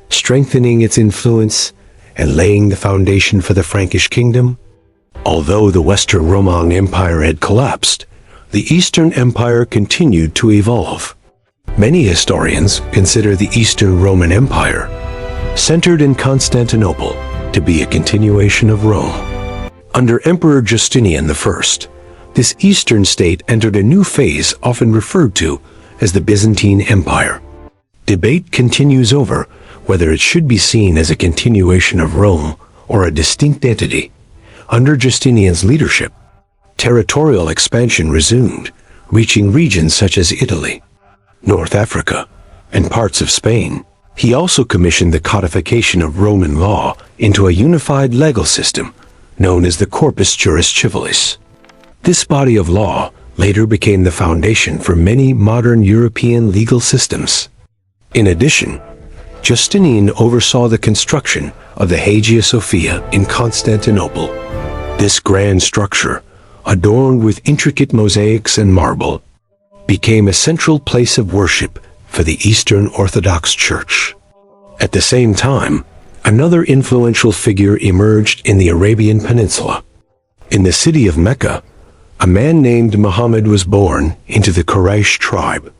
strengthening its influence and laying the foundation for the Frankish kingdom. Although the Western Roman Empire had collapsed, the Eastern Empire continued to evolve. Many historians consider the Eastern Roman Empire, centered in Constantinople, to be a continuation of Rome. Under Emperor Justinian I, this eastern state entered a new phase often referred to as the Byzantine Empire. Debate continues over whether it should be seen as a continuation of Rome or a distinct entity. Under Justinian's leadership, territorial expansion resumed, reaching regions such as Italy, North Africa, and parts of Spain. He also commissioned the codification of Roman law into a unified legal system known as the Corpus Juris Civilis. This body of law later became the foundation for many modern European legal systems. In addition, Justinian oversaw the construction of the Hagia Sophia in Constantinople. This grand structure, adorned with intricate mosaics and marble, became a central place of worship for the Eastern Orthodox Church. At the same time, another influential figure emerged in the Arabian Peninsula. In the city of Mecca, a man named Muhammad was born into the Quraysh tribe.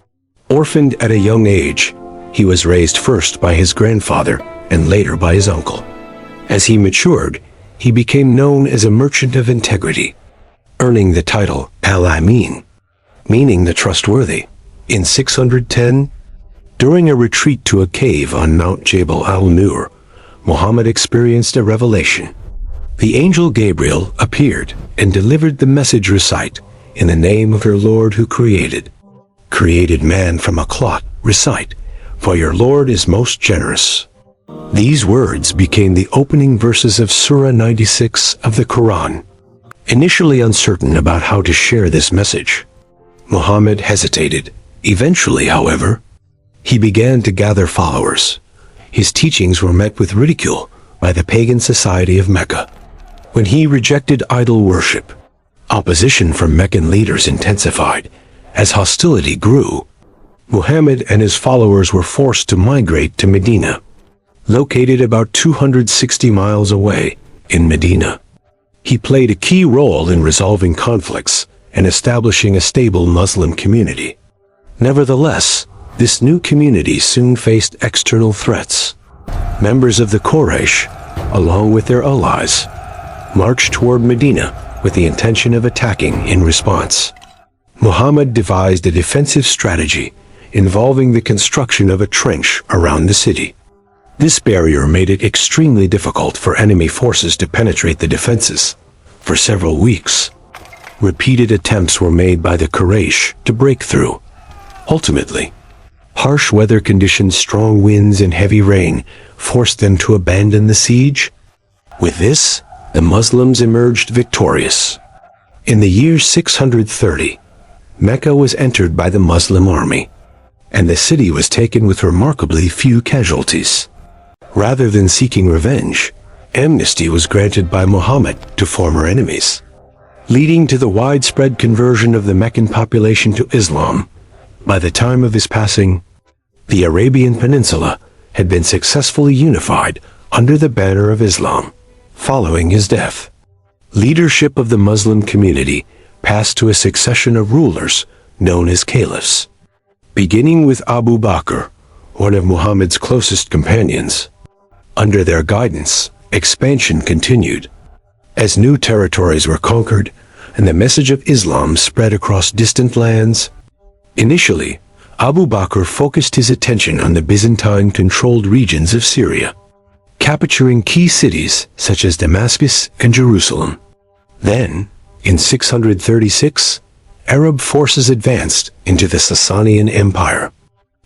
Orphaned at a young age, He was raised first by his grandfather and later by his uncle. As he matured, he became known as a merchant of integrity, earning the title Al-Amin, meaning the trustworthy. In 610, during a retreat to a cave on Mount Jabal al-Nur, Muhammad experienced a revelation. The angel Gabriel appeared and delivered the message: recite, in the name of your Lord who created man from a clot, recite, for your Lord is most generous. These words became the opening verses of Surah 96 of the Quran. Initially uncertain about how to share this message, Muhammad hesitated. Eventually, however, he began to gather followers. His teachings were met with ridicule by the pagan society of Mecca. When he rejected idol worship, opposition from Meccan leaders intensified. As hostility grew, Muhammad and his followers were forced to migrate to Medina, located about 260 miles away. In Medina, he played a key role in resolving conflicts and establishing a stable Muslim community. Nevertheless, this new community soon faced external threats. Members of the Quraysh, along with their allies, marched toward Medina with the intention of attacking in response. Muhammad devised a defensive strategy involving the construction of a trench around the city. This barrier made it extremely difficult for enemy forces to penetrate the defenses. For several weeks, repeated attempts were made by the Quraysh to break through. Ultimately, harsh weather conditions, strong winds, and heavy rain forced them to abandon the siege. With this, the Muslims emerged victorious. In the year 630, Mecca was entered by the Muslim army, and the city was taken with remarkably few casualties. Rather than seeking revenge, amnesty was granted by Muhammad to former enemies, leading to the widespread conversion of the Meccan population to Islam. By the time of his passing, the Arabian Peninsula had been successfully unified under the banner of Islam. Following his death, leadership of the Muslim community passed to a succession of rulers known as caliphs. Beginning with Abu Bakr, one of Muhammad's closest companions. Under their guidance, expansion continued. As new territories were conquered and the message of Islam spread across distant lands, initially, Abu Bakr focused his attention on the Byzantine-controlled regions of Syria, capturing key cities such as Damascus and Jerusalem. Then, in 636, Arab forces advanced into the Sasanian Empire,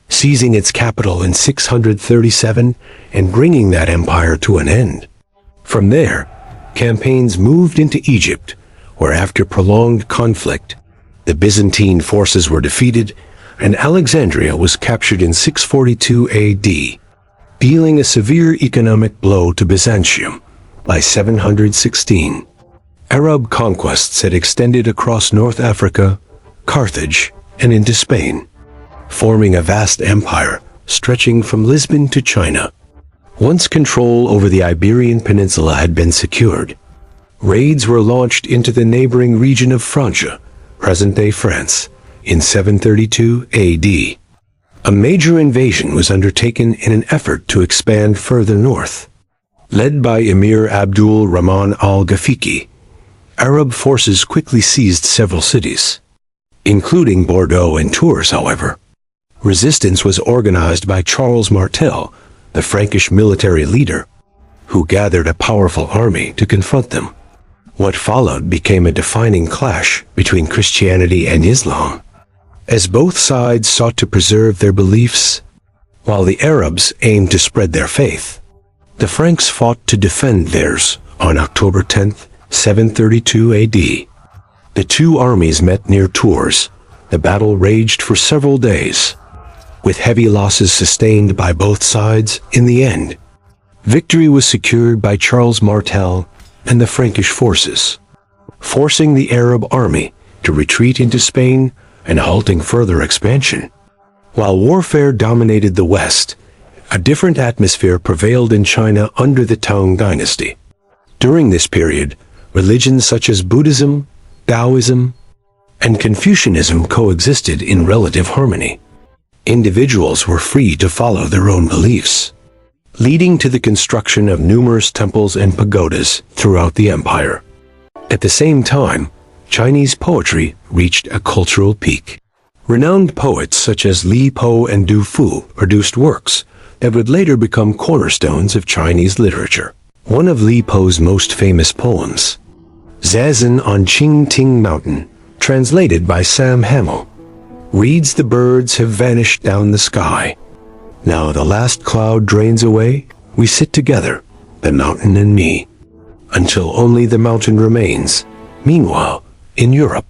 seizing its capital in 637 and bringing that empire to an end. From there, campaigns moved into Egypt, where after prolonged conflict, the Byzantine forces were defeated and Alexandria was captured in 642 AD, dealing a severe economic blow to Byzantium. By 716, Arab conquests had extended across North Africa, Carthage, and into Spain, forming a vast empire stretching from Lisbon to China. Once control over the Iberian Peninsula had been secured, raids were launched into the neighboring region of Francia, present-day France, in 732 AD. A major invasion was undertaken in an effort to expand further north. Led by Emir Abdul Rahman al-Ghafiqi, Arab forces quickly seized several cities, including Bordeaux and Tours. However, resistance was organized by Charles Martel, the Frankish military leader, who gathered a powerful army to confront them. What followed became a defining clash between Christianity and Islam, as both sides sought to preserve their beliefs, while the Arabs aimed to spread their faith. The Franks fought to defend theirs. On October 10, 732 AD, the two armies met near Tours. The battle raged for several days, with heavy losses sustained by both sides. In the end, victory was secured by Charles Martel and the Frankish forces, forcing the Arab army to retreat into Spain and halting further expansion. While warfare dominated the West, a different atmosphere prevailed in China under the Tang dynasty. During this period, religions such as Buddhism, Taoism, and Confucianism coexisted in relative harmony. Individuals were free to follow their own beliefs, leading to the construction of numerous temples and pagodas throughout the empire. At the same time, Chinese poetry reached a cultural peak. Renowned poets such as Li Po and Du Fu produced works that would later become cornerstones of Chinese literature. One of Li Po's most famous poems, Zazen on Qing Ting Mountain, translated by Sam Hamill, reads, "The birds have vanished down the sky. Now the last cloud drains away, we sit together, the mountain and me, until only the mountain remains." Meanwhile, in Europe,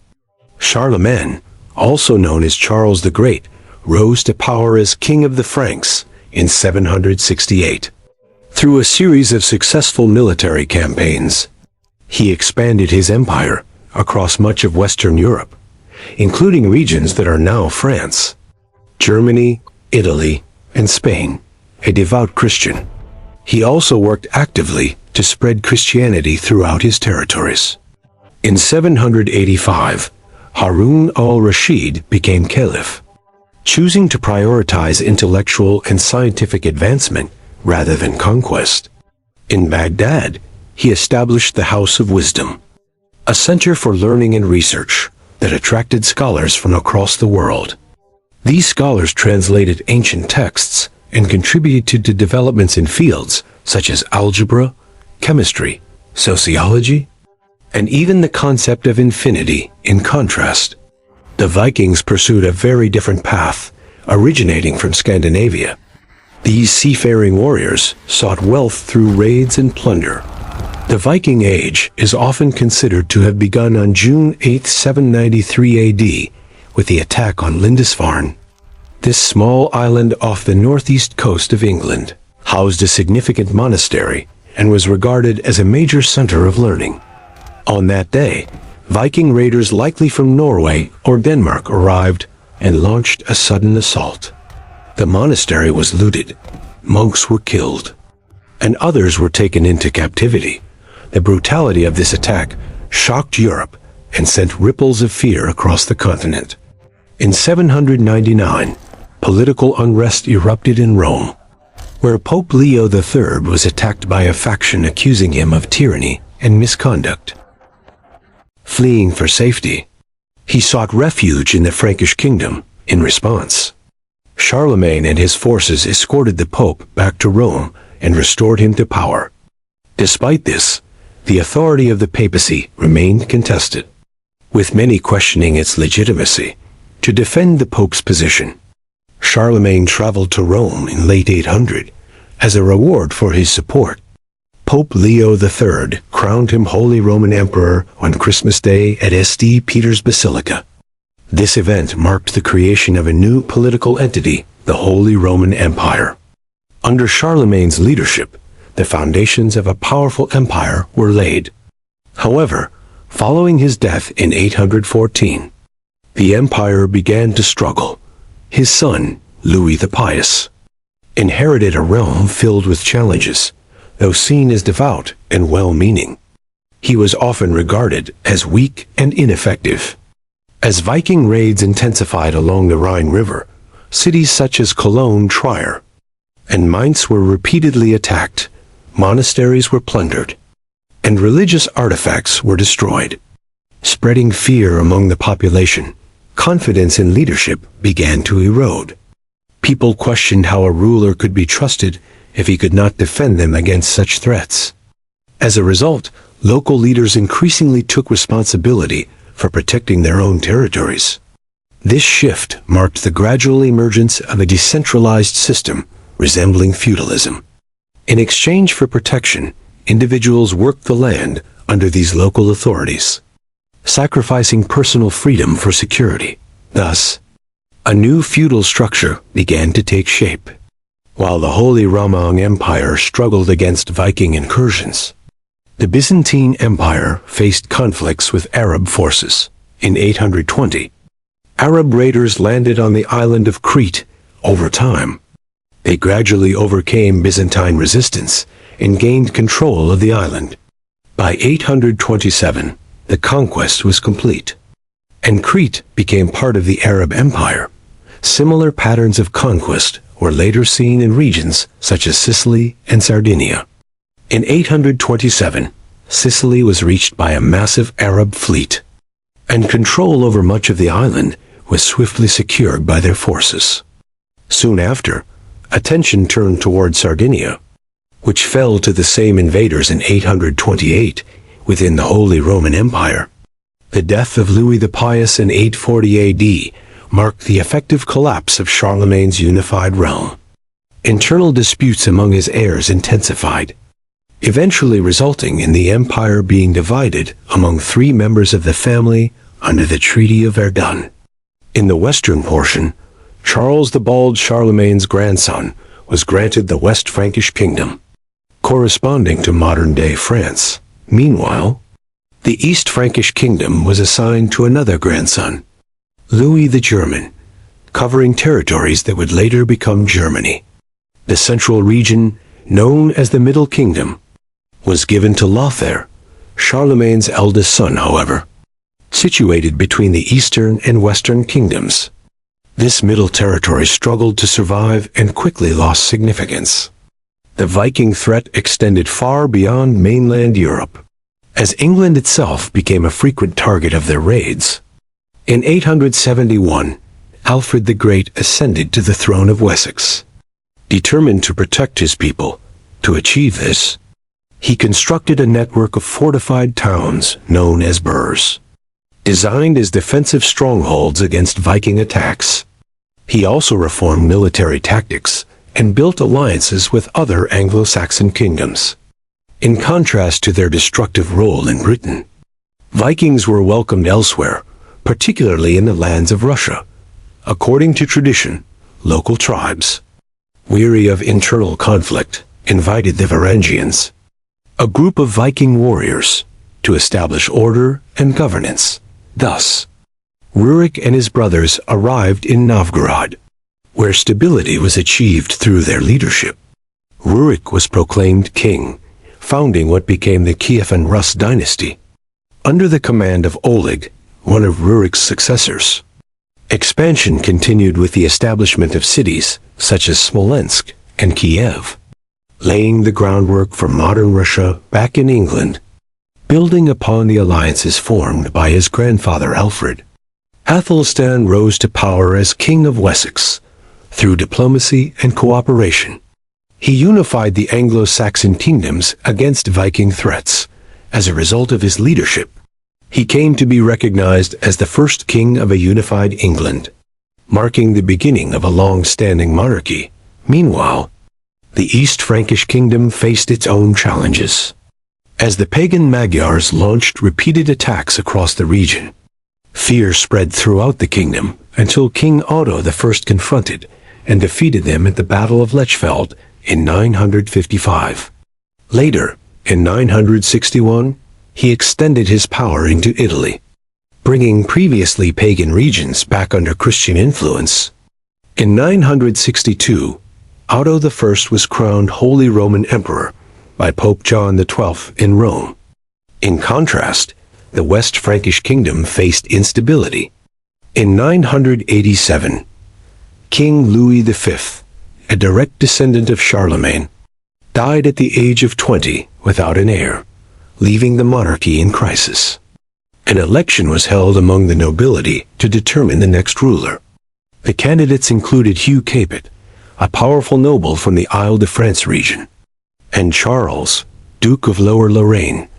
Charlemagne, also known as Charles the Great, rose to power as King of the Franks in 768. Through a series of successful military campaigns, he expanded his empire across much of Western Europe, including regions that are now France, Germany, Italy, and Spain. A devout Christian, he also worked actively to spread Christianity throughout his territories. In 785, Harun al-Rashid became caliph, choosing to prioritize intellectual and scientific advancement rather than conquest. In Baghdad, he established the House of Wisdom, a center for learning and research that attracted scholars from across the world. These scholars translated ancient texts and contributed to developments in fields such as algebra, chemistry, sociology, and even the concept of infinity. In contrast, the Vikings pursued a very different path, originating from Scandinavia. These seafaring warriors sought wealth through raids and plunder. The Viking Age is often considered to have begun on June 8, 793 AD, with the attack on Lindisfarne. This small island off the northeast coast of England housed a significant monastery and was regarded as a major center of learning. On that day, Viking raiders likely from Norway or Denmark arrived and launched a sudden assault. The monastery was looted, monks were killed, and others were taken into captivity. The brutality of this attack shocked Europe and sent ripples of fear across the continent. In 799, political unrest erupted in Rome, where Pope Leo III was attacked by a faction accusing him of tyranny and misconduct. Fleeing for safety, he sought refuge in the Frankish kingdom. In response, Charlemagne and his forces escorted the Pope back to Rome and restored him to power. Despite this, the authority of the papacy remained contested, with many questioning its legitimacy. To defend the Pope's position, Charlemagne traveled to Rome in late 800 as a reward for his support. Pope Leo III crowned him Holy Roman Emperor on Christmas Day at St. Peter's Basilica. This event marked the creation of a new political entity, the Holy Roman Empire. Under Charlemagne's leadership, the foundations of a powerful empire were laid. However, following his death in 814, the empire began to struggle. His son, Louis the Pious, inherited a realm filled with challenges. Though seen as devout and well-meaning, he was often regarded as weak and ineffective. As Viking raids intensified along the Rhine River, cities such as Cologne, Trier, and Mainz were repeatedly attacked, monasteries were plundered, and religious artifacts were destroyed. Spreading fear among the population, confidence in leadership began to erode. People questioned how a ruler could be trusted if he could not defend them against such threats. As a result, local leaders increasingly took responsibility for protecting their own territories. This shift marked the gradual emergence of a decentralized system resembling feudalism. In exchange for protection, individuals worked the land under these local authorities, sacrificing personal freedom for security. Thus, a new feudal structure began to take shape. While the Holy Roman Empire struggled against Viking incursions, the Byzantine Empire faced conflicts with Arab forces. In 820, Arab raiders landed on the island of Crete. Over time, they gradually overcame Byzantine resistance and gained control of the island. By 827, the conquest was complete, and Crete became part of the Arab Empire. Similar patterns of conquest were later seen in regions such as Sicily and Sardinia. In 827, Sicily was reached by a massive Arab fleet, and control over much of the island was swiftly secured by their forces. Soon after, attention turned toward Sardinia, which fell to the same invaders in 828 within the Holy Roman Empire. The death of Louis the Pious in 840 AD marked the effective collapse of Charlemagne's unified realm. Internal disputes among his heirs intensified, eventually resulting in the empire being divided among three members of the family under the Treaty of Verdun. In the western portion, Charles the Bald, Charlemagne's grandson, was granted the West Frankish kingdom, corresponding to modern-day France. Meanwhile, the East Frankish kingdom was assigned to another grandson, Louis the German, covering territories that would later become Germany. The central region, known as the Middle Kingdom, was given to Lothair, Charlemagne's eldest son, however, situated between the eastern and western kingdoms. This middle territory struggled to survive and quickly lost significance. The Viking threat extended far beyond mainland Europe, as England itself became a frequent target of their raids. In 871, Alfred the Great ascended to the throne of Wessex. Determined to protect his people, to achieve this, he constructed a network of fortified towns known as burhs, designed as defensive strongholds against Viking attacks. He also reformed military tactics and built alliances with other Anglo-Saxon kingdoms. In contrast to their destructive role in Britain, Vikings were welcomed elsewhere, particularly in the lands of Russia. According to tradition, local tribes, weary of internal conflict, invited the Varangians, a group of Viking warriors, to establish order and governance. Thus, Rurik and his brothers arrived in Novgorod, where stability was achieved through their leadership. Rurik was proclaimed king, founding what became the Kievan Rus dynasty, under the command of Oleg, one of Rurik's successors. Expansion continued with the establishment of cities such as Smolensk and Kiev, laying the groundwork for modern Russia back in England. Building upon the alliances formed by his grandfather Alfred, Athelstan rose to power as King of Wessex through diplomacy and cooperation. He unified the Anglo-Saxon kingdoms against Viking threats. As a result of his leadership, he came to be recognized as the first king of a unified England, marking the beginning of a long-standing monarchy. Meanwhile, the East Frankish kingdom faced its own challenges, as the pagan Magyars launched repeated attacks across the region. Fear spread throughout the kingdom until King Otto I confronted and defeated them at the Battle of Lechfeld in 955. Later, in 961, he extended his power into Italy, bringing previously pagan regions back under Christian influence. In 962, Otto I was crowned Holy Roman Emperor by Pope John XII in Rome. In contrast, the West Frankish kingdom faced instability. In 987, King Louis V, a direct descendant of Charlemagne, died at the age of 20 without an heir, leaving the monarchy in crisis. An election was held among the nobility to determine the next ruler. The candidates included Hugh Capet, a powerful noble from the Isle-de-France region, and Charles, Duke of Lower Lorraine.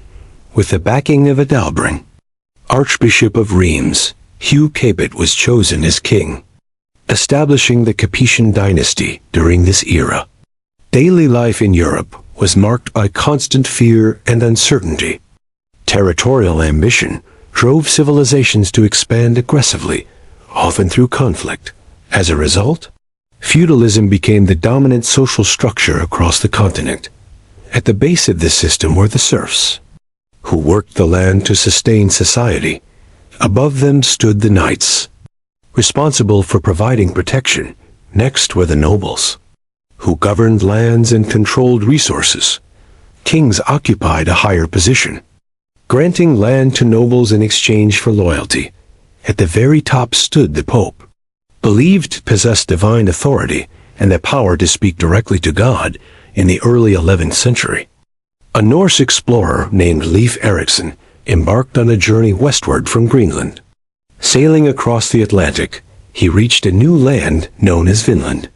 With the backing of Adalbert, Archbishop of Reims, Hugh Capet was chosen as king, establishing the Capetian dynasty during this era. Daily life in Europe was marked by constant fear and uncertainty. Territorial ambition drove civilizations to expand aggressively, often through conflict. As a result, feudalism became the dominant social structure across the continent. At the base of this system were the serfs, who worked the land to sustain society. Above them stood the knights, responsible for providing protection. Next were the nobles, who governed lands and controlled resources. Kings occupied a higher position, granting land to nobles in exchange for loyalty. At the very top stood the Pope, believed to possess divine authority and the power to speak directly to God in the early 11th century. A Norse explorer named Leif Erikson embarked on a journey westward from Greenland. Sailing across the Atlantic, he reached a new land known as Vinland.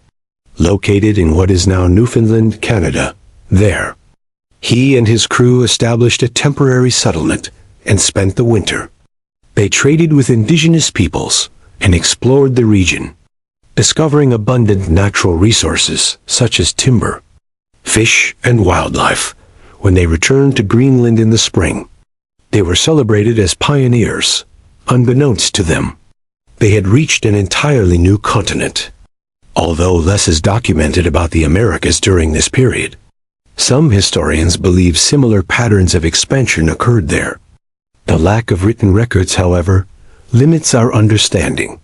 Located in what is now Newfoundland, Canada, there, he and his crew established a temporary settlement and spent the winter. They traded with indigenous peoples and explored the region, discovering abundant natural resources such as timber, fish, and wildlife. When they returned to Greenland in the spring, they were celebrated as pioneers. Unbeknownst to them, they had reached an entirely new continent. Although less is documented about the Americas during this period, some historians believe similar patterns of expansion occurred there. The lack of written records, however, limits our understanding.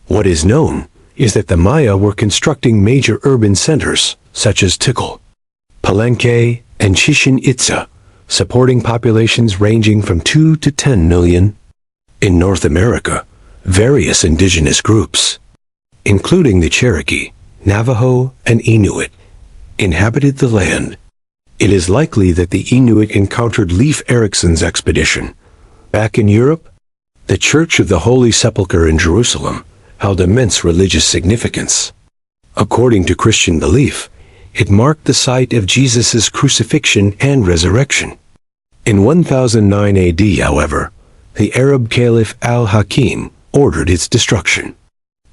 What is known is that the Maya were constructing major urban centers such as Tikal, Palenque, and Chichen Itza, supporting populations ranging from 2 to 10 million. In North America, various indigenous groups, including the Cherokee, Navajo, and Inuit, inhabited the land. It is likely that the Inuit encountered Leif Erikson's expedition. Back in Europe, the Church of the Holy Sepulchre in Jerusalem held immense religious significance. According to Christian belief, it marked the site of Jesus' crucifixion and resurrection. In 1009 AD, however, the Arab Caliph al-Hakim ordered its destruction.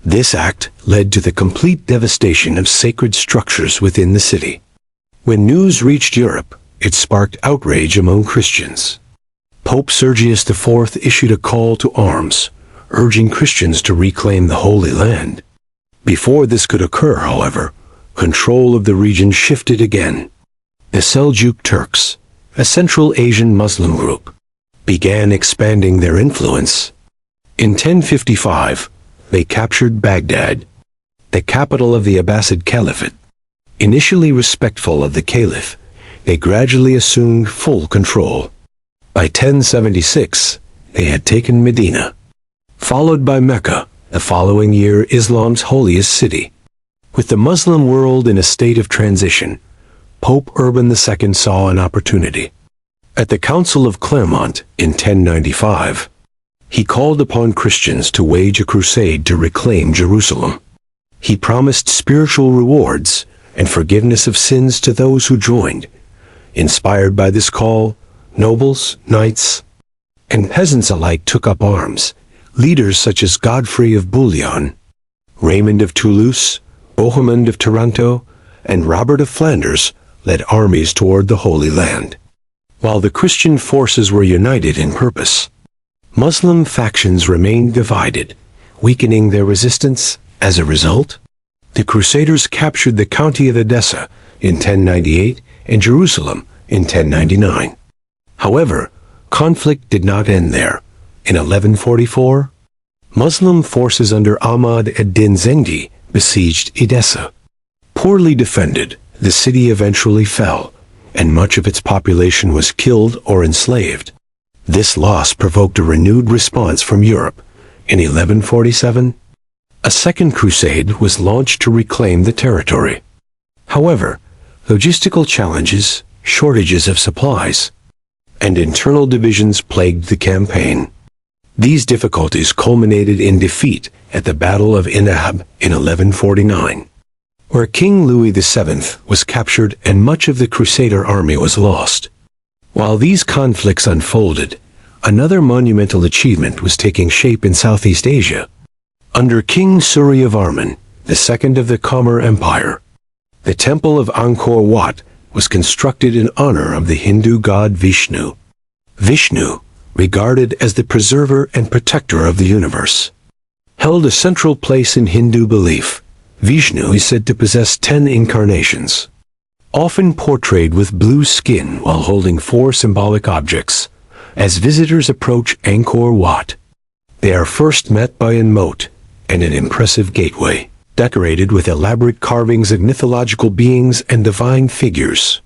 This act led to the complete devastation of sacred structures within the city. When news reached Europe, it sparked outrage among Christians. Pope Sergius IV issued a call to arms, urging Christians to reclaim the Holy Land. Before this could occur, however, control of the region shifted again. The Seljuk Turks, a Central Asian Muslim group, began expanding their influence. In 1055, they captured Baghdad, the capital of the Abbasid Caliphate. Initially respectful of the Caliph, they gradually assumed full control. By 1076, they had taken Medina, followed by Mecca, the following year Islam's holiest city. With the Muslim world in a state of transition, Pope Urban II saw an opportunity. At the Council of Clermont in 1095, he called upon Christians to wage a crusade to reclaim Jerusalem. He promised spiritual rewards and forgiveness of sins to those who joined. Inspired by this call, nobles, knights, and peasants alike took up arms. Leaders such as Godfrey of Bouillon, Raymond of Toulouse, Bohemond of Taranto, and Robert of Flanders led armies toward the Holy Land. While the Christian forces were united in purpose, Muslim factions remained divided, weakening their resistance. As a result, the Crusaders captured the county of Edessa in 1098 and Jerusalem in 1099. However, conflict did not end there. In 1144, Muslim forces under Ahmad ad-Din Zenghi besieged Edessa. Poorly defended, the city eventually fell, and much of its population was killed or enslaved. This loss provoked a renewed response from Europe. In 1147, a second crusade was launched to reclaim the territory. However, logistical challenges, shortages of supplies, and internal divisions plagued the campaign. These difficulties culminated in defeat at the Battle of Inab in 1149, where King Louis VII was captured and much of the Crusader army was lost. While these conflicts unfolded, another monumental achievement was taking shape in Southeast Asia. Under King Suryavarman, the second of the Khmer Empire, the temple of Angkor Wat was constructed in honor of the Hindu god Vishnu. Vishnu, regarded as the preserver and protector of the universe, held a central place in Hindu belief. Vishnu is said to possess 10 incarnations, often portrayed with blue skin while holding 4 symbolic objects. As visitors approach Angkor Wat, they are first met by a moat and an impressive gateway, decorated with elaborate carvings of mythological beings and divine figures.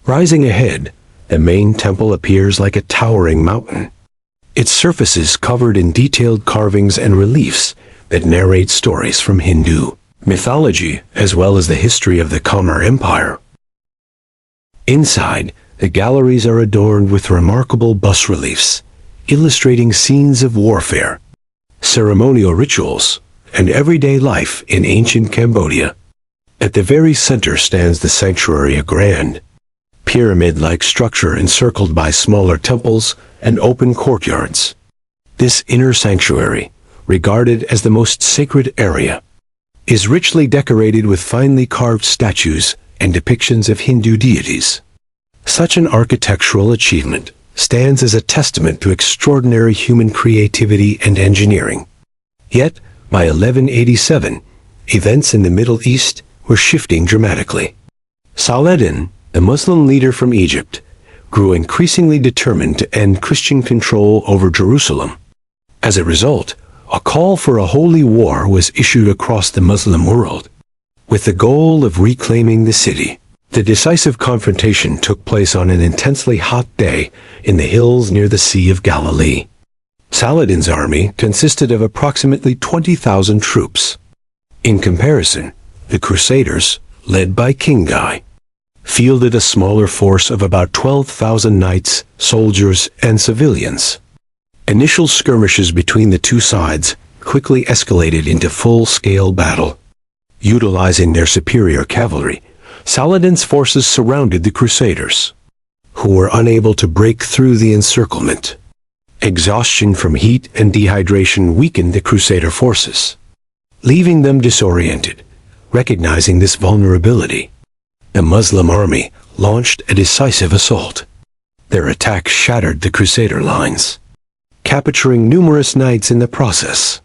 Rising ahead, the main temple appears like a towering mountain, its surfaces covered in detailed carvings and reliefs that narrate stories from Hindu mythology as well as the history of the Khmer Empire. Inside, the galleries are adorned with remarkable bas-reliefs, illustrating scenes of warfare, ceremonial rituals, and everyday life in ancient Cambodia. At the very center stands the sanctuary, a grand, pyramid-like structure encircled by smaller temples and open courtyards. This inner sanctuary, regarded as the most sacred area, is richly decorated with finely carved statues and depictions of Hindu deities. Such an architectural achievement stands as a testament to extraordinary human creativity and engineering. Yet, by 1187, events in the Middle East were shifting dramatically. Saladin, the Muslim leader from Egypt, grew increasingly determined to end Christian control over Jerusalem. As a result, a call for a holy war was issued across the Muslim world, with the goal of reclaiming the city. The decisive confrontation took place on an intensely hot day in the hills near the Sea of Galilee. Saladin's army consisted of approximately 20,000 troops. In comparison, the Crusaders, led by King Guy, fielded a smaller force of about 12,000 knights, soldiers, and civilians. Initial skirmishes between the two sides quickly escalated into full-scale battle. Utilizing their superior cavalry, Saladin's forces surrounded the Crusaders, who were unable to break through the encirclement. Exhaustion from heat and dehydration weakened the Crusader forces, leaving them disoriented. Recognizing this vulnerability, the Muslim army launched a decisive assault. Their attack shattered the Crusader lines, capturing numerous knights in the process.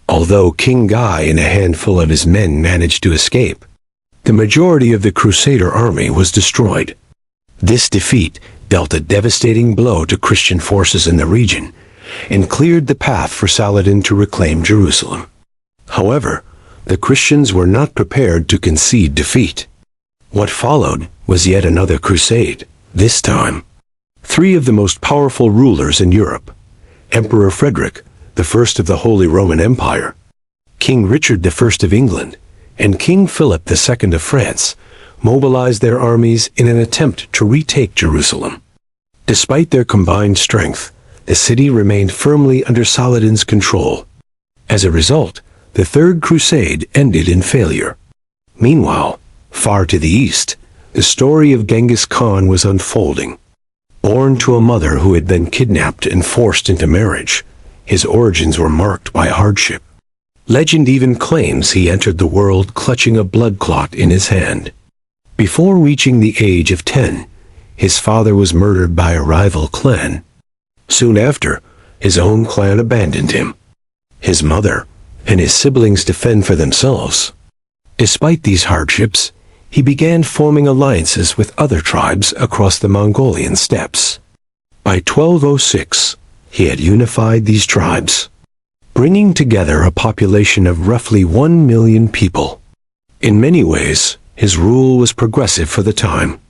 Although King Guy and a handful of his men managed to escape, the majority of the Crusader army was destroyed. This defeat dealt a devastating blow to Christian forces in the region and cleared the path for Saladin to reclaim Jerusalem. However, the Christians were not prepared to concede defeat. What followed was yet another crusade. This time, three of the most powerful rulers in Europe, Emperor Frederick, the first of the Holy Roman Empire, King Richard I of England, and King Philip II of France, mobilized their armies in an attempt to retake Jerusalem. Despite their combined strength, the city remained firmly under Saladin's control. As a result, the Third Crusade ended in failure. Meanwhile, far to the east, the story of Genghis Khan was unfolding. Born to a mother who had been kidnapped and forced into marriage, his origins were marked by hardship. Legend even claims he entered the world clutching a blood clot in his hand. Before reaching the age of 10, his father was murdered by a rival clan. Soon after, his own clan abandoned him. His mother and his siblings defend for themselves. Despite these hardships, he began forming alliances with other tribes across the Mongolian steppes. By 1206, he had unified these tribes, bringing together a population of roughly 1 million people. In many ways, his rule was progressive for the time.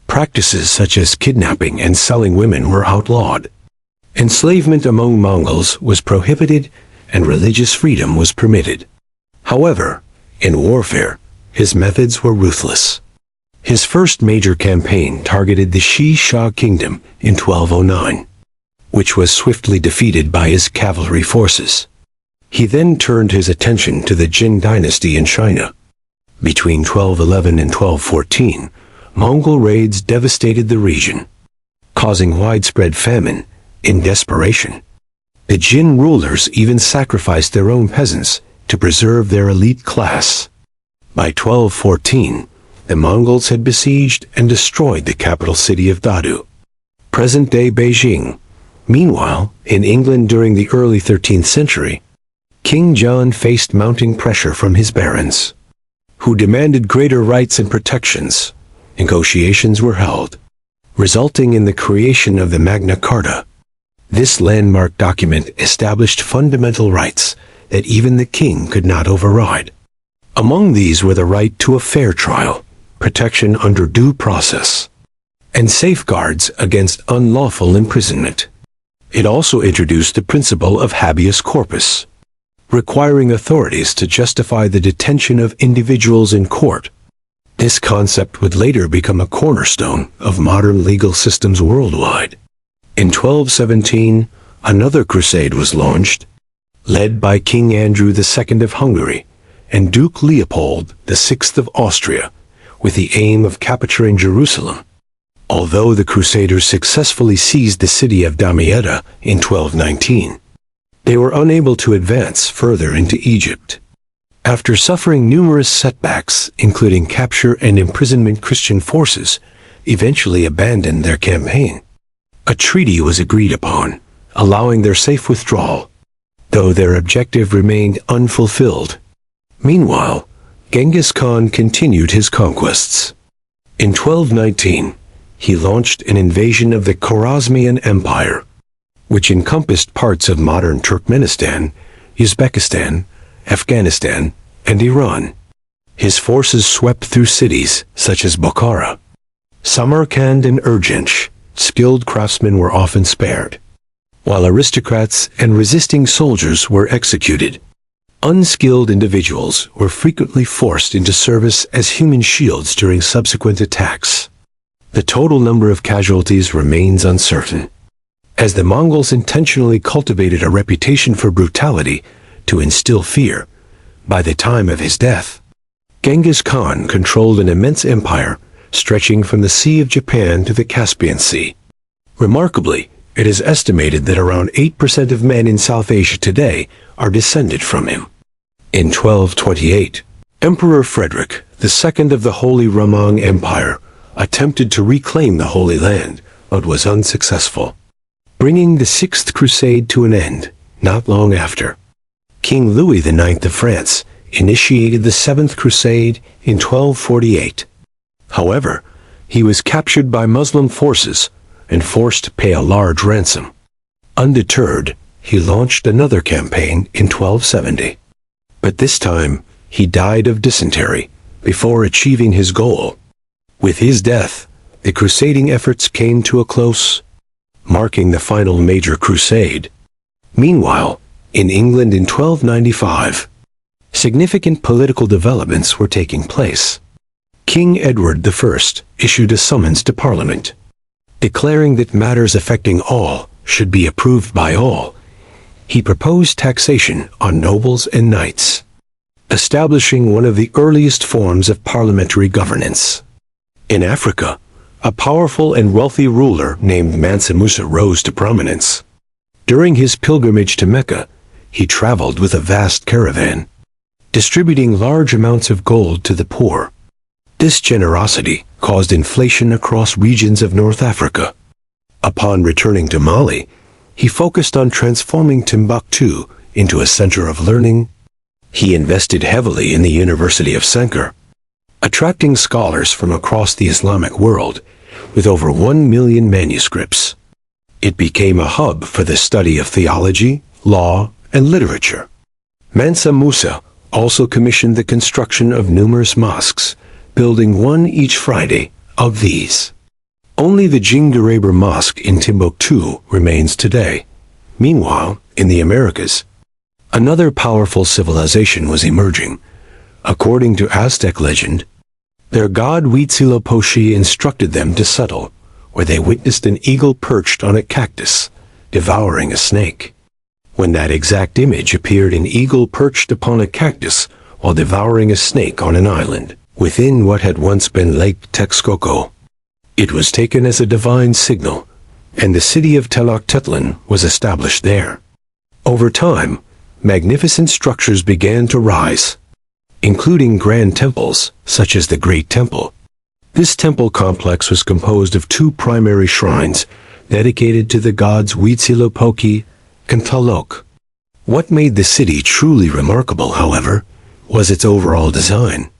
Practices such as kidnapping and selling women were outlawed. Enslavement among Mongols was prohibited, and religious freedom was permitted. However, in warfare, his methods were ruthless. His first major campaign targeted the Xi kingdom in 1209, which was swiftly defeated by his cavalry forces. He then turned his attention to the Jin dynasty in China. Between 1211 and 1214, Mongol raids devastated the region, causing widespread famine. In desperation, the Jin rulers even sacrificed their own peasants to preserve their elite class. By 1214, the Mongols had besieged and destroyed the capital city of Dadu, present-day Beijing. Meanwhile, in England during the early 13th century, King John faced mounting pressure from his barons, who demanded greater rights and protections. Negotiations were held, resulting in the creation of the Magna Carta. This landmark document established fundamental rights that even the king could not override. Among these were the right to a fair trial, protection under due process, and safeguards against unlawful imprisonment. It also introduced the principle of habeas corpus, requiring authorities to justify the detention of individuals in court. This concept would later become a cornerstone of modern legal systems worldwide. In 1217, another crusade was launched, led by King Andrew II of Hungary and Duke Leopold VI of Austria, with the aim of capturing Jerusalem. Although the Crusaders successfully seized the city of Damietta in 1219, they were unable to advance further into Egypt. After suffering numerous setbacks, including capture and imprisonment, Christian forces eventually abandoned their campaign. A treaty was agreed upon, allowing their safe withdrawal, though their objective remained unfulfilled. Meanwhile, Genghis Khan continued his conquests. In 1219, he launched an invasion of the Khwarezmian Empire, which encompassed parts of modern Turkmenistan, Uzbekistan, Afghanistan, and Iran. His forces swept through cities such as Bukhara, Samarkand, and Urgench. Skilled craftsmen were often spared, while aristocrats and resisting soldiers were executed. Unskilled individuals were frequently forced into service as human shields during subsequent attacks. The total number of casualties remains uncertain, as the Mongols intentionally cultivated a reputation for brutality to instill fear. By the time of his death, Genghis Khan controlled an immense empire stretching from the Sea of Japan to the Caspian Sea. Remarkably, it is estimated that around 8% of men in South Asia today are descended from him. In 1228, Emperor Frederick II of the Holy Roman Empire attempted to reclaim the Holy Land, but was unsuccessful, bringing the Sixth Crusade to an end. Not long after, King Louis IX of France initiated the Seventh Crusade in 1248. However, he was captured by Muslim forces and forced to pay a large ransom. Undeterred, he launched another campaign in 1270. But this time, he died of dysentery before achieving his goal. With his death, the crusading efforts came to a close, marking the final major crusade. Meanwhile, in England in 1295, significant political developments were taking place. King Edward I issued a summons to Parliament, declaring that matters affecting all should be approved by all. He proposed taxation on nobles and knights, establishing one of the earliest forms of parliamentary governance. In Africa, a powerful and wealthy ruler named Mansa Musa rose to prominence. During his pilgrimage to Mecca, he traveled with a vast caravan, distributing large amounts of gold to the poor. This generosity caused inflation across regions of North Africa. Upon returning to Mali, he focused on transforming Timbuktu into a center of learning. He invested heavily in the University of Sankar, attracting scholars from across the Islamic world with over 1 million manuscripts. It became a hub for the study of theology, law, and literature. Mansa Musa also commissioned the construction of numerous mosques, building one each Friday. Of these, only the Jingareber Mosque in Timbuktu remains today. Meanwhile, in the Americas, another powerful civilization was emerging. According to Aztec legend, their god Huitzilopochtli instructed them to settle, where they witnessed an eagle perched on a cactus, devouring a snake. When that exact image appeared, an eagle perched upon a cactus while devouring a snake on an island within what had once been Lake Texcoco. It was taken as a divine signal, and the city of Tenochtitlan was established there. Over time, magnificent structures began to rise, including grand temples, such as the Great Temple. This temple complex was composed of two primary shrines, dedicated to the gods Huitzilopochtli and Tlaloc. What made the city truly remarkable, however, was its overall design.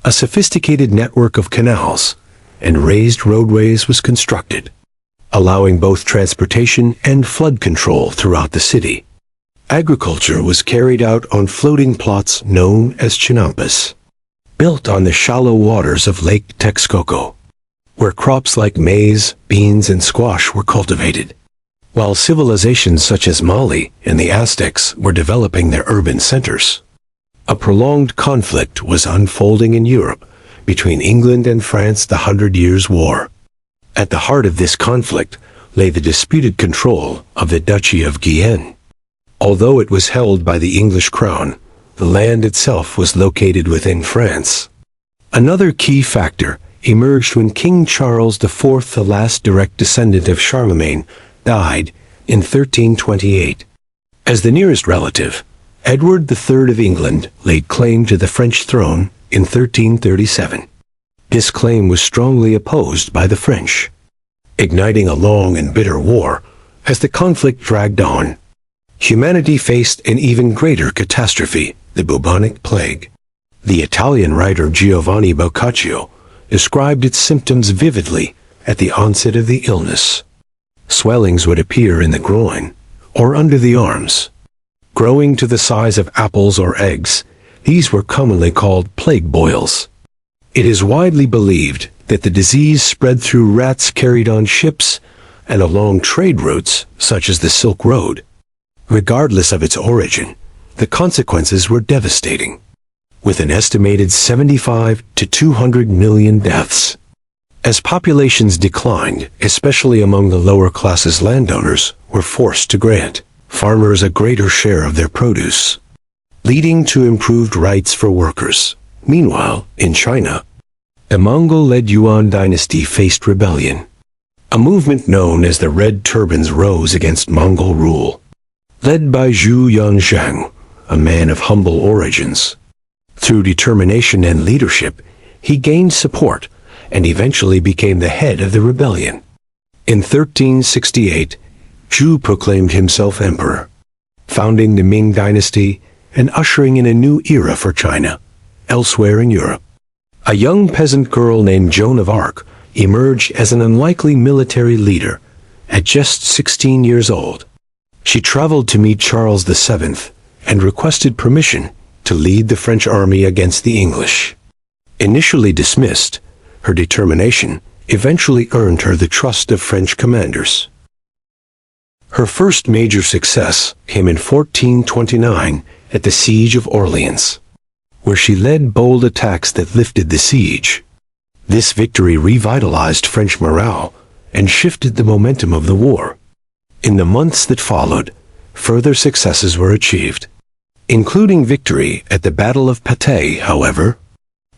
A sophisticated network of canals and raised roadways was constructed, allowing both transportation and flood control throughout the city. Agriculture was carried out on floating plots known as chinampas, built on the shallow waters of Lake Texcoco, where crops like maize, beans, and squash were cultivated. while civilizations such as Mali and the Aztecs were developing their urban centers. A prolonged conflict was unfolding in Europe between England and France, the 100 Years' War. At the heart of this conflict lay the disputed control of the Duchy of Guyenne. Although it was held by the English crown, the land itself was located within France. Another key factor emerged when King Charles IV, the last direct descendant of Charlemagne, died in 1328. As the nearest relative, Edward III of England laid claim to the French throne in 1337. This claim was strongly opposed by the French, igniting a long and bitter war. As the conflict dragged on, humanity faced an even greater catastrophe, the bubonic plague. The Italian writer Giovanni Boccaccio described its symptoms vividly at the onset of the illness. Swellings would appear in the groin or under the arms, growing to the size of apples or eggs. These were commonly called plague boils. It is widely believed that the disease spread through rats carried on ships and along trade routes such as the Silk Road. Regardless of its origin, the consequences were devastating, with an estimated 75 to 200 million deaths. As populations declined, especially among the lower classes, landowners were forced to grant farmers a greater share of their produce, leading to improved rights for workers. Meanwhile, in China, the Mongol-led Yuan dynasty faced rebellion. A movement known as the Red Turbans rose against Mongol rule, led by Zhu Yanzhang, a man of humble origins. Through determination and leadership, he gained support and eventually became the head of the rebellion. In 1368, Zhu proclaimed himself emperor, founding the Ming dynasty and ushering in a new era for China. Elsewhere in Europe, a young peasant girl named Joan of Arc emerged as an unlikely military leader at just 16 years old. She traveled to meet Charles VII and requested permission to lead the French army against the English. Initially dismissed, her determination eventually earned her the trust of French commanders. Her first major success came in 1429 at the Siege of Orleans, where she led bold attacks that lifted the siege. This victory revitalized French morale and shifted the momentum of the war. In the months that followed, further successes were achieved, including victory at the Battle of Patay. However,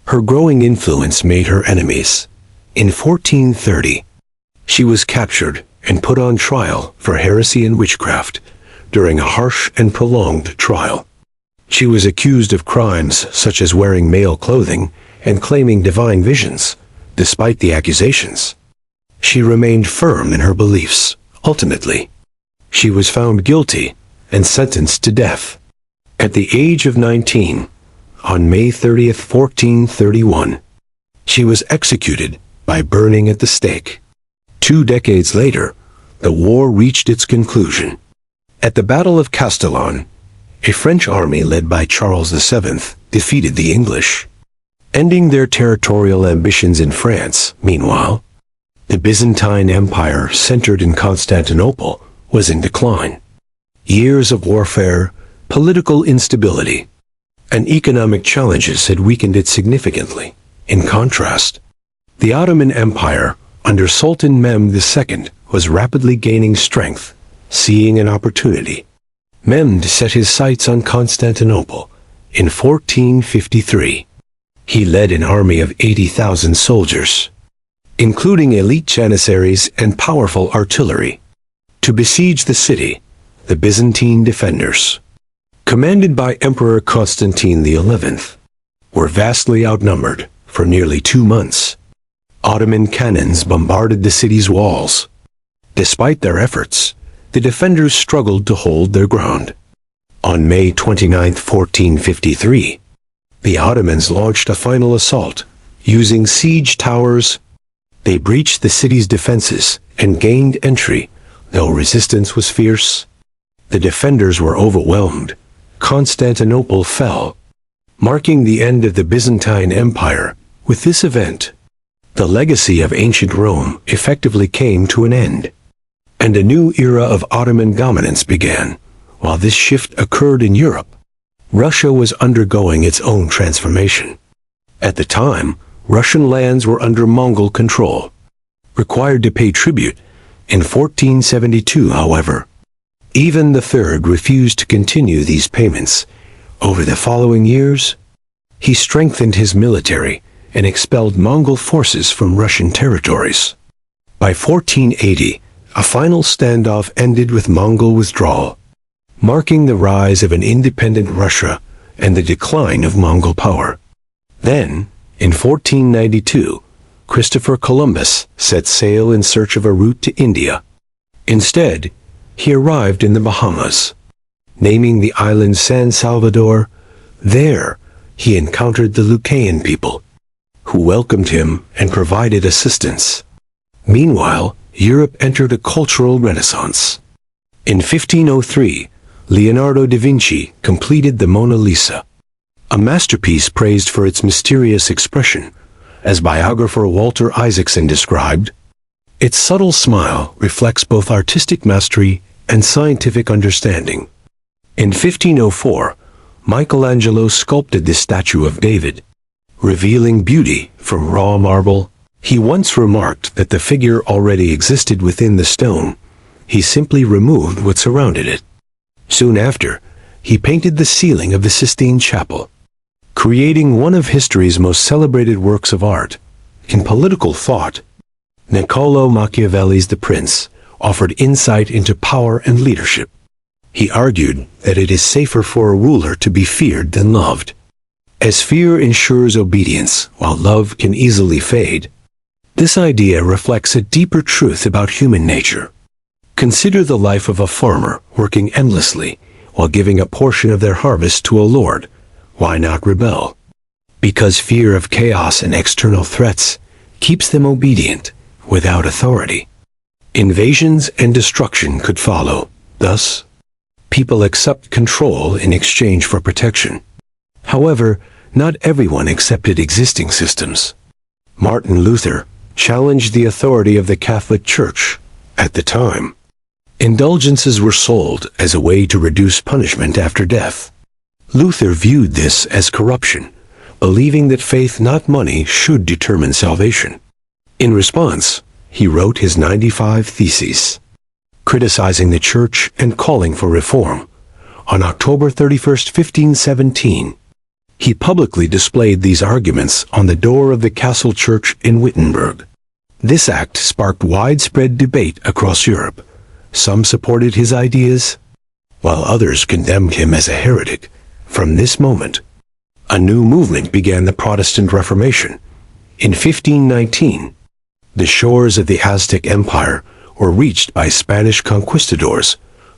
her growing influence made her enemies. In 1430, she was captured and put on trial for heresy and witchcraft during a harsh and prolonged trial. She was accused of crimes such as wearing male clothing and claiming divine visions. Despite the accusations, she remained firm in her beliefs. Ultimately, she was found guilty and sentenced to death. At the age of 19, on May 30th, 1431, she was executed by burning at the stake. 2 decades later, the war reached its conclusion. At the Battle of Castellon, a French army led by Charles VII defeated the English, ending their territorial ambitions in France. Meanwhile, the Byzantine Empire, centered in Constantinople, was in decline. Years of warfare, political instability, and economic challenges had weakened it significantly. In contrast, the Ottoman Empire, under Sultan Mehmed II, was rapidly gaining strength. Seeing an opportunity, Mehmed set his sights on Constantinople. In 1453, he led an army of 80,000 soldiers, including elite janissaries and powerful artillery, to besiege the city. The Byzantine defenders, commanded by Emperor Constantine XI, were vastly outnumbered. For nearly 2 months, Ottoman cannons bombarded the city's walls. Despite their efforts, the defenders struggled to hold their ground. On May 29, 1453, the Ottomans launched a final assault. Using siege towers, they breached the city's defenses and gained entry. Though resistance was fierce, the defenders were overwhelmed. Constantinople fell, marking the end of the Byzantine Empire. With this event, the legacy of ancient Rome effectively came to an end. and a new era of Ottoman dominance began. While this shift occurred in Europe, Russia was undergoing its own transformation. At the time, Russian lands were under Mongol control, required to pay tribute. In 1472, however, Ivan III refused to continue these payments. Over the following years, he strengthened his military and expelled Mongol forces from Russian territories. By 1480, a final standoff ended with Mongol withdrawal, marking the rise of an independent Russia and the decline of Mongol power. Then, in 1492, Christopher Columbus set sail in search of a route to India. Instead, he arrived in the Bahamas, naming the island San Salvador. There, he encountered the Lucayan people, who welcomed him and provided assistance. Meanwhile, Europe entered a cultural renaissance. In 1503, Leonardo da Vinci completed the Mona Lisa, a masterpiece praised for its mysterious expression. As biographer Walter Isaacson described, its subtle smile reflects both artistic mastery and scientific understanding. In 1504, Michelangelo sculpted the statue of David, revealing beauty from raw marble. He once remarked that the figure already existed within the stone. He simply removed what surrounded it. Soon after, he painted the ceiling of the Sistine Chapel, creating one of history's most celebrated works of art. In political thought, Niccolò Machiavelli's The Prince offered insight into power and leadership. He argued that it is safer for a ruler to be feared than loved, as fear ensures obedience while love can easily fade. This idea reflects a deeper truth about human nature. Consider the life of a farmer working endlessly while giving a portion of their harvest to a lord. Why not rebel? Because fear of chaos and external threats keeps them obedient without authority. Invasions and destruction could follow. Thus, people accept control in exchange for protection. However, not everyone accepted existing systems. Martin Luther challenged the authority of the Catholic Church. At the time, indulgences were sold as a way to reduce punishment after death. Luther viewed this as corruption, believing that faith, not money, should determine salvation. In response, he wrote his 95 Theses, criticizing the Church and calling for reform. On October 31, 1517, he publicly displayed these arguments on the door of the Castle Church in Wittenberg. This act sparked widespread debate across Europe. Some supported his ideas, while others condemned him as a heretic. From this moment, a new movement began, the Protestant Reformation. In 1519, the shores of the Aztec Empire were reached by Spanish conquistadors,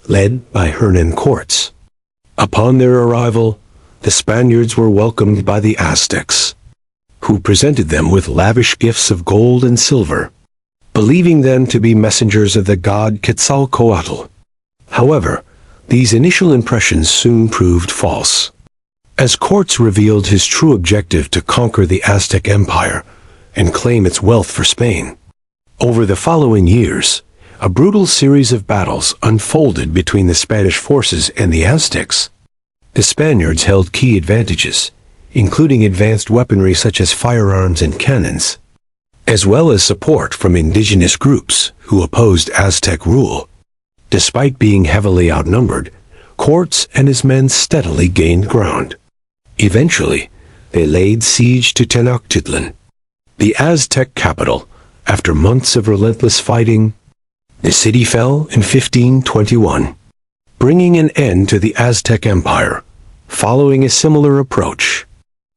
led by Hernan Cortes. Upon their arrival, the Spaniards were welcomed by the Aztecs, who presented them with lavish gifts of gold and silver, believing them to be messengers of the god Quetzalcoatl. However, these initial impressions soon proved false, as Cortes revealed his true objective to conquer the Aztec Empire and claim its wealth for Spain. Over the following years, a brutal series of battles unfolded between the Spanish forces and the Aztecs. The Spaniards held key advantages, including advanced weaponry such as firearms and cannons, as well as support from indigenous groups who opposed Aztec rule. Despite being heavily outnumbered, Cortes and his men steadily gained ground. Eventually, they laid siege to Tenochtitlan, the Aztec capital. After months of relentless fighting, the city fell in 1521, bringing an end to the Aztec Empire. Following a similar approach,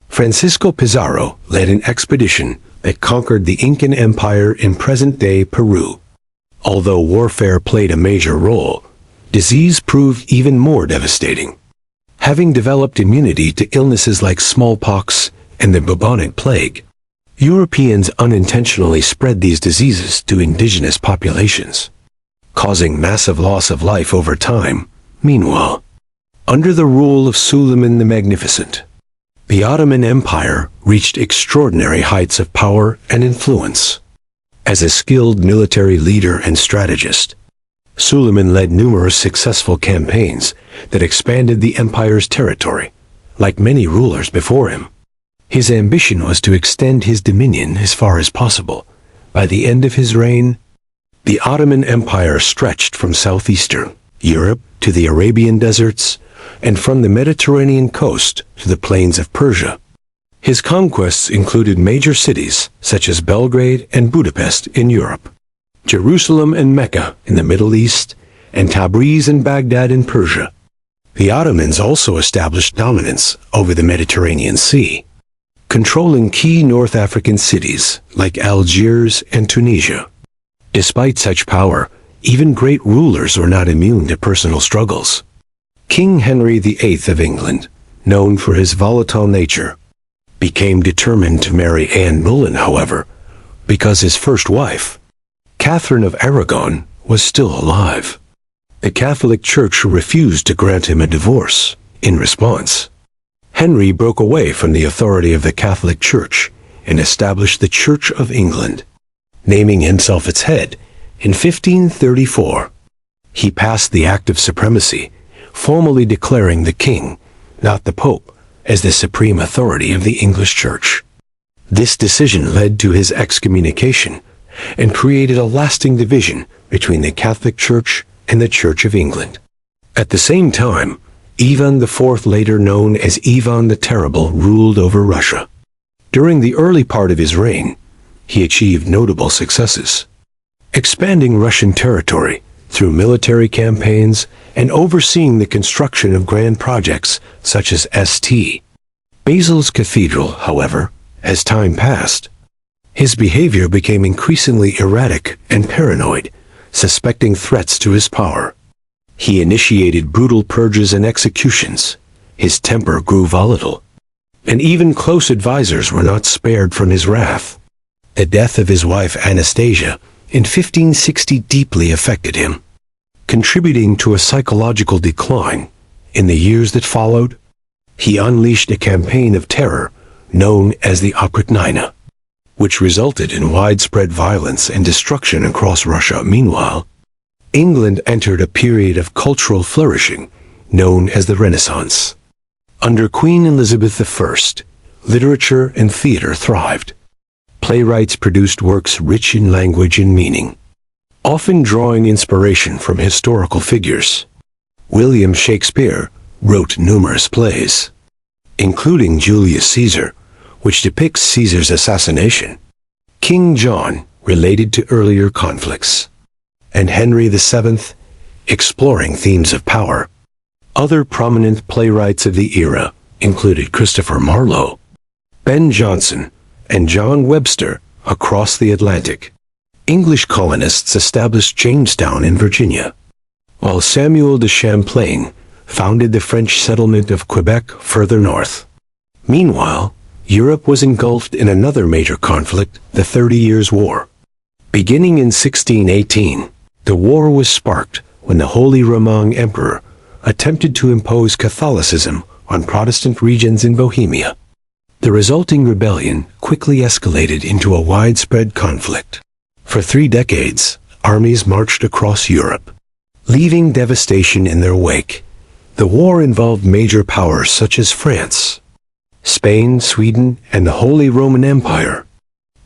Francisco Pizarro led an expedition that conquered the Incan Empire in present-day Peru. Although warfare played a major role, disease proved even more devastating. Having developed immunity to illnesses like smallpox and the bubonic plague, Europeans unintentionally spread these diseases to indigenous populations, causing massive loss of life over time. Meanwhile, under the rule of Suleiman the Magnificent, the Ottoman Empire reached extraordinary heights of power and influence. As a skilled military leader and strategist, Suleiman led numerous successful campaigns that expanded the empire's territory, like many rulers before him. His ambition was to extend his dominion as far as possible. By the end of his reign, the Ottoman Empire stretched from southeastern Europe to the Arabian deserts, and from the Mediterranean coast to the plains of Persia. His conquests included major cities such as Belgrade and Budapest in Europe, Jerusalem and Mecca in the Middle East, and Tabriz and Baghdad in Persia. The Ottomans also established dominance over the Mediterranean Sea, controlling key North African cities like Algiers and Tunisia. Despite such power, even great rulers were not immune to personal struggles. King Henry VIII of England, known for his volatile nature, became determined to marry Anne Boleyn, however, because his first wife, Catherine of Aragon, was still alive. The Catholic Church refused to grant him a divorce. In response, Henry broke away from the authority of the Catholic Church and established the Church of England, naming himself its head in 1534. He passed the Act of Supremacy, formally declaring the king, not the Pope, as the supreme authority of the English Church. This decision led to his excommunication and created a lasting division between the Catholic Church and the Church of England. At the same time, Ivan IV, later known as Ivan the Terrible, ruled over Russia. During the early part of his reign, he achieved notable successes, expanding Russian territory through military campaigns and overseeing the construction of grand projects such as St. Basil's Cathedral. However, as time passed, his behavior became increasingly erratic and paranoid, suspecting threats to his power. He initiated brutal purges and executions. His temper grew volatile, and even close advisors were not spared from his wrath. The death of his wife Anastasia in 1560 deeply affected him, contributing to a psychological decline. In the years that followed, he unleashed a campaign of terror known as the Okrutnina, which resulted in widespread violence and destruction across Russia. Meanwhile, England entered a period of cultural flourishing known as the Renaissance. Under Queen Elizabeth I, literature and theater thrived. Playwrights produced works rich in language and meaning, often drawing inspiration from historical figures. William Shakespeare wrote numerous plays, including Julius Caesar, which depicts Caesar's assassination, King John, related to earlier conflicts, and Henry VII, exploring themes of power. Other prominent playwrights of the era included Christopher Marlowe, Ben Jonson, and John Webster. Across the Atlantic, English colonists established Jamestown in Virginia, while Samuel de Champlain founded the French settlement of Quebec further north. Meanwhile, Europe was engulfed in another major conflict, the 30 Years' War. Beginning in 1618, the war was sparked when the Holy Roman Emperor attempted to impose Catholicism on Protestant regions in Bohemia. The resulting rebellion quickly escalated into a widespread conflict. For 3 decades, armies marched across Europe, leaving devastation in their wake. The war involved major powers such as France, Spain, Sweden, and the Holy Roman Empire.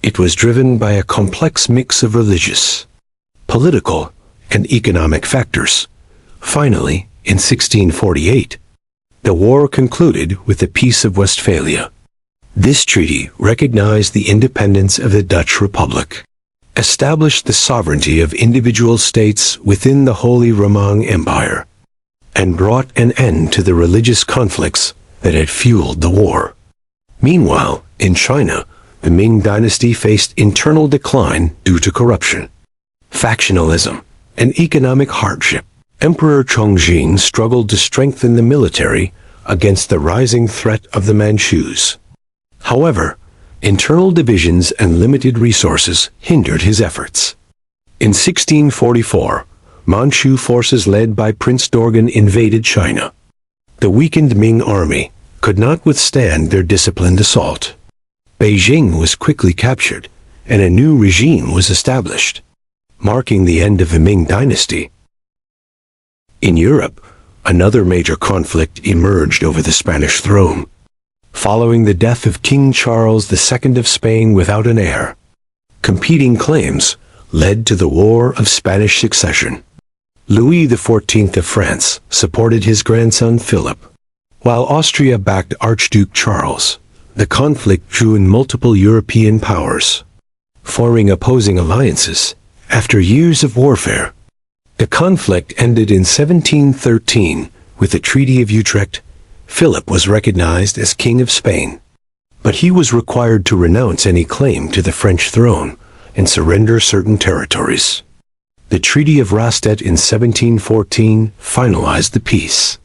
It was driven by a complex mix of religious, political, and economic factors. Finally, in 1648, the war concluded with the Peace of Westphalia. This treaty recognized the independence of the Dutch Republic, established the sovereignty of individual states within the Holy Roman Empire, and brought an end to the religious conflicts that had fueled the war. Meanwhile, in China, the Ming dynasty faced internal decline due to corruption, factionalism, and economic hardship. Emperor Chongqing struggled to strengthen the military against the rising threat of the Manchus. However, internal divisions and limited resources hindered his efforts. In 1644, Manchu forces led by Prince Dorgan invaded China. The weakened Ming army could not withstand their disciplined assault. Beijing was quickly captured, and a new regime was established, marking the end of the Ming dynasty. In Europe, another major conflict emerged over the Spanish throne. Following the death of King Charles II of Spain without an heir, competing claims led to the War of Spanish Succession. Louis XIV of France supported his grandson Philip, while Austria backed Archduke Charles. The conflict drew in multiple European powers, forming opposing alliances. After years of warfare, the conflict ended in 1713 with the Treaty of Utrecht. Philip was recognized as King of Spain, but he was required to renounce any claim to the French throne and surrender certain territories. The Treaty of Rastatt in 1714 finalized the peace.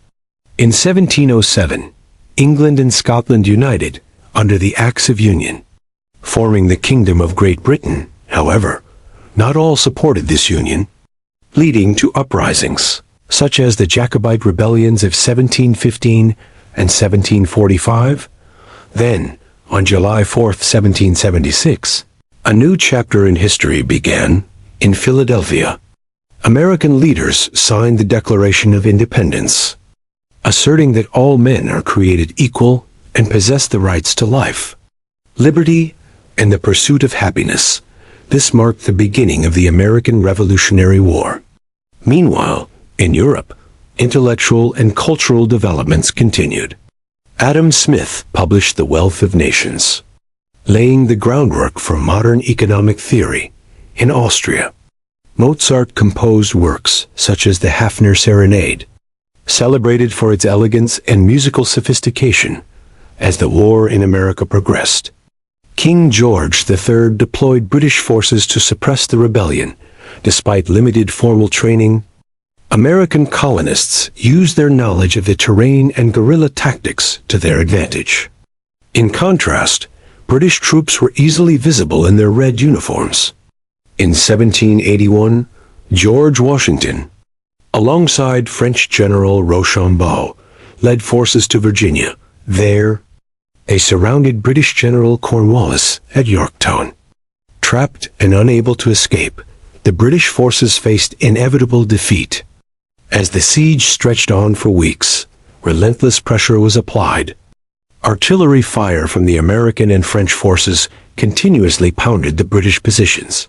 In 1707, England and Scotland united under the Acts of Union, forming the Kingdom of Great Britain. However, not all supported this union, leading to uprisings, such as the Jacobite rebellions of 1715 and 1745. Then, on July 4, 1776, a new chapter in history began. In Philadelphia, American leaders signed the Declaration of Independence, asserting that all men are created equal and possess the rights to life, liberty, and the pursuit of happiness. This marked the beginning of the American Revolutionary War. Meanwhile, in Europe, intellectual and cultural developments continued. Adam Smith published The Wealth of Nations, laying the groundwork for modern economic theory. In Austria, Mozart composed works such as the Hafner Serenade, celebrated for its elegance and musical sophistication. As the war in America progressed, King George III deployed British forces to suppress the rebellion. Despite limited formal training, American colonists used their knowledge of the terrain and guerrilla tactics to their advantage. In contrast, British troops were easily visible in their red uniforms. In 1781, George Washington, alongside French General Rochambeau, led forces to Virginia. There, they surrounded British General Cornwallis at Yorktown. Trapped and unable to escape, the British forces faced inevitable defeat. As the siege stretched on for weeks, relentless pressure was applied. Artillery fire from the American and French forces continuously pounded the British positions.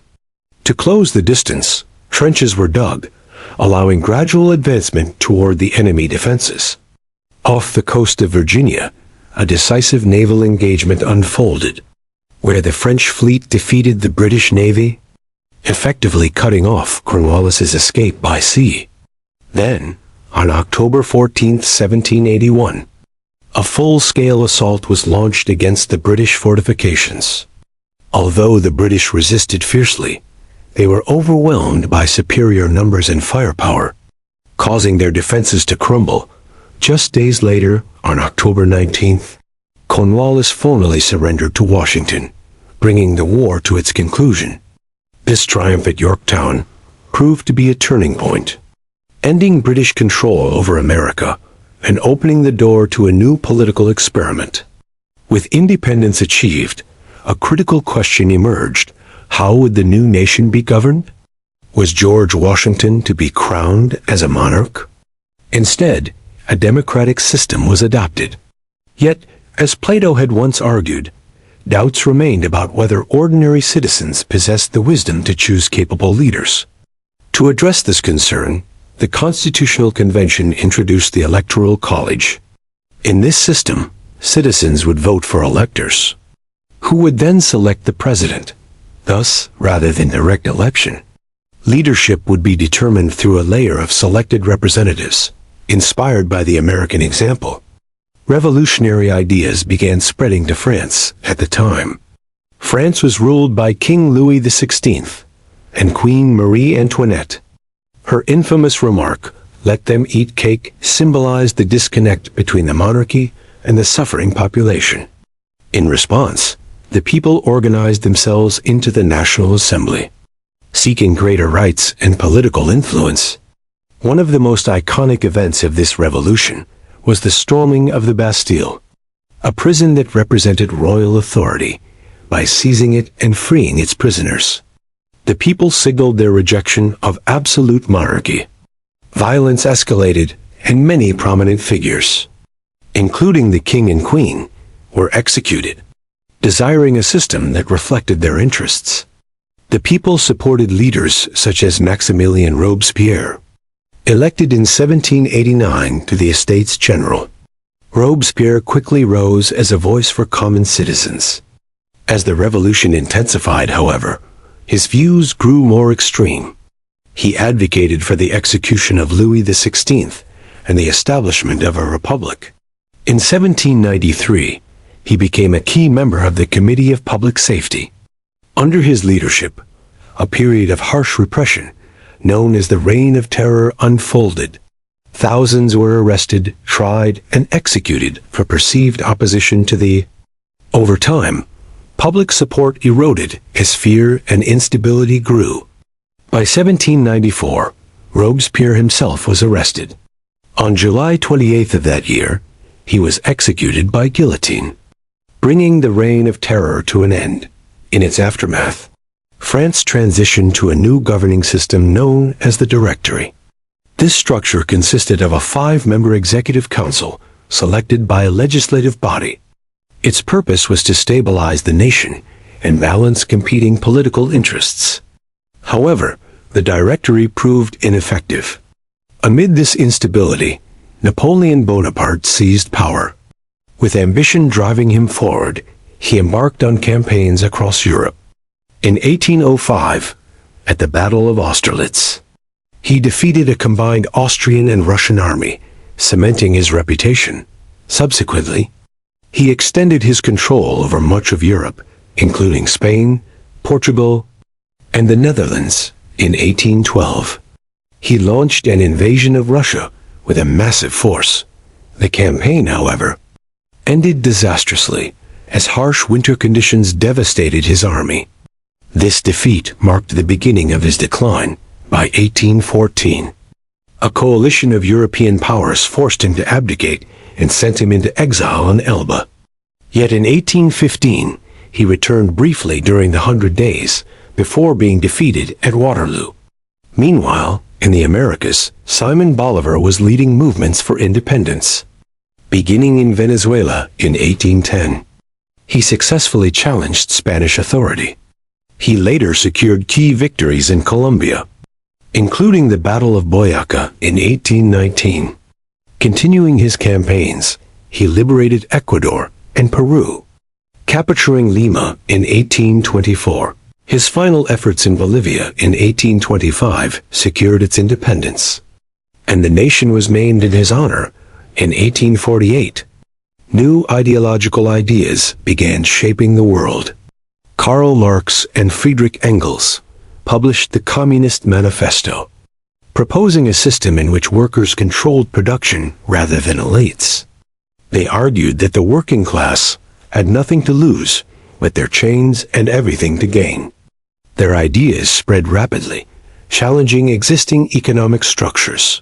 To close the distance, trenches were dug, allowing gradual advancement toward the enemy defenses. Off the coast of Virginia, a decisive naval engagement unfolded, where the French fleet defeated the British Navy, effectively cutting off Cornwallis's escape by sea. Then, on October 14, 1781, a full-scale assault was launched against the British fortifications. Although the British resisted fiercely, they were overwhelmed by superior numbers and firepower, causing their defenses to crumble. Just days later, on October 19th, Cornwallis formally surrendered to Washington, bringing the war to its conclusion. This triumph at Yorktown proved to be a turning point, ending British control over America and opening the door to a new political experiment. With independence achieved, a critical question emerged. How would the new nation be governed? Was George Washington to be crowned as a monarch? Instead, a democratic system was adopted. Yet, as Plato had once argued, doubts remained about whether ordinary citizens possessed the wisdom to choose capable leaders. To address this concern, the Constitutional Convention introduced the Electoral College. In this system, citizens would vote for electors, who would then select the president. Thus, rather than direct election, leadership would be determined through a layer of selected representatives. Inspired by the American example, revolutionary ideas began spreading to France at the time. France was ruled by King Louis XVI and Queen Marie Antoinette. Her infamous remark, "Let them eat cake," symbolized the disconnect between the monarchy and the suffering population. In response, the people organized themselves into the National Assembly, seeking greater rights and political influence. One of the most iconic events of this revolution was the storming of the Bastille, a prison that represented royal authority, by seizing it and freeing its prisoners. The people signaled their rejection of absolute monarchy. Violence escalated, and many prominent figures, including the king and queen, were executed, desiring a system that reflected their interests. The people supported leaders such as Maximilien Robespierre, elected in 1789 to the Estates General. Robespierre quickly rose as a voice for common citizens. As the revolution intensified, however, his views grew more extreme. He advocated for the execution of Louis XVI and the establishment of a republic. In 1793, he became a key member of the Committee of Public Safety. Under his leadership, a period of harsh repression, known as the Reign of Terror, unfolded. Thousands were arrested, tried, and executed for perceived opposition to the. Over time, public support eroded as fear and instability grew. By 1794, Robespierre himself was arrested. On July 28th of that year, he was executed by guillotine, bringing the Reign of Terror to an end. In its aftermath, France transitioned to a new governing system known as the Directory. This structure consisted of a 5-member executive council selected by a legislative body. Its purpose was to stabilize the nation and balance competing political interests. However, the Directory proved ineffective. Amid this instability, Napoleon Bonaparte seized power. With ambition driving him forward, he embarked on campaigns across Europe. In 1805, at the Battle of Austerlitz, he defeated a combined Austrian and Russian army, cementing his reputation. Subsequently, he extended his control over much of Europe, including Spain, Portugal, and the Netherlands. In 1812, he launched an invasion of Russia with a massive force. The campaign, however, ended disastrously, as harsh winter conditions devastated his army. This defeat marked the beginning of his decline. By 1814, a coalition of European powers forced him to abdicate and sent him into exile on Elba. Yet in 1815, he returned briefly during the 100 Days, before being defeated at Waterloo. Meanwhile, in the Americas, Simon Bolivar was leading movements for independence. Beginning in Venezuela in 1810, he successfully challenged Spanish authority. He later secured key victories in Colombia, including the Battle of Boyaca in 1819. Continuing his campaigns, he liberated Ecuador and Peru, capturing Lima in 1824. His final efforts in Bolivia in 1825 secured its independence, and the nation was named in his honor in 1848. New ideological ideas began shaping the world. Karl Marx and Friedrich Engels published the Communist Manifesto, proposing a system in which workers controlled production rather than elites. They argued that the working class had nothing to lose but their chains and everything to gain. Their ideas spread rapidly, challenging existing economic structures.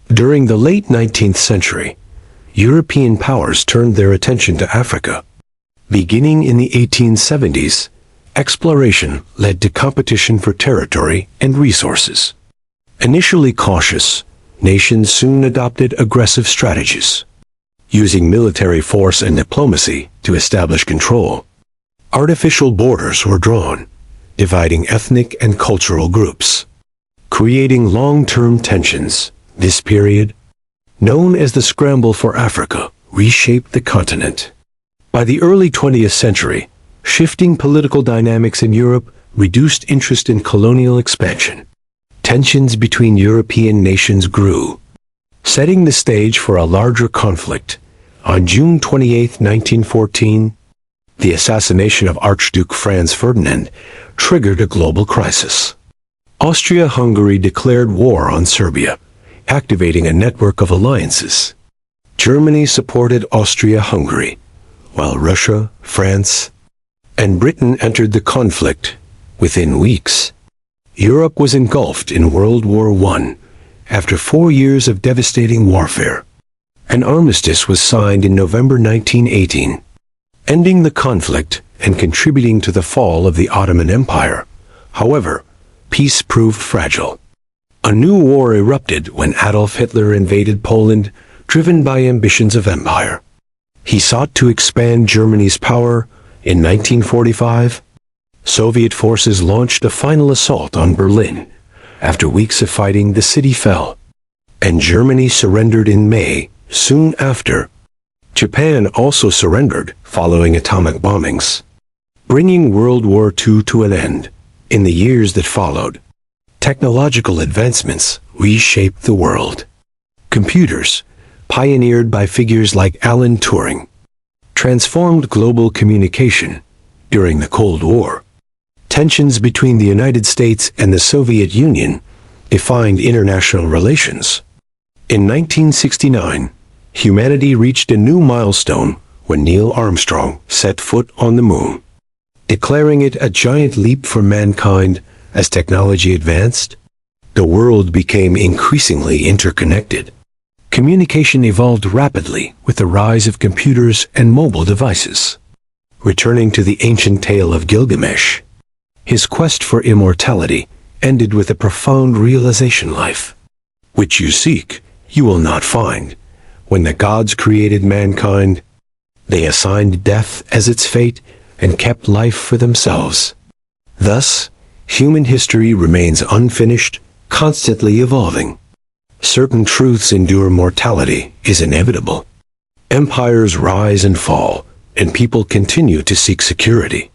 During the late 19th century, European powers turned their attention to Africa. Beginning in the 1870s, exploration led to competition for territory and resources. Initially cautious, nations soon adopted aggressive strategies, using military force and diplomacy to establish control. Artificial borders were drawn, dividing ethnic and cultural groups, creating long-term tensions. This period, known as the Scramble for Africa, reshaped the continent. By the early 20th century, shifting political dynamics in Europe reduced interest in colonial expansion. Tensions between European nations grew, setting the stage for a larger conflict. On June 28, 1914, the assassination of Archduke Franz Ferdinand triggered a global crisis. Austria-Hungary declared war on Serbia, activating a network of alliances. Germany supported Austria-Hungary, while Russia, France, and Britain entered the conflict. Within weeks, Europe was engulfed in World War I. After 4 years of devastating warfare, an armistice was signed in November 1918, ending the conflict and contributing to the fall of the Ottoman Empire. However, peace proved fragile. A new war erupted when Adolf Hitler invaded Poland, driven by ambitions of empire. He sought to expand Germany's power. In 1945, Soviet forces launched a final assault on Berlin. After weeks of fighting, the city fell, and Germany surrendered in May. Soon after, Japan also surrendered following atomic bombings, bringing World War II to an end. In the years that followed, technological advancements reshaped the world. Computers, pioneered by figures like Alan Turing, transformed global communication. During the Cold War, tensions between the United States and the Soviet Union defined international relations. In 1969, humanity reached a new milestone when Neil Armstrong set foot on the moon, declaring it a giant leap for mankind. As technology advanced, the world became increasingly interconnected. Communication evolved rapidly with the rise of computers and mobile devices. Returning to the ancient tale of Gilgamesh, his quest for immortality ended with a profound realization: life which you seek, you will not find. When the gods created mankind, they assigned death as its fate and kept life for themselves. Thus, human history remains unfinished, constantly evolving. Certain truths endure. Mortality is inevitable. Empires rise and fall, and people continue to seek security.